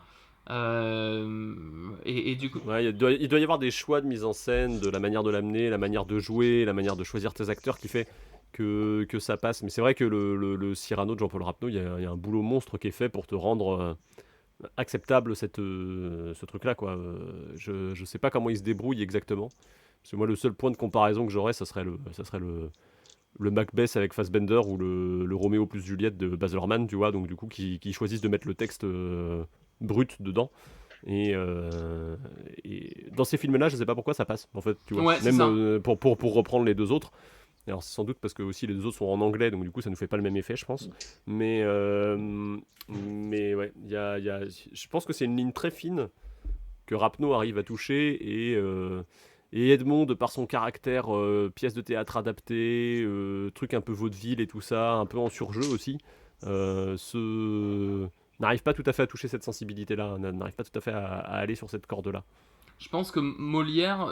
Et du coup... Ouais, il doit y avoir des choix de mise en scène, de la manière de l'amener, la manière de jouer, la manière de choisir tes acteurs qui fait que ça passe. Mais c'est vrai que le Cyrano de Jean-Paul Rapneau, il y a un boulot monstre qui est fait pour te rendre acceptable ce truc-là, quoi. Je sais pas comment il se débrouille exactement. Parce que moi, le seul point de comparaison que j'aurais, ça serait le Macbeth avec Fassbender ou le Roméo plus Juliette de Baz Luhrmann, tu vois. Donc du coup, qui choisissent de mettre le texte brut dedans. Et dans ces films-là, je sais pas pourquoi ça passe, en fait, tu vois. Ouais, même pour reprendre les deux autres. Alors c'est sans doute parce que aussi les deux autres sont en anglais, donc du coup ça nous fait pas le même effet, je pense. Mais ouais, je pense que c'est une ligne très fine que Rapneau arrive à toucher, et Edmond, de par son caractère pièce de théâtre adaptée, truc un peu vaudeville et tout ça, un peu en surjeu aussi, n'arrive pas tout à fait à toucher cette sensibilité-là, n'arrive pas tout à fait à aller sur cette corde-là. Je pense que Molière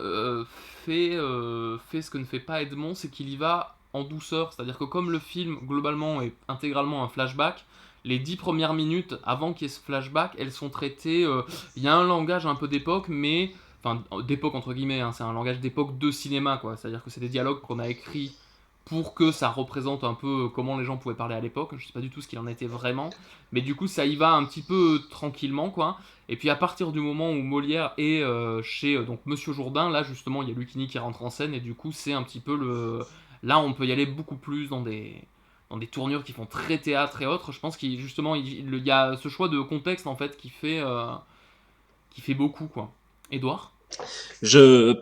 fait ce que ne fait pas Edmond, c'est qu'il y va en douceur. C'est-à-dire que comme le film, globalement, est intégralement un flashback, les 10 premières minutes, avant qu'il y ait ce flashback, elles sont traitées... Il y a un langage un peu d'époque, mais... Enfin, d'époque entre guillemets, c'est un langage d'époque de cinéma, quoi. C'est-à-dire que c'est des dialogues qu'on a écrits pour que ça représente un peu comment les gens pouvaient parler à l'époque. Je sais pas du tout ce qu'il en était vraiment, mais du coup ça y va un petit peu tranquillement, quoi. Et puis à partir du moment où Molière est chez donc Monsieur Jourdain, là justement il y a Lucchini qui rentre en scène, et du coup c'est un petit peu là on peut y aller beaucoup plus dans des tournures qui font très théâtre et autres. Je pense qu'il justement il y a ce choix de contexte en fait qui fait beaucoup, quoi. Édouard ?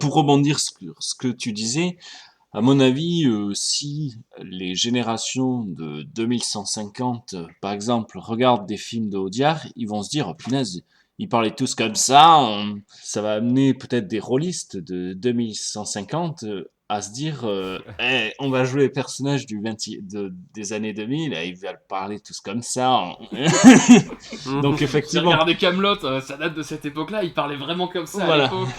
Pour rebondir sur ce que tu disais, à mon avis, si les générations de 2150, par exemple, regardent des films de Audiard, ils vont se dire, oh, punaise, ils parlaient tous comme ça, ça va amener peut-être des rôlistes de 2150 à se dire, on va jouer les personnages des années 2000, et ils veulent parler tous comme ça. Donc effectivement... Regardez Kaamelott, ça date de cette époque-là, ils parlaient vraiment comme ça à l'époque.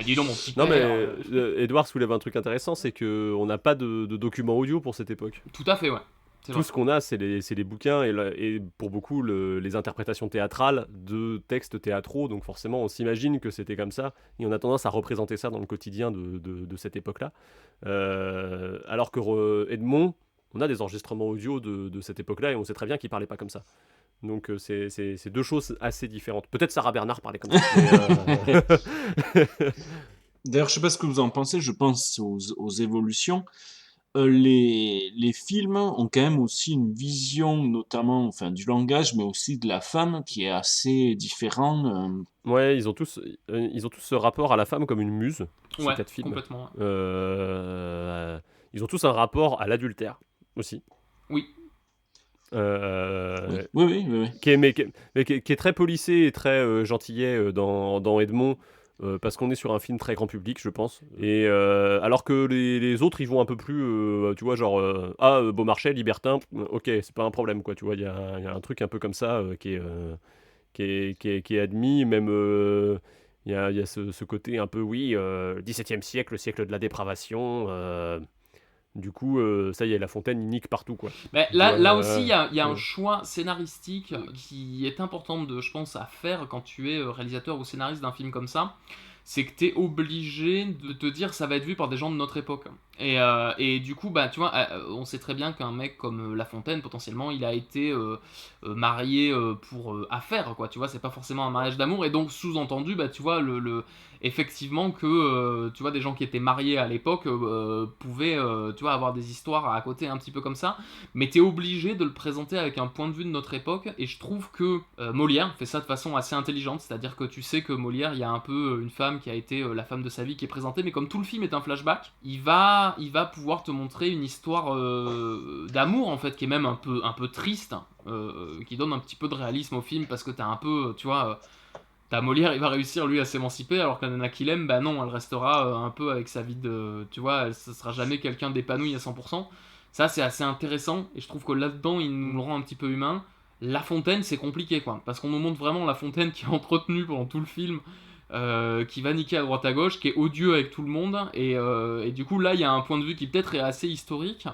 Dis donc mon petit Non père. mais Edouard soulève un truc intéressant, c'est qu'on n'a pas de documents audio pour cette époque. Tout à fait, ouais. Tout ce qu'on a, c'est les bouquins et pour beaucoup les interprétations théâtrales de textes théâtraux. Donc forcément, on s'imagine que c'était comme ça et on a tendance à représenter ça dans le quotidien de cette époque-là. Alors que Edmond, on a des enregistrements audio de cette époque-là et on sait très bien qu'il parlait pas comme ça. Donc c'est deux choses assez différentes. Peut-être Sarah Bernard parlait comme ça. D'ailleurs, je sais pas ce que vous en pensez. Je pense aux évolutions. Les films ont quand même aussi une vision, notamment du langage, mais aussi de la femme, qui est assez différent. Ouais, ils ont tous ce rapport à la femme comme une muse, ces Ouais, 4 films. complètement. Ils ont tous un rapport à l'adultère, aussi. Oui. Oui. Qui est très policé et très gentillet dans Edmond. Parce qu'on est sur un film très grand public, je pense. Et alors que les autres, ils vont un peu plus, tu vois, genre Beaumarchais, libertin, ok, c'est pas un problème, quoi. Tu vois, il y a un truc un peu comme ça qui est admis. Même il y a ce côté un peu, oui, 17e siècle, le siècle de la dépravation. Du coup, ça y est, La Fontaine, il nique partout, quoi. Mais là aussi, il y a un choix scénaristique qui est important, je pense, à faire quand tu es réalisateur ou scénariste d'un film comme ça. C'est que tu es obligé de te dire ça va être vu par des gens de notre époque. Et du coup, tu vois, on sait très bien qu'un mec comme La Fontaine, potentiellement, il a été marié pour affaire, quoi. Tu vois, c'est pas forcément un mariage d'amour. Et donc, sous-entendu, tu vois, effectivement que tu vois, des gens qui étaient mariés à l'époque pouvaient tu vois, avoir des histoires à côté un petit peu comme ça, mais t'es obligé de le présenter avec un point de vue de notre époque, et je trouve que Molière fait ça de façon assez intelligente, c'est-à-dire que tu sais que Molière, il y a un peu une femme qui a été la femme de sa vie qui est présentée, mais comme tout le film est un flashback, il va pouvoir te montrer une histoire d'amour en fait, qui est même un peu triste, qui donne un petit peu de réalisme au film, parce que t'as un peu, tu vois... T'as Molière, il va réussir lui à s'émanciper, alors que la nana qu'il aime, bah non, elle restera un peu avec sa vie de... Tu vois, ça sera jamais quelqu'un d'épanoui à 100%. Ça, c'est assez intéressant, et je trouve que là-dedans, il nous le rend un petit peu humain. La Fontaine, c'est compliqué, quoi, parce qu'on nous montre vraiment La Fontaine qui est entretenue pendant tout le film, qui va niquer à droite à gauche, qui est odieux avec tout le monde, et du coup, là, il y a un point de vue qui peut-être est assez historique,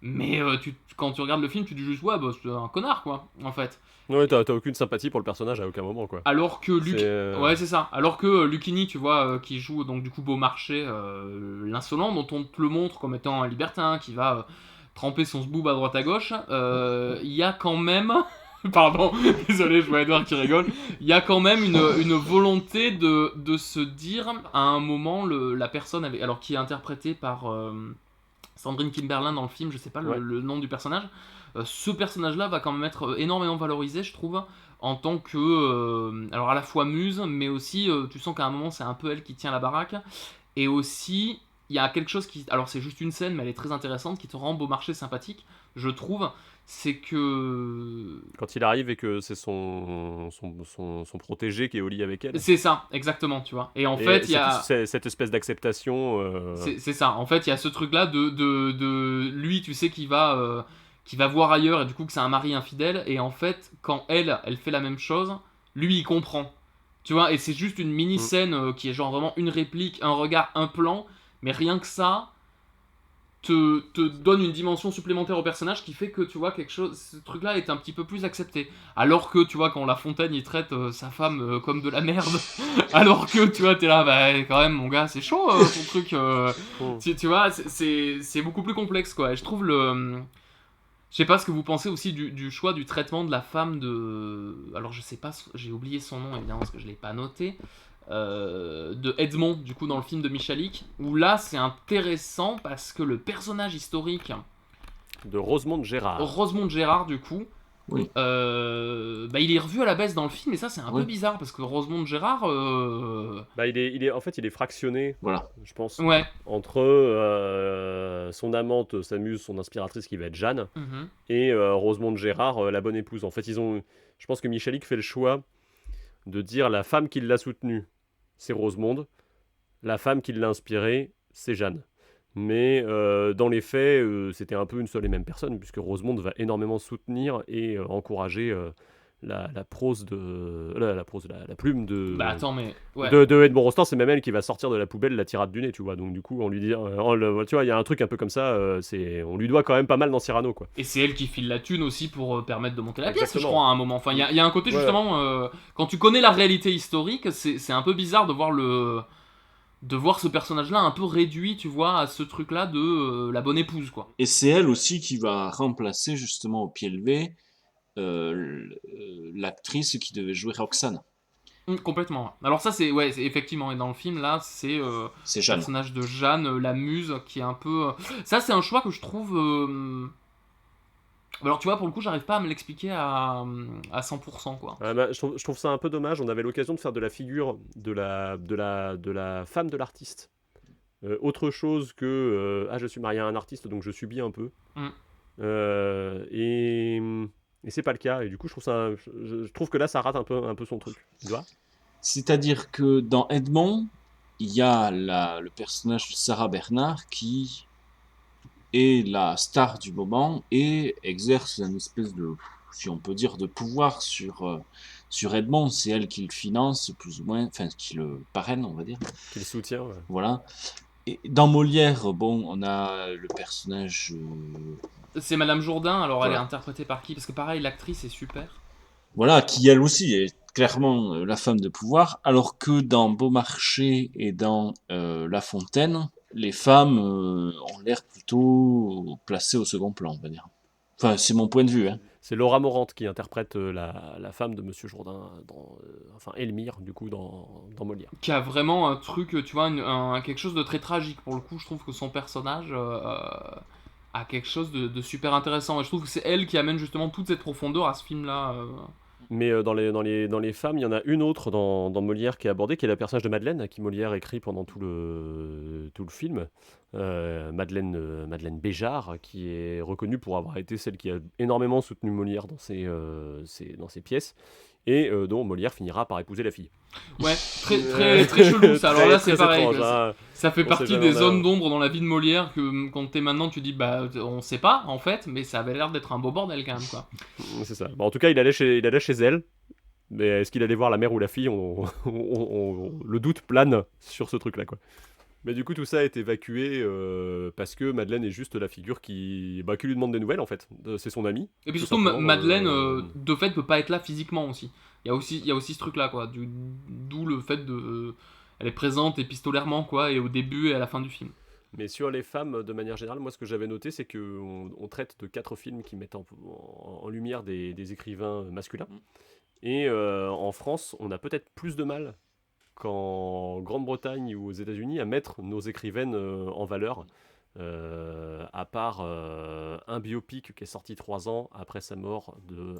mais quand tu regardes le film, tu dis juste, ouais, bah, c'est un connard, quoi, en fait. Ouais, t'as aucune sympathie pour le personnage à aucun moment, quoi. Alors que ouais, c'est ça. Alors que Lucchini, tu vois, qui joue donc du coup Beaumarchais, l'insolent, dont on te le montre comme étant un libertin qui va tremper son zboob à droite à gauche, il y a quand même... Pardon, désolé, je vois Edouard qui rigole. Il y a quand même une volonté de se dire, à un moment, la personne avec... alors qui est interprétée par Sandrine Kimberlin dans le film, je sais pas le nom du personnage. Ce personnage-là va quand même être énormément valorisé, je trouve, en tant que... alors à la fois muse, mais aussi, tu sens qu'à un moment, c'est un peu elle qui tient la baraque. Et aussi, il y a quelque chose qui... Alors c'est juste une scène, mais elle est très intéressante, qui te rend Beaumarchais sympathique, je trouve. C'est que... Quand il arrive et que c'est son protégé qui est au lit avec elle. C'est ça, exactement, tu vois. Et en fait, il y a... cette espèce d'acceptation... C'est ça, en fait, il y a ce truc-là de lui, tu sais, qui va voir ailleurs, et du coup que c'est un mari infidèle, et en fait, quand elle fait la même chose, lui, il comprend. Tu vois, et c'est juste une mini-scène qui est genre vraiment une réplique, un regard, un plan, mais rien que ça... te donne une dimension supplémentaire au personnage qui fait que, tu vois, ce truc-là est un petit peu plus accepté. Alors que, tu vois, quand La Fontaine, il traite sa femme comme de la merde, alors que, tu vois, t'es là, bah, quand même, mon gars, c'est chaud, ton truc, tu vois, c'est beaucoup plus complexe, quoi. Et je trouve je sais pas ce que vous pensez aussi du choix du traitement de la femme de... Alors, je sais pas, j'ai oublié son nom, évidemment, parce que je l'ai pas noté. De Edmond, du coup, dans le film de Michalik, où là c'est intéressant parce que le personnage historique de Rosemonde Gérard, du coup, oui. Bah, il est revu à la baisse dans le film, et ça c'est un peu bizarre parce que Rosemonde Gérard, bah, il est fractionné, voilà, je pense, ouais, entre son amante, sa muse, son inspiratrice qui va être Jeanne, et Rosemonde Gérard, la bonne épouse. En fait, je pense que Michalik fait le choix de dire la femme qui l'a soutenue, c'est Rosemonde, la femme qui l'a inspirée, c'est Jeanne. Mais dans les faits, c'était un peu une seule et même personne, puisque Rosemonde va énormément soutenir et encourager la prose la plume de... Bah attends, mais... Ouais. de Edmond Rostand. C'est même elle qui va sortir de la poubelle la tirade du nez, tu vois. Donc du coup, on lui dit... tu vois, il y a un truc un peu comme ça, on lui doit quand même pas mal dans Cyrano, quoi. Et c'est elle qui file la thune aussi pour permettre de monter la pièce, Exactement. je crois, à un moment. Enfin, il y a un côté, justement, quand tu connais la réalité historique, c'est un peu bizarre de voir ce personnage-là un peu réduit, tu vois, à ce truc-là de la bonne épouse, quoi. Et c'est elle aussi qui va remplacer, justement, au pied levé, l'actrice qui devait jouer Roxane. Complètement. Alors ça, c'est effectivement, et dans le film, là, c'est le personnage de Jeanne, la muse, qui est un peu... Ça, c'est un choix que je trouve... Alors, tu vois, pour le coup, j'arrive pas à me l'expliquer à 100%, quoi. Je trouve ça un peu dommage. On avait l'occasion de faire de la figure de la femme de l'artiste. Autre chose que je suis marié à un artiste, donc je subis un peu. Et c'est pas le cas. Et du coup, je trouve que là, ça rate un peu son truc. Tu vois ? C'est-à-dire que dans Edmond, il y a le personnage de Sarah Bernard qui est la star du moment et exerce une espèce de, si on peut dire, de pouvoir sur Edmond. C'est elle qui le finance, plus ou moins, enfin, qui le parraine, on va dire. Qui le soutient, ouais. Voilà. Et dans Molière, on a le personnage... C'est Madame Jourdain, alors voilà. Elle est interprétée par qui ? Parce que pareil, l'actrice est super. Voilà, qui elle aussi est clairement la femme de pouvoir, alors que dans Beaumarchais et dans La Fontaine, les femmes ont l'air plutôt placées au second plan, on va dire. Enfin, c'est mon point de vue. Hein. C'est Laura Morante qui interprète la femme de Monsieur Jourdain, enfin Elmire, du coup, dans Molière. Qui a vraiment un truc, tu vois, quelque chose de très tragique. Pour le coup, je trouve que son personnage a quelque chose de super intéressant. Et je trouve que c'est elle qui amène justement toute cette profondeur à ce film-là. Mais dans les femmes, il y en a une autre dans Molière qui est abordée, qui est la personnage de Madeleine, à qui Molière écrit pendant tout le film. Madeleine Béjart, qui est reconnue pour avoir été celle qui a énormément soutenu Molière dans ses pièces, et dont Molière finira par épouser la fille. Ouais, très chelou ça. Alors là, c'est pareil. Étrange, hein. Ça fait partie des zones d'ombre dans la vie de Molière que quand t'es maintenant, tu dis, bah, on sait pas en fait, mais ça avait l'air d'être un beau bordel quand même, quoi. C'est ça. Bon, en tout cas, il allait chez elle. Mais est-ce qu'il allait voir la mère ou la fille, le doute plane sur ce truc-là, quoi. Mais du coup, tout ça a été évacué parce que Madeleine est juste la figure qui lui demande des nouvelles, en fait. C'est son amie. Et puis surtout, Madeleine, de fait, peut pas être là physiquement aussi. Il y a aussi ce truc-là, quoi. D'où le fait elle est présente épistolairement, quoi, et au début et à la fin du film. Mais sur les femmes, de manière générale, moi, ce que j'avais noté, c'est qu'on traite de 4 films qui mettent en lumière des écrivains masculins. Et en France, on a peut-être plus de mal qu'en Grande-Bretagne ou aux États-Unis à mettre nos écrivaines en valeur, à part un biopic qui est sorti 3 ans après sa mort de...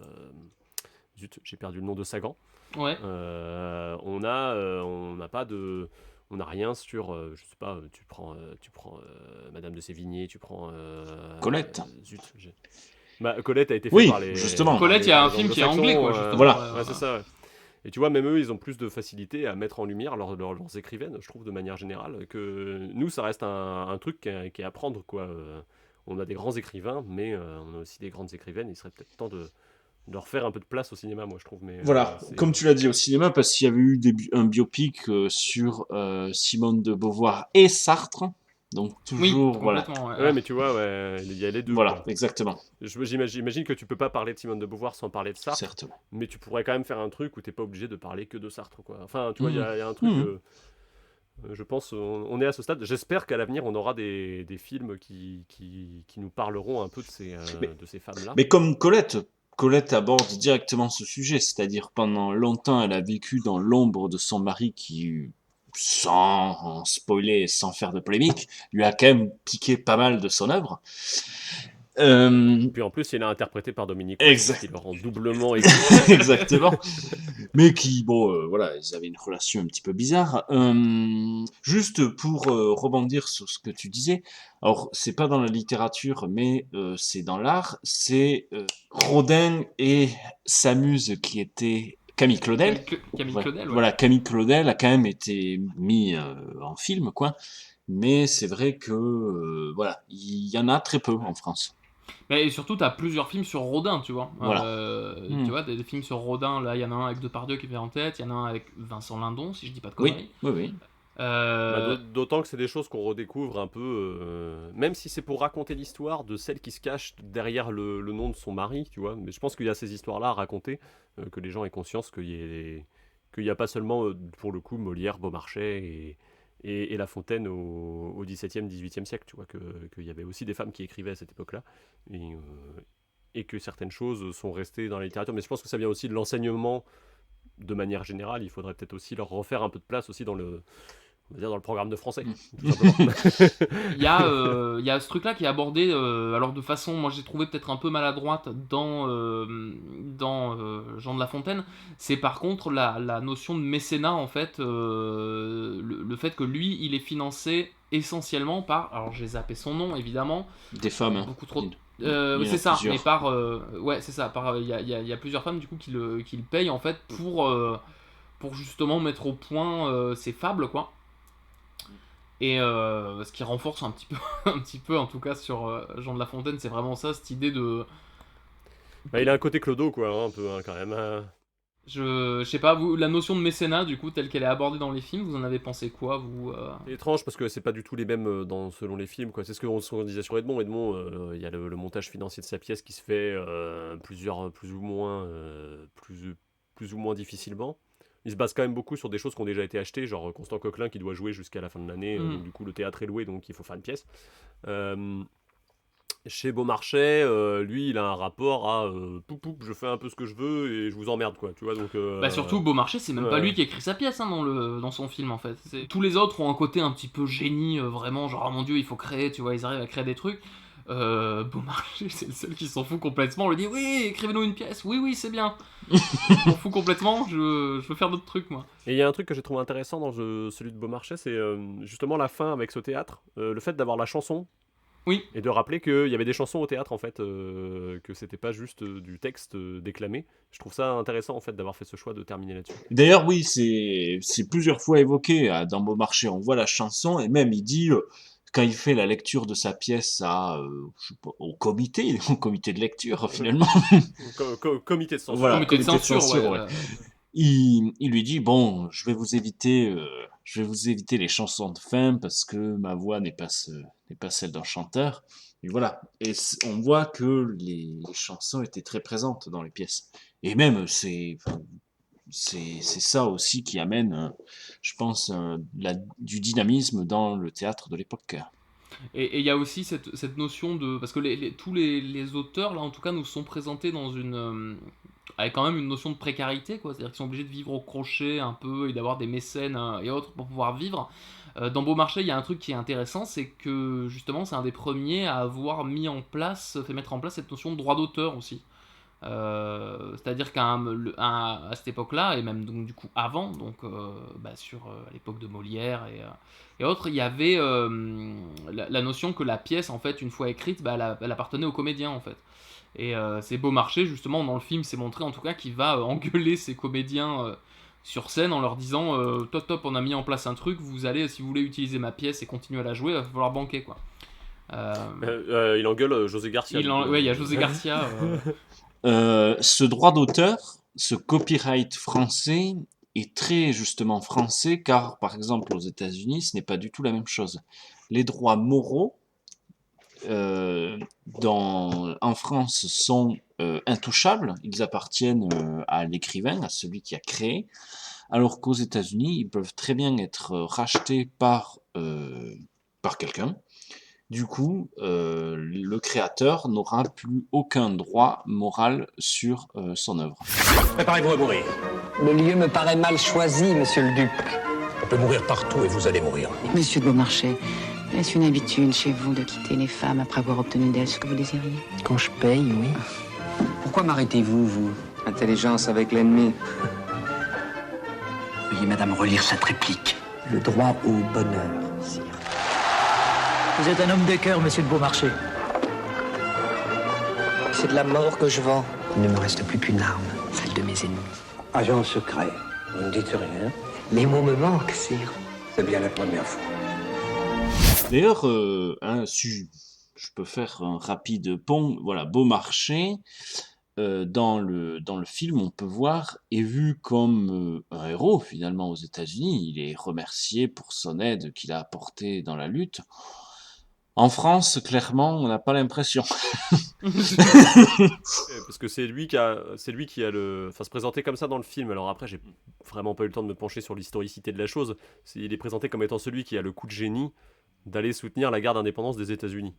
zut, j'ai perdu le nom de Sagan. Ouais. On n'a pas de... On n'a rien sur, je sais pas, tu prends Madame de Sévigné, tu prends... Colette. Colette a été fait par les... justement. Colette, il y a un film qui est anglais, quoi, justement. Voilà. Ouais, c'est ça, ouais. Et tu vois, même eux, ils ont plus de facilité à mettre en lumière leurs écrivaines, je trouve, de manière générale, que nous, ça reste un truc qui est à prendre, quoi. On a des grands écrivains, mais on a aussi des grandes écrivaines, il serait peut-être temps de leur faire un peu de place au cinéma, moi, je trouve. Mais, voilà, comme tu l'as dit, au cinéma, parce qu'il y avait eu un biopic sur Simone de Beauvoir et Sartre. Donc toujours, oui, voilà. Ouais, mais tu vois, il y a les deux. Voilà, quoi. exactement. J'imagine que tu peux pas parler de Simone de Beauvoir sans parler de Sartre. Certes. Mais tu pourrais quand même faire un truc où t'es pas obligé de parler que de Sartre, quoi. Enfin, tu vois, il y a un truc... je pense, on est à ce stade. J'espère qu'à l'avenir, on aura des films qui nous parleront un peu de ces femmes-là. Mais comme Colette aborde directement ce sujet, c'est-à-dire pendant longtemps, elle a vécu dans l'ombre de son mari qui... sans spoiler, sans faire de polémique, lui a quand même piqué pas mal de son œuvre. Puis en plus, il est interprété par Dominique Rousse, qui le rend doublement aigu. Exactement. Mais qui, voilà, ils avaient une relation un petit peu bizarre. Juste pour rebondir sur ce que tu disais, alors c'est pas dans la littérature, mais c'est dans l'art, c'est Rodin et sa muse qui était... Camille Claudel. Voilà, Camille Claudel a quand même été mis en film, quoi. Mais c'est vrai que, voilà, il y en a très peu en France. Et surtout, t'as plusieurs films sur Rodin, tu vois. Voilà. Tu vois, des films sur Rodin, là, il y en a un avec Depardieu qui vient en tête, il y en a un avec Vincent Lindon, si je dis pas de conneries. Oui. D'autant que c'est des choses qu'on redécouvre un peu, même si c'est pour raconter l'histoire de celle qui se cache derrière le nom de son mari, tu vois. Mais je pense qu'il y a ces histoires-là à raconter, que les gens aient conscience qu'il y a pas seulement, pour le coup, Molière, Beaumarchais et La Fontaine au XVIIe, XVIIIe siècle, tu vois, qu'il y avait aussi des femmes qui écrivaient à cette époque-là, et que certaines choses sont restées dans la littérature. Mais je pense que ça vient aussi de l'enseignement de manière générale. Il faudrait peut-être aussi leur refaire un peu de place aussi dans le programme de français. Tout simplement. Il y a ce truc-là qui est abordé, alors de façon, moi j'ai trouvé peut-être un peu maladroite dans Jean de La Fontaine, c'est par contre la notion de mécénat, en fait, le fait que lui, il est financé essentiellement par, alors j'ai zappé son nom évidemment, des femmes, beaucoup trop... Il c'est ça, plusieurs. mais par... ouais, c'est ça, il y a plusieurs femmes du coup qui le payent, en fait, pour justement mettre au point ces fables, quoi. Et ce qui renforce un petit peu en tout cas sur Jean de La Fontaine, c'est vraiment ça, cette idée de... il a un côté Clodo, quoi, un peu, quand même. Je sais pas, vous, la notion de mécénat, du coup, telle qu'elle est abordée dans les films, vous en avez pensé quoi, vous C'est étrange parce que c'est pas du tout les mêmes selon les films, quoi. C'est ce qu'on disait sur Edmond. Il y a le montage financier de sa pièce qui se fait plus ou moins difficilement. Il se base quand même beaucoup sur des choses qui ont déjà été achetées, genre Constant Coquelin qui doit jouer jusqu'à la fin de l'année, donc du coup le théâtre est loué, donc il faut faire une pièce. Chez Beaumarchais, lui, il a un rapport à poup poup, je fais un peu ce que je veux et je vous emmerde, quoi. Tu vois, donc. Bah surtout Beaumarchais, c'est même pas lui qui écrit sa pièce dans son film en fait. Tous les autres ont un côté un petit peu génie, vraiment genre oh mon dieu il faut créer, tu vois, ils arrivent à créer des trucs. Beaumarchais c'est le seul qui s'en fout complètement, on lui dit oui écrivez-nous une pièce, oui c'est bien. Je m'en fous complètement, je veux faire d'autres trucs moi. Et il y a un truc que j'ai trouvé intéressant dans celui de Beaumarchais, c'est justement la fin avec ce théâtre, le fait d'avoir la chanson. Oui. Et de rappeler qu'il y avait des chansons au théâtre en fait, que c'était pas juste du texte déclamé. Je trouve ça intéressant en fait d'avoir fait ce choix de terminer là-dessus. D'ailleurs, oui, c'est plusieurs fois évoqué dans Beaumarchais. On voit la chanson et même il dit, quand il fait la lecture de sa pièce je sais pas, au comité de lecture finalement. Comité de censure. Voilà, comité de censure, ouais. Il lui dit bon, je vais vous éviter les chansons de fin parce que ma voix n'est pas celle d'un chanteur. Et voilà. Et on voit que les chansons étaient très présentes dans les pièces. Et même c'est ça aussi qui amène, je pense, du dynamisme dans le théâtre de l'époque. Et il y a aussi cette notion de... Parce que tous les auteurs, là, en tout cas, nous sont présentés dans avec quand même une notion de précarité, quoi. C'est-à-dire qu'ils sont obligés de vivre au crochet un peu et d'avoir des mécènes et autres pour pouvoir vivre. Dans Beaumarchais, il y a un truc qui est intéressant, c'est que, justement, c'est un des premiers à avoir fait mettre en place cette notion de droit d'auteur aussi. C'est-à-dire à cette époque-là, et même donc, du coup avant, donc à l'époque de Molière et autres, il y avait la notion que la pièce, en fait, une fois écrite, elle appartenait aux comédiens, en fait. Et c'est Beaumarchais, justement, dans le film, c'est montré en tout cas qu'il va engueuler ses comédiens sur scène en leur disant top, on a mis en place un truc, vous allez, si vous voulez utiliser ma pièce et continuer à la jouer, il va falloir banquer, quoi. Il engueule José Garcia. Ouais, il y a José Garcia. Ce droit d'auteur, ce copyright français est très justement français car par exemple aux États-Unis ce n'est pas du tout la même chose. Les droits moraux en France sont intouchables, ils appartiennent à l'écrivain, à celui qui a créé, alors qu'aux États-Unis ils peuvent très bien être rachetés par quelqu'un. Du coup, le créateur n'aura plus aucun droit moral sur son œuvre. Préparez-vous à mourir. Le lieu me paraît mal choisi, monsieur le duc. On peut mourir partout et vous allez mourir. Monsieur de Beaumarchais, est-ce une habitude chez vous de quitter les femmes après avoir obtenu d'elles ce que vous désiriez? Quand je paye, oui. Pourquoi m'arrêtez-vous, vous? Intelligence avec l'ennemi. Veuillez, madame, relire cette réplique. Le droit au bonheur, sire. Vous êtes un homme de cœur, monsieur de Beaumarchais. C'est de la mort que je vends. Il ne me reste plus qu'une arme, celle de mes ennemis. Agent secret, vous ne dites rien. Les mots me manquent, sire. C'est bien la première fois. D'ailleurs, si je peux faire un rapide pont, voilà, Beaumarchais, dans le film, on peut voir, est vu comme un héros finalement aux États-Unis. Il est remercié pour son aide qu'il a apportée dans la lutte. En France, clairement, on n'a pas l'impression. Parce que c'est lui qui a se présentait comme ça dans le film. Alors après, j'ai vraiment pas eu le temps de me pencher sur l'historicité de la chose. Il est présenté comme étant celui qui a le coup de génie d'aller soutenir la guerre d'indépendance des États-Unis.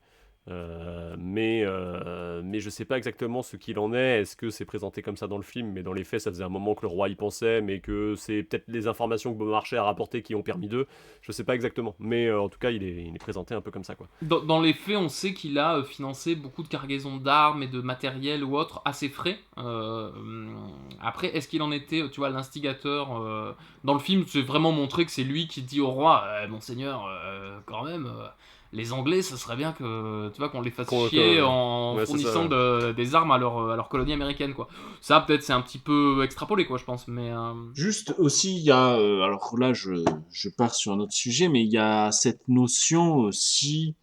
Mais je sais pas exactement ce qu'il en est. Est-ce que c'est présenté comme ça dans le film? Mais dans les faits, ça faisait un moment que le roi y pensait, mais que c'est peut-être les informations que Beaumarchais a rapportées qui ont permis d'eux. Je sais pas exactement. Mais en tout cas, il est présenté un peu comme ça, quoi. Dans les faits, on sait qu'il a financé beaucoup de cargaisons d'armes et de matériel ou autre à ses frais. Après, est-ce qu'il en était, tu vois, l'instigateur dans le film, c'est vraiment montré que c'est lui qui dit au roi, monseigneur, quand même. Les Anglais, ça serait bien que, tu vois, qu'on les fasse chier en fournissant des armes à leur colonie américaine, quoi. Ça, peut-être, c'est un petit peu extrapolé, quoi, je pense, mais... Juste aussi, il y a... alors là, je pars sur un autre sujet, mais il y a cette notion aussi...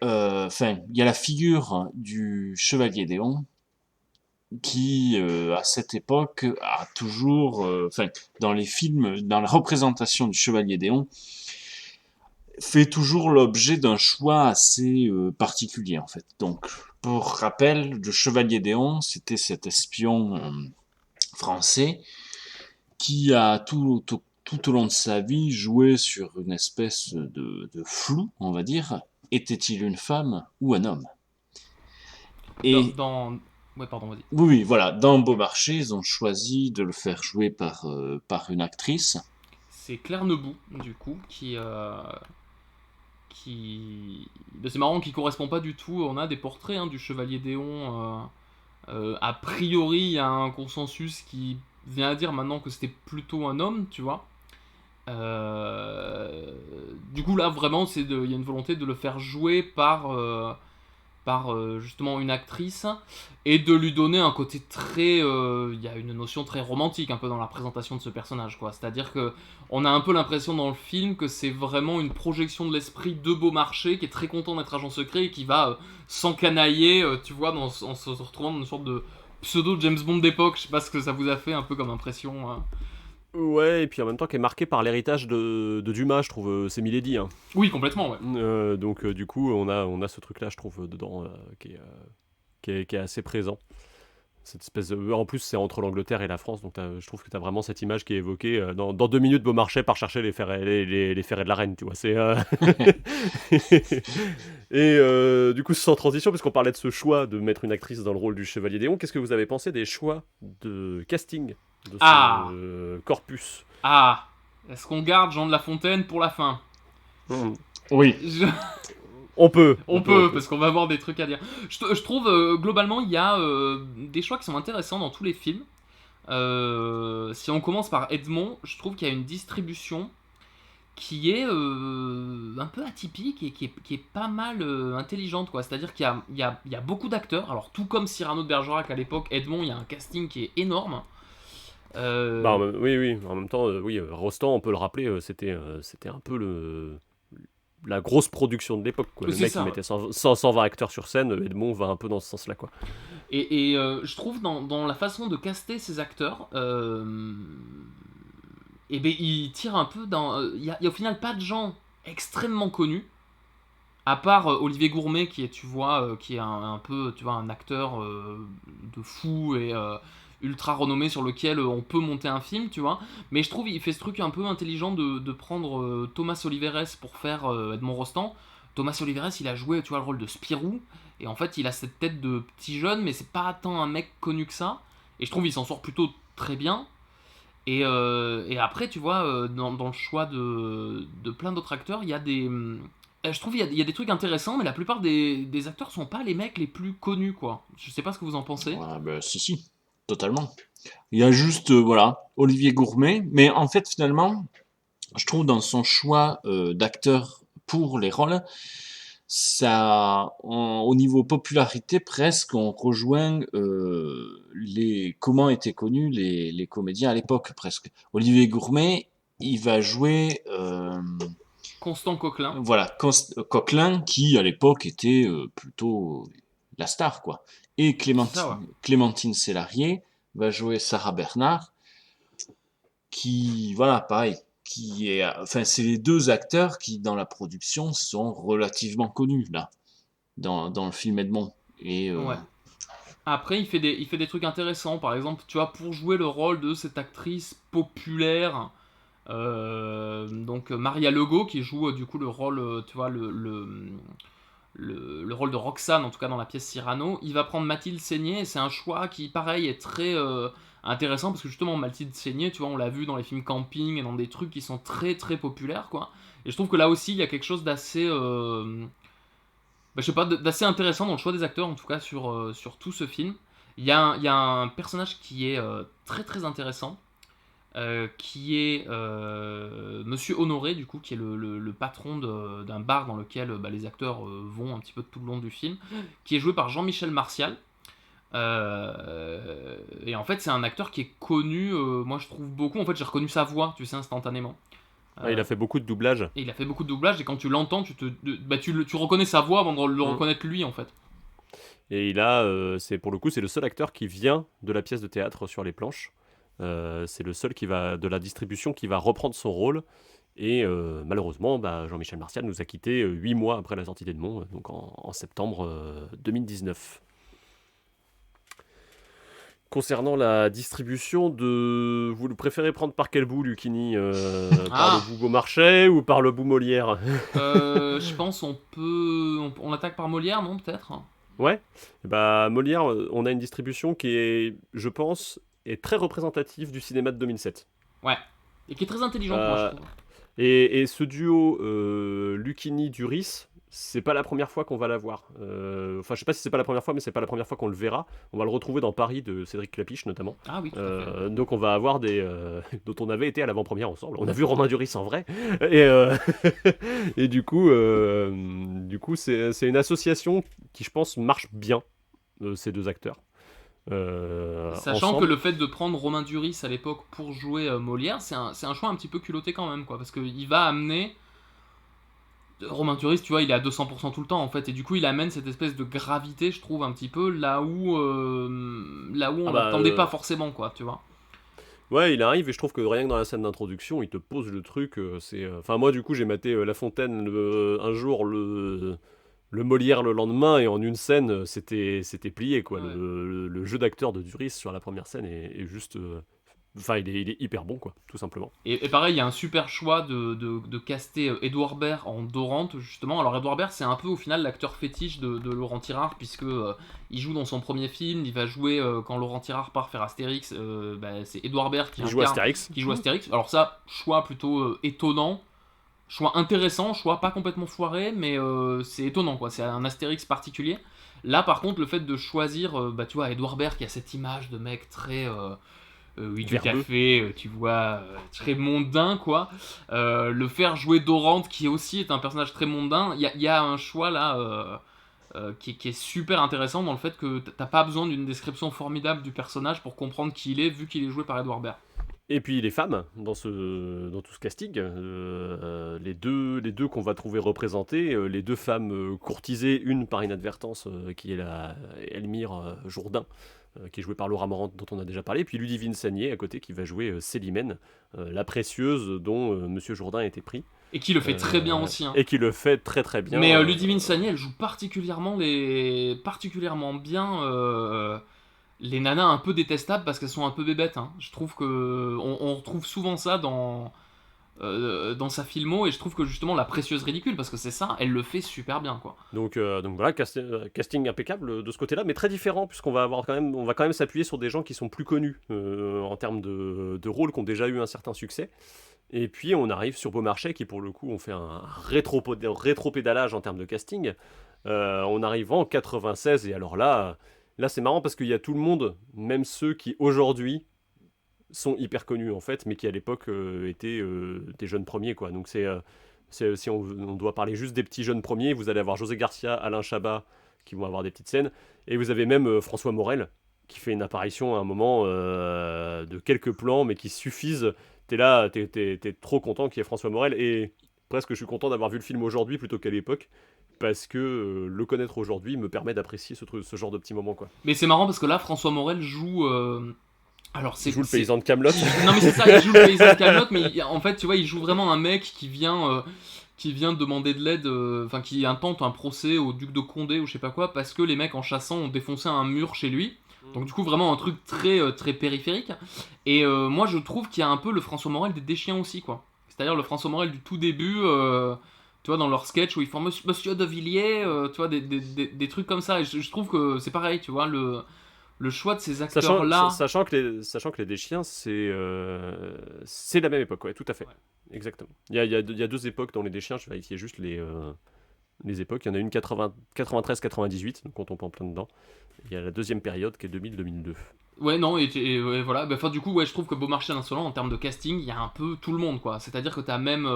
Enfin, il y a la figure du Chevalier d'Éon, qui, à cette époque, a toujours... Enfin, dans les films, dans la représentation du Chevalier d'Éon, fait toujours l'objet d'un choix assez particulier, en fait. Donc, pour rappel, le Chevalier d'Éon, c'était cet espion français qui a tout au long de sa vie joué sur une espèce de flou, on va dire. Était-il une femme ou un homme? Et Ouais, pardon, vas-y. oui, voilà, dans Beaumarchais, ils ont choisi de le faire jouer par une actrice. C'est Claire Nebout, du coup, c'est marrant, qui correspond pas du tout. On a des portraits du Chevalier Déon. A priori, il y a un consensus qui vient à dire maintenant que c'était plutôt un homme, tu vois. Du coup, là, vraiment, il y a une volonté de le faire jouer par justement une actrice et de lui donner un côté très... Il y a une notion très romantique un peu dans la présentation de ce personnage, quoi. C'est-à-dire que on a un peu l'impression dans le film que c'est vraiment une projection de l'esprit de Beaumarchais qui est très content d'être agent secret et qui va s'encanailler, tu vois, en se retrouvant dans une sorte de pseudo James Bond d'époque. Je sais pas ce que ça vous a fait un peu comme impression. Ouais, et puis en même temps qui est marqué par l'héritage de Dumas, je trouve, c'est Milady. Hein. Oui, complètement, ouais. Donc du coup, on a ce truc-là, je trouve, dedans, qui est assez présent. Cette espèce de... En plus, c'est entre l'Angleterre et la France, donc je trouve que tu as vraiment cette image qui est évoquée. Dans 2 minutes, Beaumarchais part chercher les ferrets de la reine, tu vois. C'est, Et du coup, sans transition, puisqu'on parlait de ce choix de mettre une actrice dans le rôle du Chevalier Déon, qu'est-ce que vous avez pensé des choix de casting de ce corpus? Est-ce qu'on garde Jean de La Fontaine pour la fin? Oui. On peut, parce qu'on va avoir des trucs à dire. Je trouve, globalement, il y a des choix qui sont intéressants dans tous les films. Si on commence par Edmond, je trouve qu'il y a une distribution qui est un peu atypique et qui est pas mal intelligente, quoi. C'est-à-dire qu'il y a beaucoup d'acteurs. Alors, tout comme Cyrano de Bergerac à l'époque, Edmond, il y a un casting qui est énorme. Oui, en même temps, Rostand, on peut le rappeler, c'était un peu la grosse production de l'époque, quoi. Le mec, il mettait 120 acteurs sur scène, Edmond va un peu dans ce sens-là, quoi. Et je trouve dans la façon de caster ces acteurs, il tire un peu dans... Il y a au final pas de gens extrêmement connus, à part Olivier Gourmet, qui est, tu vois, qui est un peu, tu vois, un acteur de fou et... ultra renommé sur lequel on peut monter un film, tu vois. Mais je trouve il fait ce truc un peu intelligent de prendre Thomas Oliveres pour faire Edmond Rostand. Thomas Oliveres, il a joué, tu vois, le rôle de Spirou, et en fait il a cette tête de petit jeune, mais c'est pas tant un mec connu que ça, et je trouve il s'en sort plutôt très bien. Et après, tu vois, dans le choix de plein d'autres acteurs, il y a des... je trouve il y a des trucs intéressants, mais la plupart des acteurs sont pas les mecs les plus connus, quoi. Je sais pas ce que vous en pensez. Si. Totalement. Il y a juste, Olivier Gourmet, mais en fait, finalement, je trouve dans son choix d'acteur pour les rôles, ça, au niveau popularité, presque, on rejoint comment étaient connus les comédiens à l'époque, presque. Olivier Gourmet, il va jouer... Constant Coquelin. Voilà, Coquelin, qui, à l'époque, était plutôt la star, quoi. Et Clémentine Célarié va jouer Sarah Bernard, qui, pareil, c'est les 2 acteurs qui, dans la production, sont relativement connus, là, dans le film Edmond. Et, Ouais. Après, il fait des trucs intéressants. Par exemple, tu vois, pour jouer le rôle de cette actrice populaire, donc Maria Legault, qui joue du coup le rôle, tu vois, le rôle de Roxane, en tout cas dans la pièce Cyrano, il va prendre Mathilde Seigné, et c'est un choix qui, pareil, est très intéressant, parce que justement, Mathilde Seigné, tu vois, on l'a vu dans les films camping et dans des trucs qui sont très très populaires, quoi. Et je trouve que là aussi, il y a quelque chose d'assez... d'assez intéressant dans le choix des acteurs, en tout cas, sur tout ce film. Il y a un personnage qui est très très intéressant, qui est Monsieur Honoré, du coup, qui est le patron d'un bar dans lequel les acteurs vont un petit peu tout le long du film, qui est joué par Jean-Michel Martial. Et en fait, c'est un acteur qui est connu, moi je trouve beaucoup. En fait, j'ai reconnu sa voix, tu sais, instantanément. Il a fait beaucoup de doublage. Et quand tu l'entends, tu reconnais sa voix avant de le reconnaître lui, en fait. Et pour le coup, c'est le seul acteur qui vient de la pièce de théâtre sur les planches. C'est le seul de la distribution qui va reprendre son rôle. Et malheureusement, Jean-Michel Martial nous a quittés 8 mois après la sortie d'Edmond, donc en septembre 2019. Concernant la distribution vous préférez prendre par quel bout, Lucchini, par le bout Beaumarchais ou par le bout Molière? Je pense on attaque par Molière, non, peut-être? Ouais, bah Molière, on a une distribution qui est, je pense, est très représentative du cinéma de 2007. Ouais, et qui est très intelligente, moi, je trouve. Et ce duo Lucchini-Duris, c'est pas la première fois qu'on va la voir. Enfin, je sais pas si c'est pas la première fois, mais c'est pas la première fois qu'on le verra. On va le retrouver dans Paris de Cédric Clapiche notamment. Ah oui, tout à fait. Donc on va avoir des dont on avait été à l'avant-première ensemble. On a vu Romain Duris en vrai. Et, et du coup, c'est une association qui, je pense, marche bien, ces deux acteurs. Sachant ensemble. que le fait de prendre Romain Duris à l'époque pour jouer Molière, c'est un choix un petit peu culotté quand même, quoi, parce qu'il va amener Romain Duris, tu vois, il est à 200% tout le temps en fait, et du coup il amène cette espèce de gravité, je trouve, un petit peu là où on l'attendait pas forcément, quoi, tu vois. Ouais, il arrive et je trouve que rien que dans la scène d'introduction, il te pose le truc. Enfin, moi, du coup, j'ai maté La Fontaine un jour, le Molière le lendemain, et en une scène, c'était plié, quoi. Ouais. Le jeu d'acteur de Duris sur la première scène est juste. Enfin, il est hyper bon, quoi, tout simplement. Et pareil, il y a un super choix de caster Édouard Baird en Dorante, justement. Alors, Édouard Baird, c'est un peu au final l'acteur fétiche de Laurent Tirard, puisque il joue dans son premier film, il va jouer quand Laurent Tirard part faire Astérix. C'est Édouard Baird qui joue Astérix. Qui joue Astérix. Alors, ça, choix plutôt étonnant, choix intéressant, choix pas complètement foiré, mais c'est étonnant, quoi. C'est un Astérix particulier. Là, par contre, le fait de choisir, tu vois, Édouard Baird qui a cette image de mec très. Oui, du Verbeux. café, tu vois, très mondain, quoi. Le faire jouer Dorante, qui aussi est un personnage très mondain, il y a un choix là qui est super intéressant dans le fait que t'as pas besoin d'une description formidable du personnage pour comprendre qui il est, vu qu'il est joué par Édouard Baird. Et puis les femmes dans tout ce casting, les deux qu'on va trouver représentées, les deux femmes courtisées, une par inadvertance, qui est la Elmire Jourdain, qui est jouée par Laura Morant, dont on a déjà parlé, puis Ludivine Sagnier à côté qui va jouer Célimène, la précieuse dont Monsieur Jourdain a été pris. Et qui le fait très bien aussi. Hein. Et qui le fait très très bien. Mais Ludivine Sagnier, elle joue particulièrement bien les nanas un peu détestables parce qu'elles sont un peu bébêtes. Hein. Je trouve que on retrouve souvent ça dans sa filmo, et je trouve que justement la précieuse ridicule, parce que c'est ça, elle le fait super bien, quoi. Donc voilà, casting impeccable de ce côté-là, mais très différent, puisqu'on va on va quand même s'appuyer sur des gens qui sont plus connus en termes de rôles, qui ont déjà eu un certain succès. Et puis on arrive sur Beaumarchais, qui pour le coup ont fait un rétro-pédalage en termes de casting. On arrive en 96, et alors là c'est marrant parce qu'il y a tout le monde, même ceux qui aujourd'hui sont hyper connus en fait, mais qui à l'époque étaient des jeunes premiers, quoi. Donc si on doit parler juste des petits jeunes premiers, vous allez avoir José Garcia, Alain Chabat qui vont avoir des petites scènes, et vous avez même François Morel qui fait une apparition à un moment de quelques plans, mais qui suffisent. T'es là, t'es trop content qu'il y ait François Morel, et presque je suis content d'avoir vu le film aujourd'hui plutôt qu'à l'époque, parce que le connaître aujourd'hui me permet d'apprécier ce genre de petits moments, quoi. Mais c'est marrant parce que là, François Morel joue... Alors il joue le paysan de Kaamelott. Non mais c'est ça, il joue le paysan de Kaamelott, mais en fait, tu vois, il joue vraiment un mec qui vient demander de l'aide, enfin qui intente un procès au duc de Condé ou je sais pas quoi, parce que les mecs en chassant ont défoncé un mur chez lui. Donc du coup vraiment un truc très très périphérique. Et moi je trouve qu'il y a un peu le François Morel des Deschiens aussi, quoi. C'est-à-dire le François Morel du tout début, tu vois, dans leur sketch où ils font Monsieur de Villiers, tu vois, des trucs comme ça. Et je trouve que c'est pareil, tu vois, le choix de ces acteurs-là... Sachant que les Deschiens, c'est la même époque, ouais, tout à fait. Ouais. Exactement. Il y a deux époques dans les Deschiens, je vais vérifier juste les époques. Il y en a une 93-98, donc quand on prend plein dedans. Il y a la deuxième période qui est 2000-2002. Ouais, non, et voilà. Bah, du coup, ouais, je trouve que Beaumarchais l'Insolent, en termes de casting, il y a un peu tout le monde, quoi. C'est-à-dire que t'as même...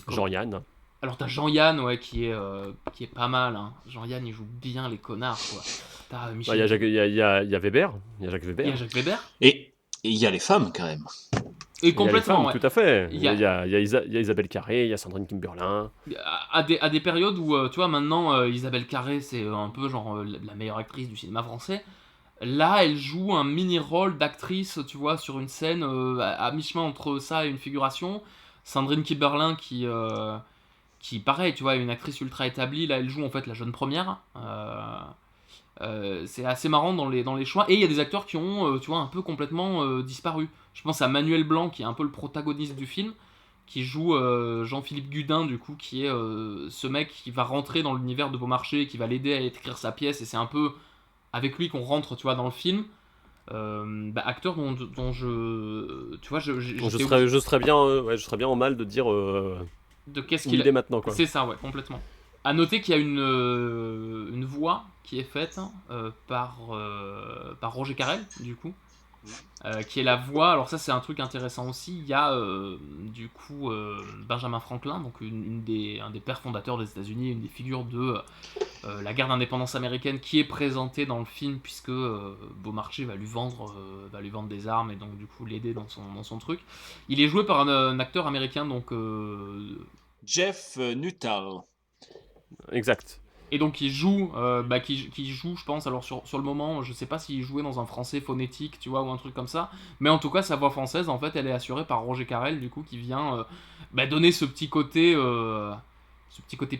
Jean-Yann. Alors t'as Jean-Yann, ouais, qui est pas mal, hein. Jean-Yann, il joue bien les connards, quoi. T'as Michel... Il y a Weber, il y a Jacques Weber. Il y a Jacques Weber. Et il y a les femmes, quand même. Et complètement, femmes, ouais. Tout à fait. Il y a Isabelle Carré, il y a Sandrine Kimberlin. À des périodes où, tu vois, maintenant, Isabelle Carré, c'est un peu genre la meilleure actrice du cinéma français. Là, elle joue un mini-rôle d'actrice, tu vois, sur une scène à mi-chemin entre ça et une figuration. Sandrine Kimberlin qui, pareil, tu vois, est une actrice ultra établie. Là, elle joue en fait la jeune première. C'est assez marrant dans les choix. Et il y a des acteurs qui ont, tu vois, un peu complètement disparu. Je pense à Manuel Blanc, qui est un peu le protagoniste du film, qui joue Jean-Philippe Gudin, du coup, qui est ce mec qui va rentrer dans l'univers de Beaumarchais, qui va l'aider à écrire sa pièce, et c'est un peu avec lui qu'on rentre, tu vois, dans le film. Acteur dont je... Tu vois, je serais bien en mal de dire de qu'est-ce où qu'il il est maintenant, quoi. C'est ça, ouais, complètement. À noter qu'il y a une voix qui est faite par Roger Carrel, du coup, qui est la voix. Alors ça, c'est un truc intéressant aussi. Il y a du coup Benjamin Franklin, donc un des pères fondateurs des États-Unis, une des figures de la guerre d'indépendance américaine, qui est présentée dans le film, puisque Beaumarchais va lui vendre des armes et donc du coup l'aider dans son truc. Il est joué par un acteur américain, donc Jeff Nuttall. Exact. Et donc il joue, qui joue, je pense, alors sur le moment, je sais pas s'il jouait dans un français phonétique, tu vois, ou un truc comme ça, mais en tout cas sa voix française, en fait, elle est assurée par Roger Carrel, du coup, qui vient donner ce petit côté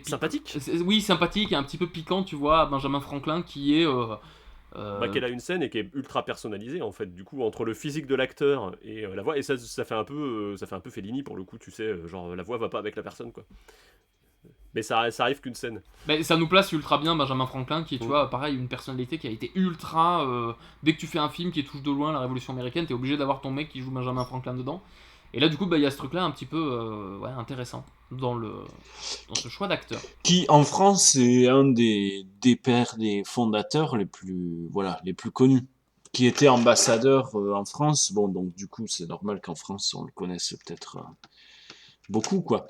sympathique. Oui, sympathique et un petit peu piquant, tu vois, à Benjamin Franklin, qui est qu'elle a une scène et qui est ultra personnalisée, en fait, du coup, entre le physique de l'acteur et la voix, et ça fait un peu Fellini pour le coup, tu sais, genre la voix va pas avec la personne, quoi. Mais ça arrive qu'une scène. Mais ça nous place ultra bien Benjamin Franklin, qui est, tu vois, pareil, une personnalité qui a été ultra... dès que tu fais un film qui touche de loin la Révolution américaine, t'es obligé d'avoir ton mec qui joue Benjamin Franklin dedans. Et là, du coup, il y a ce truc-là un petit peu intéressant dans ce choix d'acteur. Qui, en France, est un des pères, des fondateurs les plus connus. Qui était ambassadeur en France. Bon, donc du coup, c'est normal qu'en France, on le connaisse peut-être beaucoup, quoi.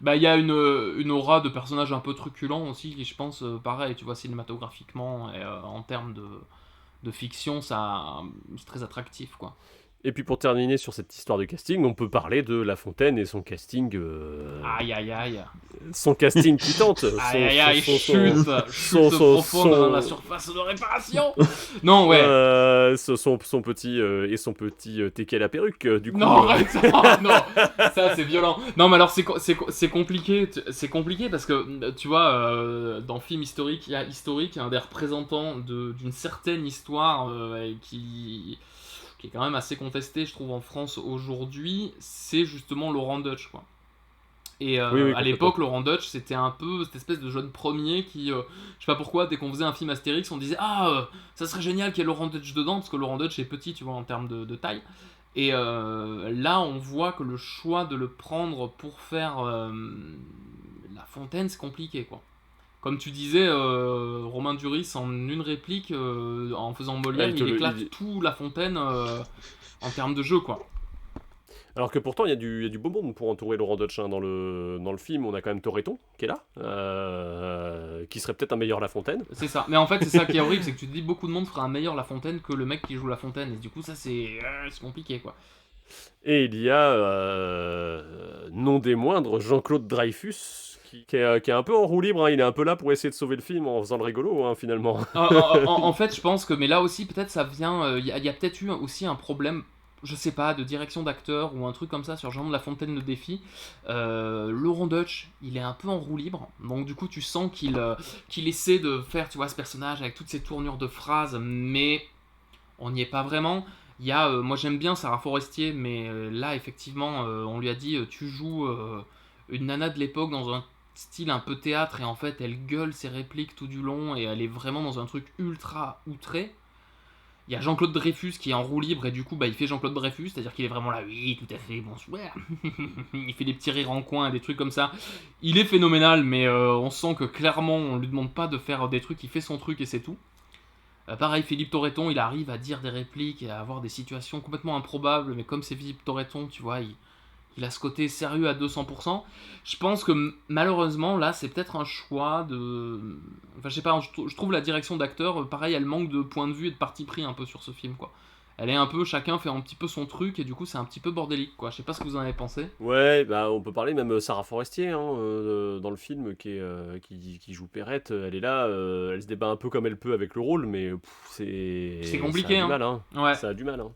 Il y a une aura de personnage un peu truculent aussi, qui je pense, pareil, tu vois, cinématographiquement et en termes de fiction, c'est très attractif, quoi. Et puis pour terminer sur cette histoire de casting, on peut parler de La Fontaine et son casting... Aïe aïe aïe. Son casting qui tente. Aïe aïe aïe, chute profonde dans la surface de réparation. Non, ouais. Son petit Teke la perruque, du coup. Non, arrête, non, ça c'est violent. Non, mais alors c'est compliqué parce que, tu vois, dans Film Historique, il y a Historique, un des représentants d'une certaine histoire qui est quand même assez contesté, je trouve, en France aujourd'hui, c'est justement Laurent Deutsch, quoi. Et à l'époque, Laurent Deutsch, c'était un peu cette espèce de jeune premier qui, je sais pas pourquoi, dès qu'on faisait un film Astérix, on disait ça serait génial qu'il y ait Laurent Deutsch dedans, parce que Laurent Deutsch est petit, tu vois, en termes de taille. Et là, on voit que le choix de le prendre pour faire La Fontaine, c'est compliqué, quoi. Comme tu disais, Romain Duris, en une réplique, en faisant Molière, il éclate tout La Fontaine en termes de jeu, quoi. Alors que pourtant, il y a du beau monde pour entourer Laurent Deutsch, hein. Dans le film, on a quand même Toretton, qui est là, qui serait peut-être un meilleur La Fontaine. C'est ça, mais en fait, c'est ça qui est horrible, c'est que tu te dis beaucoup de monde ferait un meilleur La Fontaine que le mec qui joue La Fontaine, et du coup, ça, c'est compliqué, quoi. Et il y a, non des moindres, Jean-Claude Dreyfus, qui est un peu en roue libre, hein. Il est un peu là pour essayer de sauver le film en faisant le rigolo, hein, finalement. En fait, je pense que, mais là aussi, peut-être ça vient, il y a peut-être eu aussi un problème, je sais pas, de direction d'acteur ou un truc comme ça sur Jean de La Fontaine le défi. Laurent Deutsch, il est un peu en roue libre, donc du coup tu sens qu'il essaie de faire, tu vois, ce personnage avec toutes ces tournures de phrases, mais on n'y est pas vraiment. Il y a, moi j'aime bien Sarah Forestier, mais là effectivement on lui a dit tu joues une nana de l'époque dans un style un peu théâtre, et en fait elle gueule ses répliques tout du long et elle est vraiment dans un truc ultra outré. Il y a Jean-Claude Dreyfus qui est en roue libre et du coup il fait Jean-Claude Dreyfus, c'est-à-dire qu'il est vraiment là, oui tout à fait, bonsoir. Il fait des petits rires en coin et des trucs comme ça. Il est phénoménal, mais on sent que clairement on lui demande pas de faire des trucs, il fait son truc et c'est tout. Pareil, Philippe Torreton, il arrive à dire des répliques et à avoir des situations complètement improbables, mais comme c'est Philippe Torreton, tu vois, il a ce côté sérieux à 200%. Je pense que malheureusement, là, c'est peut-être un choix de... Enfin, je sais pas, je trouve la direction d'acteur, pareil, elle manque de point de vue et de parti pris un peu sur ce film, quoi. Elle est un peu, chacun fait un petit peu son truc, et du coup, c'est un petit peu bordélique, quoi. Je sais pas ce que vous en avez pensé. Ouais, bah, on peut parler même Sarah Forestier, hein, dans le film, qui joue Perrette. Elle est là, elle se débat un peu comme elle peut avec le rôle, mais c'est compliqué, ça a du mal, hein. Ouais. Ça a du mal, hein.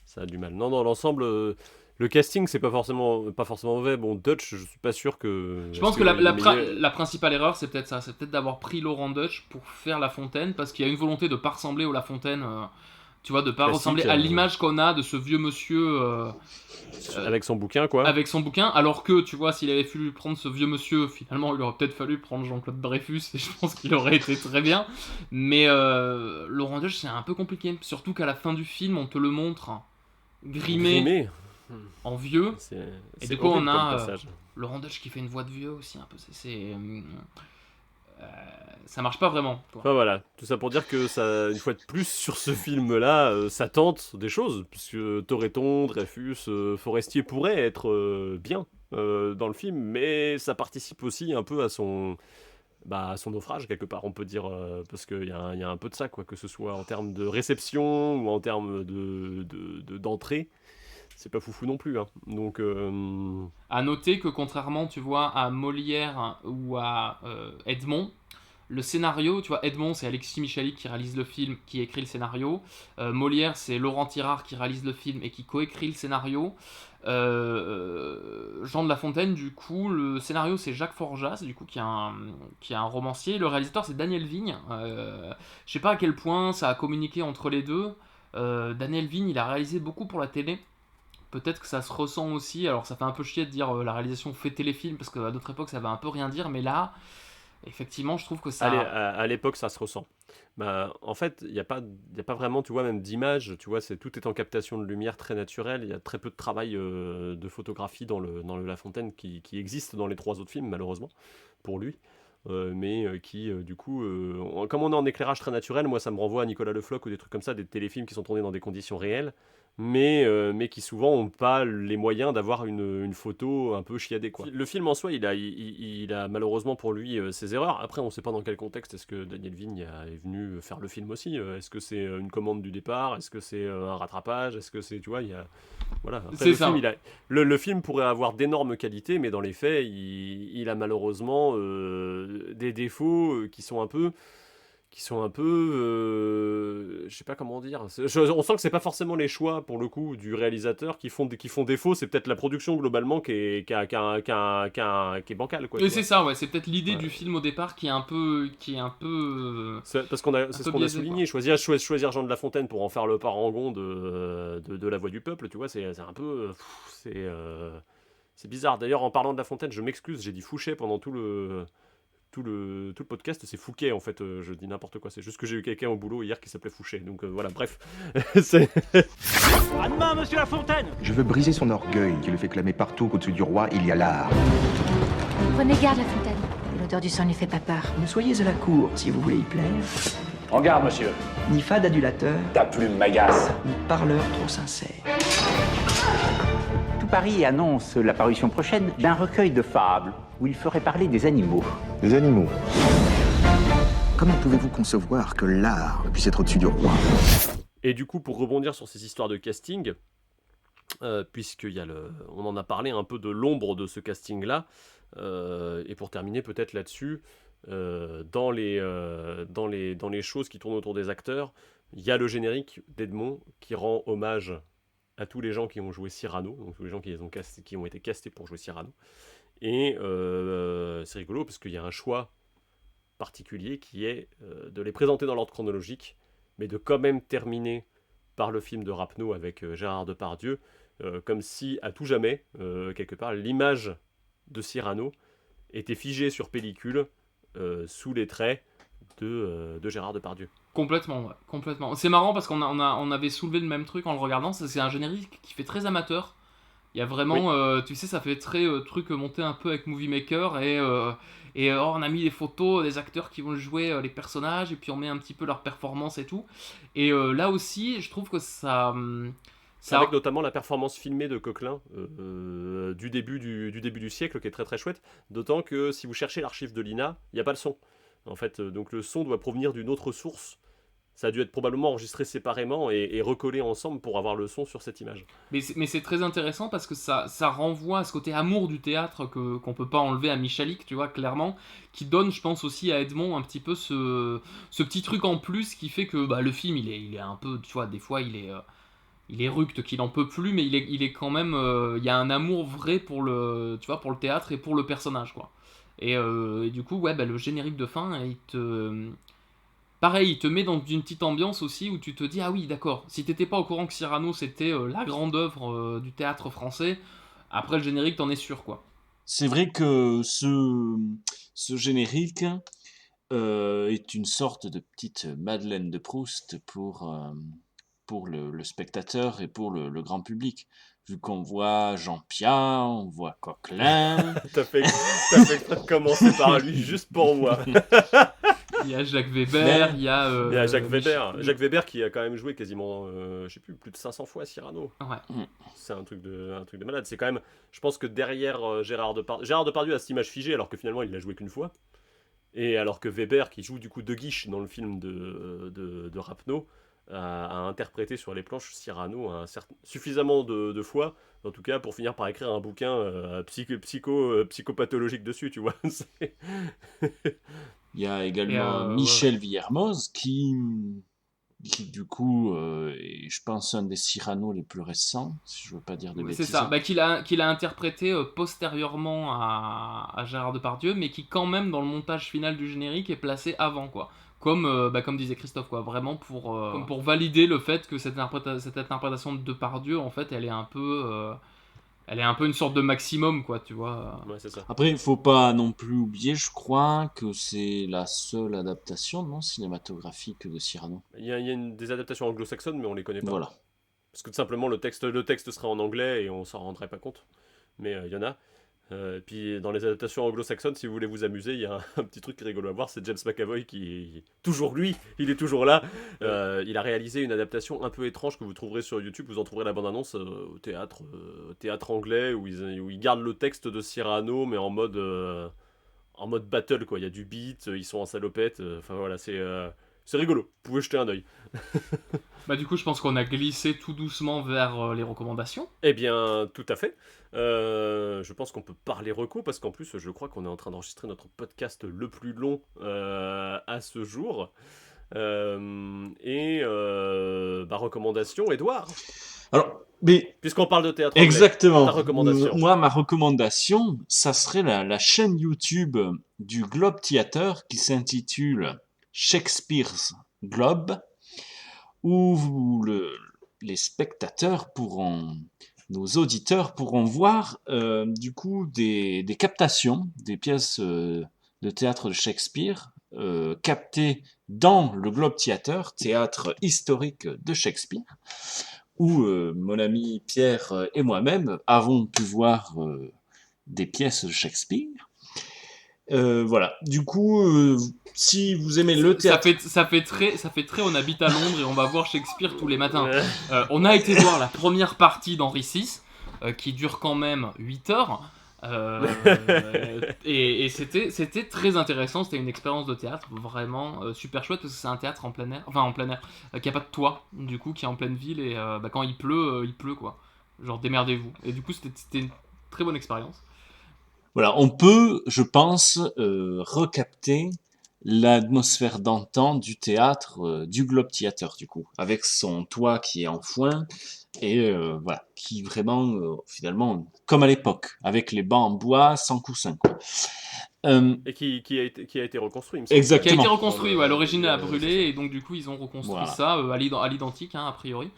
Ça a du mal. Non, dans l'ensemble... Le casting, c'est pas forcément mauvais. Bon, Deutsch, je suis pas sûr que... Je pense que la principale erreur, c'est peut-être ça. C'est peut-être d'avoir pris Laurent Deutsch pour faire La Fontaine, parce qu'il y a une volonté de pas ressembler au La Fontaine Tu vois, de pas Classique, ressembler à l'image qu'on a de ce vieux monsieur... avec son bouquin, quoi. Avec son bouquin, alors que, tu vois, s'il avait fallu prendre ce vieux monsieur, finalement, il aurait peut-être fallu prendre Jean-Claude Dreyfus, et je pense qu'il aurait été très bien. Mais Laurent Deutsch, c'est un peu compliqué. Surtout qu'à la fin du film, on te le montre grimé. En vieux. Et du coup, on a Laurent Deutsch qui fait une voix de vieux aussi, un peu. Ça marche pas vraiment, quoi. Enfin, voilà, tout ça pour dire que ça, une fois de plus sur ce film-là, ça tente des choses, puisque Toretton, Dreyfus, Forestier pourraient être bien dans le film, mais ça participe aussi un peu à son naufrage quelque part, on peut dire, parce qu'il y a un peu de ça, quoi, que ce soit en termes de réception ou en termes d'entrée. C'est pas foufou non plus, hein. Donc, à noter que contrairement, tu vois, à Molière ou à Edmond, le scénario, tu vois, Edmond, c'est Alexis Michalik qui réalise le film, qui écrit le scénario. Molière, c'est Laurent Tirard qui réalise le film et qui coécrit le scénario. Jean de La Fontaine, du coup, le scénario, c'est Jacques Forjas, du coup, qui est un romancier. Le réalisateur, c'est Daniel Vigne. Je sais pas à quel point ça a communiqué entre les deux. Daniel Vigne, il a réalisé beaucoup pour la télé. Peut-être que ça se ressent aussi. Alors, ça fait un peu chier de dire la réalisation fait téléfilm, parce qu'à d'autres époques, ça va un peu rien dire, mais là... Effectivement, je trouve que ça... À l'époque, ça se ressent. Bah, en fait, il n'y a pas vraiment, tu vois, même d'image, tu vois, tout est en captation de lumière très naturelle, il y a très peu de travail de photographie dans le La Fontaine qui existe dans les 3 autres films, malheureusement, pour lui. Mais qui, du coup, comme on est en éclairage très naturel, moi ça me renvoie à Nicolas Le Floch ou des trucs comme ça, des téléfilms qui sont tournés dans des conditions réelles, mais qui souvent n'ont pas les moyens d'avoir une photo un peu chiadée, quoi. Le film en soi, il a malheureusement pour lui ses erreurs. Après, on ne sait pas dans quel contexte est-ce que Daniel Vigne est venu faire le film aussi. Est-ce que c'est une commande du départ? Est-ce que c'est un rattrapage? Est-ce que c'est, tu vois, il y a... Voilà. Après, c'est ça. Le film pourrait avoir d'énormes qualités, mais dans les faits, il a malheureusement des défauts qui sont un peu je sais pas comment dire. On sent que c'est pas forcément les choix pour le coup du réalisateur qui font défaut. C'est peut-être la production globalement qui est bancale, quoi. Et c'est ça, ouais. C'est peut-être l'idée du film au départ qui est un peu. C'est parce c'est ce qu'on a souligné. Choisir Jean de La Fontaine pour en faire le parangon de La Voix du Peuple, tu vois, c'est un peu. C'est bizarre. D'ailleurs, en parlant de La Fontaine, je m'excuse, j'ai dit Fouché pendant tout le podcast, c'est Fouquet en fait, je dis n'importe quoi, c'est juste que j'ai eu quelqu'un au boulot hier qui s'appelait Fouché, donc voilà, bref. À demain, monsieur La Fontaine. Je veux briser son orgueil qui le fait clamer partout qu'au-dessus du roi, il y a l'art. Prenez garde, La Fontaine. L'odeur du sang ne lui fait pas peur. Ne soyez à la cour si vous voulez y plaire. En garde, monsieur. Ni fade adulateur, Ta plume m'agace. ni parleur trop sincère. Tout Paris annonce la parution prochaine d'un recueil de fables où il ferait parler des animaux. Des animaux. Comment pouvez-vous concevoir que l'art puisse être au-dessus du roi? Et du coup, pour rebondir sur ces histoires de casting, puisqu'il y a on en a parlé un peu de l'ombre de ce casting-là, et pour terminer peut-être là-dessus, dans les choses qui tournent autour des acteurs, il y a le générique d'Edmond qui rend hommage à tous les gens qui ont joué Cyrano, donc tous les gens qui ont été castés pour jouer Cyrano. Et c'est rigolo parce qu'il y a un choix particulier qui est de les présenter dans l'ordre chronologique, mais de quand même terminer par le film de Rapneau avec Gérard Depardieu, comme si à tout jamais, quelque part, l'image de Cyrano était figée sur pellicule sous les traits de Gérard Depardieu. Complètement, ouais, complètement. C'est marrant parce qu'on avait soulevé le même truc en le regardant, c'est un générique qui fait très amateur. Il y a vraiment, oui. Tu sais, ça fait très truc monté un peu avec Movie Maker et on a mis des photos des acteurs qui vont jouer les personnages et puis on met un petit peu leur performance et tout. Et là aussi, je trouve que ça avec notamment la performance filmée de Coquelin du début du siècle qui est très très chouette. D'autant que si vous cherchez l'archive de l'INA, il n'y a pas le son. En fait, donc le son doit provenir d'une autre source. Ça a dû être probablement enregistré séparément et recollé ensemble pour avoir le son sur cette image. Mais c'est très intéressant parce que ça renvoie à ce côté amour du théâtre qu'on peut pas enlever à Michalik, tu vois, clairement, qui donne, je pense, aussi à Edmond un petit peu ce petit truc en plus qui fait que le film, il est un peu, tu vois, des fois, il est ructe, qu'il en peut plus, mais il est quand même... Il y a un amour vrai pour le théâtre et pour le personnage, quoi. Et du coup, ouais, le générique de fin, pareil, il te met dans une petite ambiance aussi où tu te dis, ah oui, d'accord, si t'étais pas au courant que Cyrano c'était la grande œuvre du théâtre français, après le générique, t'en es sûr, quoi. C'est vrai que ce générique est une sorte de petite Madeleine de Proust pour le spectateur et pour le grand public. Vu qu'on voit Jean Piat, on voit Coquelin. T'as fait exprès de commencer par lui juste pour moi. Il y a Jacques Weber, il y a Jacques Weber. Jacques Weber qui a quand même joué quasiment, je sais plus de 500 fois Cyrano. Ouais. C'est un truc de malade. C'est quand même, je pense que derrière Gérard Depardieu a cette image figée alors que finalement il l'a joué qu'une fois. Et alors que Weber, qui joue du coup De Guiche dans le film de Rapneau, a interprété sur les planches Cyrano suffisamment de fois, en tout cas pour finir par écrire un bouquin psychopathologique dessus, tu vois. Il y a également Michel Villermoz qui du coup est, je pense, un des Cyrano les plus récents, si je veux pas dire de bêtises. C'est ça, qu'il a interprété postérieurement à Gérard Depardieu, mais qui quand même dans le montage final du générique est placé avant, quoi. Comme disait Christophe, quoi, vraiment pour valider le fait que cette interprétation de Depardieu, en fait, elle est un peu une sorte de maximum, quoi, tu vois. Ouais, c'est ça. Après, il faut pas non plus oublier, je crois, que c'est la seule adaptation cinématographique de Cyrano. Il y a des adaptations anglo-saxonnes, mais on les connaît pas. Voilà. Parce que tout simplement, le texte serait en anglais et on s'en rendrait pas compte. Mais il y en a. Puis dans les adaptations anglo-saxonnes, si vous voulez vous amuser, il y a un petit truc rigolo à voir, c'est James McAvoy qui, toujours lui, il est toujours là. Il a réalisé une adaptation un peu étrange que vous trouverez sur YouTube, vous en trouverez la bande-annonce au théâtre anglais où ils gardent le texte de Cyrano mais en mode battle, quoi. Il y a du beat, ils sont en salopette, enfin voilà, c'est rigolo, vous pouvez jeter un œil. Du coup, je pense qu'on a glissé tout doucement vers les recommandations. Eh bien, tout à fait. Je pense qu'on peut parler reco, parce qu'en plus, je crois qu'on est en train d'enregistrer notre podcast le plus long à ce jour. Recommandation, Edouard. Alors, mais... Puisqu'on parle de théâtre exactement. Anglais, ta recommandation. Moi, ma recommandation, ça serait la chaîne YouTube du Globe Theatre qui s'intitule Shakespeare's Globe, où les spectateurs nos auditeurs pourront voir du coup des captations des pièces de théâtre de Shakespeare captées dans le Globe Theatre, théâtre historique de Shakespeare, où mon ami Pierre et moi-même avons pu voir des pièces de Shakespeare. Voilà. Du coup, si vous aimez le théâtre... Ça fait très on habite à Londres et on va voir Shakespeare tous les matins. On a été voir la première partie d'Henri VI, qui dure quand même 8 heures. Et c'était très intéressant, c'était une expérience de théâtre vraiment super chouette, parce que c'est un théâtre en plein air, qui a pas de toit, du coup, qui est en pleine ville, et quand il pleut, quoi. Genre, démerdez-vous. Et du coup, c'était une très bonne expérience. Voilà, on peut, je pense, recapter l'atmosphère d'antan du théâtre, du Globe Theatre, du coup, avec son toit qui est en foin, et voilà, qui vraiment, finalement, comme à l'époque, avec les bancs en bois, sans coussin, quoi. Et qui a été reconstruit, il me semble. Exactement. Qui a été reconstruit, à l'origine elle a brûlé, et donc du coup ils ont reconstruit ça à l'identique, a priori.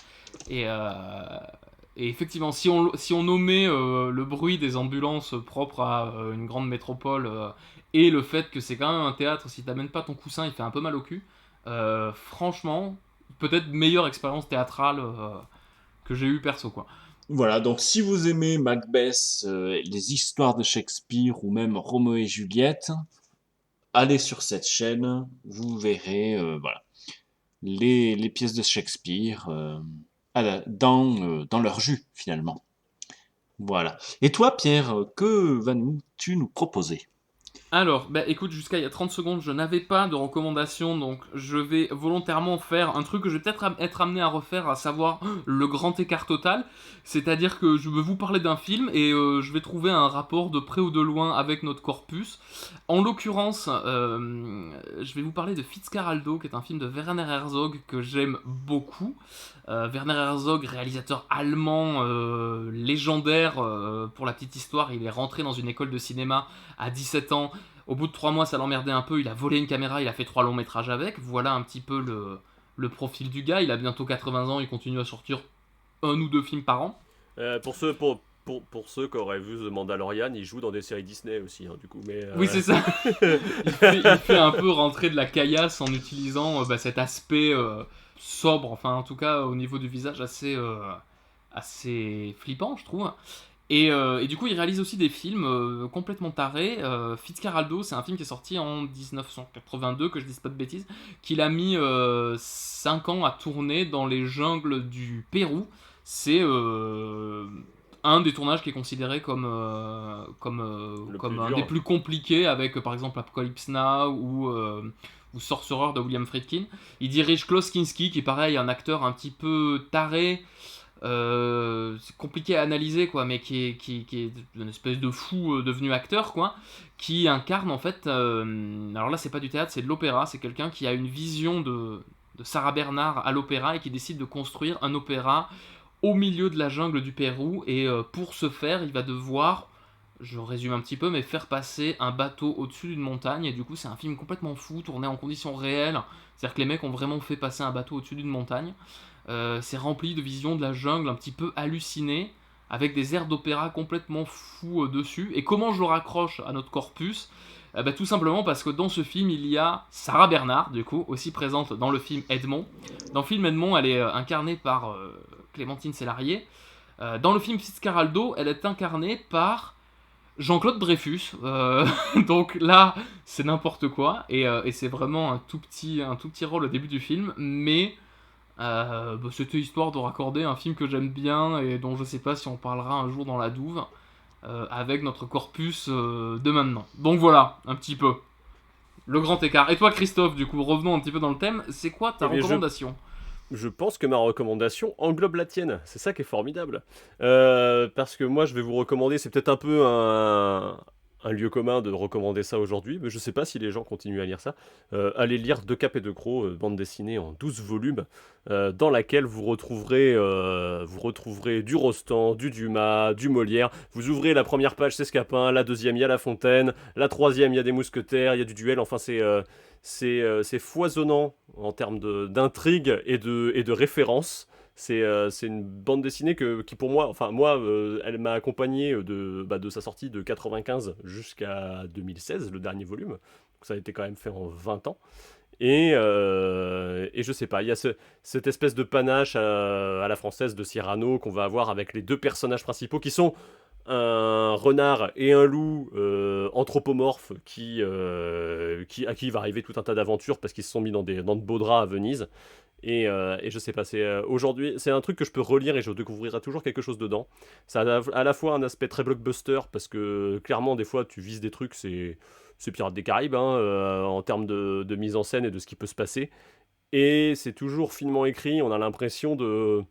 Et effectivement, si on nommait le bruit des ambulances propres à une grande métropole et le fait que c'est quand même un théâtre, si t'amènes pas ton coussin, il fait un peu mal au cul. Franchement, peut-être meilleure expérience théâtrale que j'ai eu perso, quoi. Voilà, donc si vous aimez Macbeth, les histoires de Shakespeare ou même Roméo et Juliette, allez sur cette chaîne, vous verrez les pièces de Shakespeare dans leur jus, finalement. Voilà. Et toi, Pierre, que vas-tu nous proposer ? Alors, écoute, jusqu'à il y a 30 secondes, je n'avais pas de recommandation, donc je vais volontairement faire un truc que je vais peut-être être amené à refaire, à savoir le grand écart total. C'est-à-dire que je vais vous parler d'un film et je vais trouver un rapport de près ou de loin avec notre corpus. En l'occurrence, je vais vous parler de Fitzcarraldo, qui est un film de Werner Herzog que j'aime beaucoup. Werner Herzog, réalisateur allemand légendaire, pour la petite histoire, il est rentré dans une école de cinéma à 17 ans Au bout de 3 mois, ça l'emmerdait un peu, il a volé une caméra, il a fait 3 longs métrages avec. Voilà un petit peu le profil du gars. Il a bientôt 80 ans, il continue à sortir 1 ou 2 films par an. Pour ceux qui auraient vu The Mandalorian, il joue dans des séries Disney aussi, hein, du coup. Mais, Oui, c'est ça. il fait un peu rentrer de la caillasse en utilisant cet aspect sobre, enfin en tout cas au niveau du visage assez flippant, je trouve. Et du coup, il réalise aussi des films complètement tarés. Fitzcarraldo, c'est un film qui est sorti en 1982, que je dise pas de bêtises, qu'il a mis 5 ans à tourner dans les jungles du Pérou. C'est un des tournages qui est considéré comme un des plus compliqués, avec par exemple Apocalypse Now ou Sorcerer de William Friedkin. Il dirige Klaus Kinski, qui est pareil, un acteur un petit peu taré. C'est compliqué à analyser quoi, mais qui est une espèce de fou devenu acteur quoi, qui incarne en fait alors là c'est pas du théâtre, c'est de l'opéra. C'est quelqu'un qui a une vision de Sarah Bernhardt à l'opéra et qui décide de construire un opéra au milieu de la jungle du Pérou, et pour ce faire il va devoir, je résume un petit peu, mais faire passer un bateau au-dessus d'une montagne. Et du coup c'est un film complètement fou, tourné en conditions réelles, c'est-à-dire que les mecs ont vraiment fait passer un bateau au-dessus d'une montagne. C'est rempli de visions de la jungle un petit peu hallucinées, avec des airs d'opéra complètement fous dessus. Et comment je le raccroche à notre corpus ? Tout simplement parce que dans ce film, il y a Sarah Bernhardt, du coup, aussi présente dans le film Edmond. Dans le film Edmond, elle est incarnée par Clémentine Célarié. Dans le film Fitzcarraldo, elle est incarnée par Jean-Claude Dreyfus. Donc là, c'est n'importe quoi. Et c'est vraiment un tout petit rôle au début du film, mais... c'était histoire de raccorder un film que j'aime bien et dont je sais pas si on parlera un jour dans la douve avec notre corpus de maintenant. Donc voilà, un petit peu le grand écart. Et toi Christophe, du coup, revenons un petit peu dans le thème, c'est quoi ta recommandation ? Je pense que ma recommandation englobe la tienne, c'est ça qui est formidable. Parce que moi je vais vous recommander, c'est peut-être un peu un lieu commun de recommander ça aujourd'hui, mais je sais pas si les gens continuent à lire ça. Allez lire De Cap et de Croc, bande dessinée en 12 volumes, dans laquelle vous retrouverez du Rostand, du Dumas, du Molière. Vous ouvrez la première page, c'est Scapin, la deuxième, il y a La Fontaine, la troisième, il y a des Mousquetaires, il y a du duel, enfin c'est foisonnant en termes d'intrigue et de références. C'est une bande dessinée qui pour moi, elle m'a accompagné de sa sortie de 95 jusqu'à 2016, le dernier volume. Donc ça a été quand même fait en 20 ans. Et je sais pas, il y a cette espèce de panache à la française de Cyrano qu'on va avoir avec les 2 personnages principaux qui sont un renard et un loup anthropomorphes à qui il va arriver tout un tas d'aventures parce qu'ils se sont mis dans de beaux draps à Venise. Et je sais pas, aujourd'hui, c'est un truc que je peux relire et je découvrirai toujours quelque chose dedans. Ça a à la fois un aspect très blockbuster, parce que clairement, des fois, tu vises des trucs, c'est Pirates des Caraïbes, en termes de mise en scène et de ce qui peut se passer. Et c'est toujours finement écrit, on a l'impression de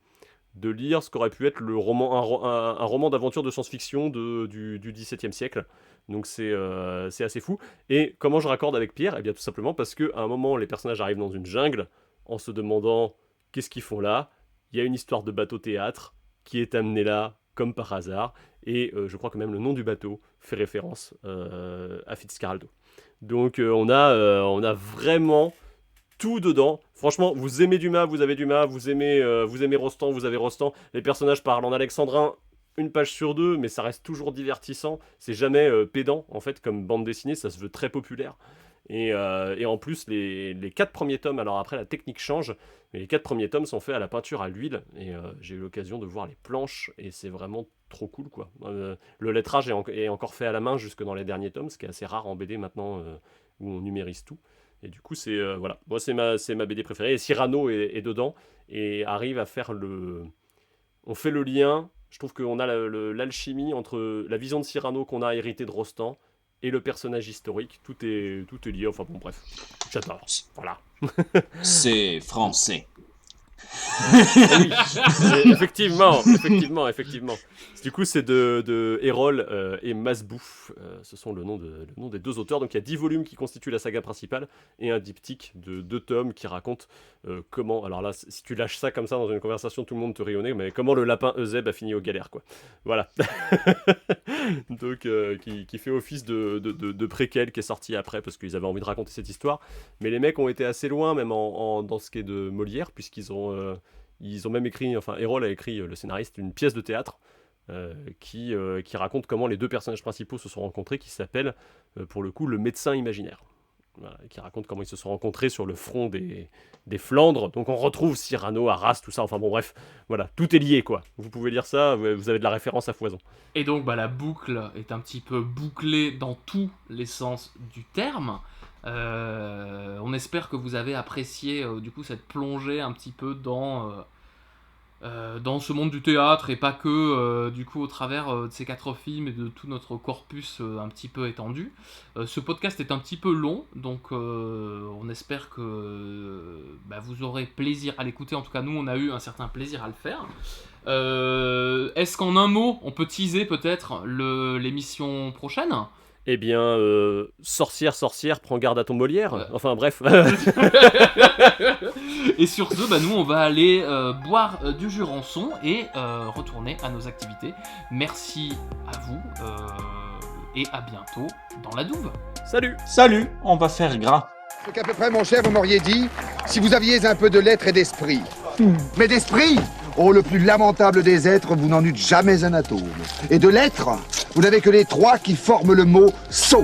lire ce qu'aurait pu être un roman d'aventure de science-fiction du XVIIe siècle. Donc c'est assez fou. Et comment je raccorde avec Pierre ? Eh bien tout simplement parce qu'à un moment, les personnages arrivent dans une jungle, en se demandant qu'est-ce qu'ils font là. Il y a une histoire de bateau-théâtre qui est amenée là comme par hasard, et je crois que même le nom du bateau fait référence à Fitzcarraldo. Donc on a vraiment tout dedans. Franchement, vous aimez Dumas, vous avez Dumas, vous aimez Rostand, vous avez Rostand. Les personnages parlent en alexandrin 1 page sur 2, mais ça reste toujours divertissant. C'est jamais pédant, en fait, comme bande dessinée, ça se veut très populaire. Et en plus, les 4 premiers tomes, alors après la technique change, mais les 4 premiers tomes sont faits à la peinture à l'huile, et j'ai eu l'occasion de voir les planches, et c'est vraiment trop cool, quoi. Le lettrage est encore fait à la main jusque dans les derniers tomes, ce qui est assez rare en BD maintenant, où on numérise tout. Et du coup, voilà, moi c'est ma BD préférée, et Cyrano est dedans, et arrive à faire on fait le lien. Je trouve qu'on a l'alchimie entre la vision de Cyrano qu'on a héritée de Rostand et le personnage historique, tout est lié, enfin bon bref, j'adore, voilà. C'est français. Oui, effectivement. Du coup, c'est de Erol et Masbouf. Ce sont le nom des 2 auteurs. Donc, il y a 10 volumes qui constituent la saga principale et un diptyque de 2 tomes qui raconte comment. Alors là, si tu lâches ça comme ça dans une conversation, tout le monde te rit au nez, mais comment le lapin Euseb a fini aux galères, quoi. Voilà. Donc, qui fait office de préquel qui est sorti après parce qu'ils avaient envie de raconter cette histoire. Mais les mecs ont été assez loin, même dans ce qui est de Molière, puisqu'ils ont même écrit, Erol a écrit, le scénariste, une pièce de théâtre qui raconte comment les 2 personnages principaux se sont rencontrés, qui s'appelle, pour le coup, le médecin imaginaire. Voilà, qui raconte comment ils se sont rencontrés sur le front des Flandres. Donc on retrouve Cyrano, Arras, tout ça. Enfin bon, bref, voilà, tout est lié, quoi. Vous pouvez lire ça, vous avez de la référence à foison. Et donc, la boucle est un petit peu bouclée dans tous les sens du terme. On espère que vous avez apprécié du coup cette plongée un petit peu dans ce monde du théâtre et pas que du coup au travers de ces 4 films et de tout notre corpus un petit peu étendu. Ce podcast est un petit peu long, donc on espère que vous aurez plaisir à l'écouter. En tout cas, nous on a eu un certain plaisir à le faire. Est-ce qu'en un mot on peut teaser peut-être l'émission prochaine ? Eh bien, sorcière, prends garde à ton Molière. Enfin, bref. Et sur ce, nous, on va aller boire du Jurançon et retourner à nos activités. Merci à vous et à bientôt dans la douve. Salut, on va faire gras. Ce qu'à peu près, mon cher, vous m'auriez dit, si vous aviez un peu de lettres et d'esprit. Mais d'esprit ? Oh, le plus lamentable des êtres, vous n'en eûtes jamais un atome. Et de lettres, vous n'avez que les 3 qui forment le mot « sot ».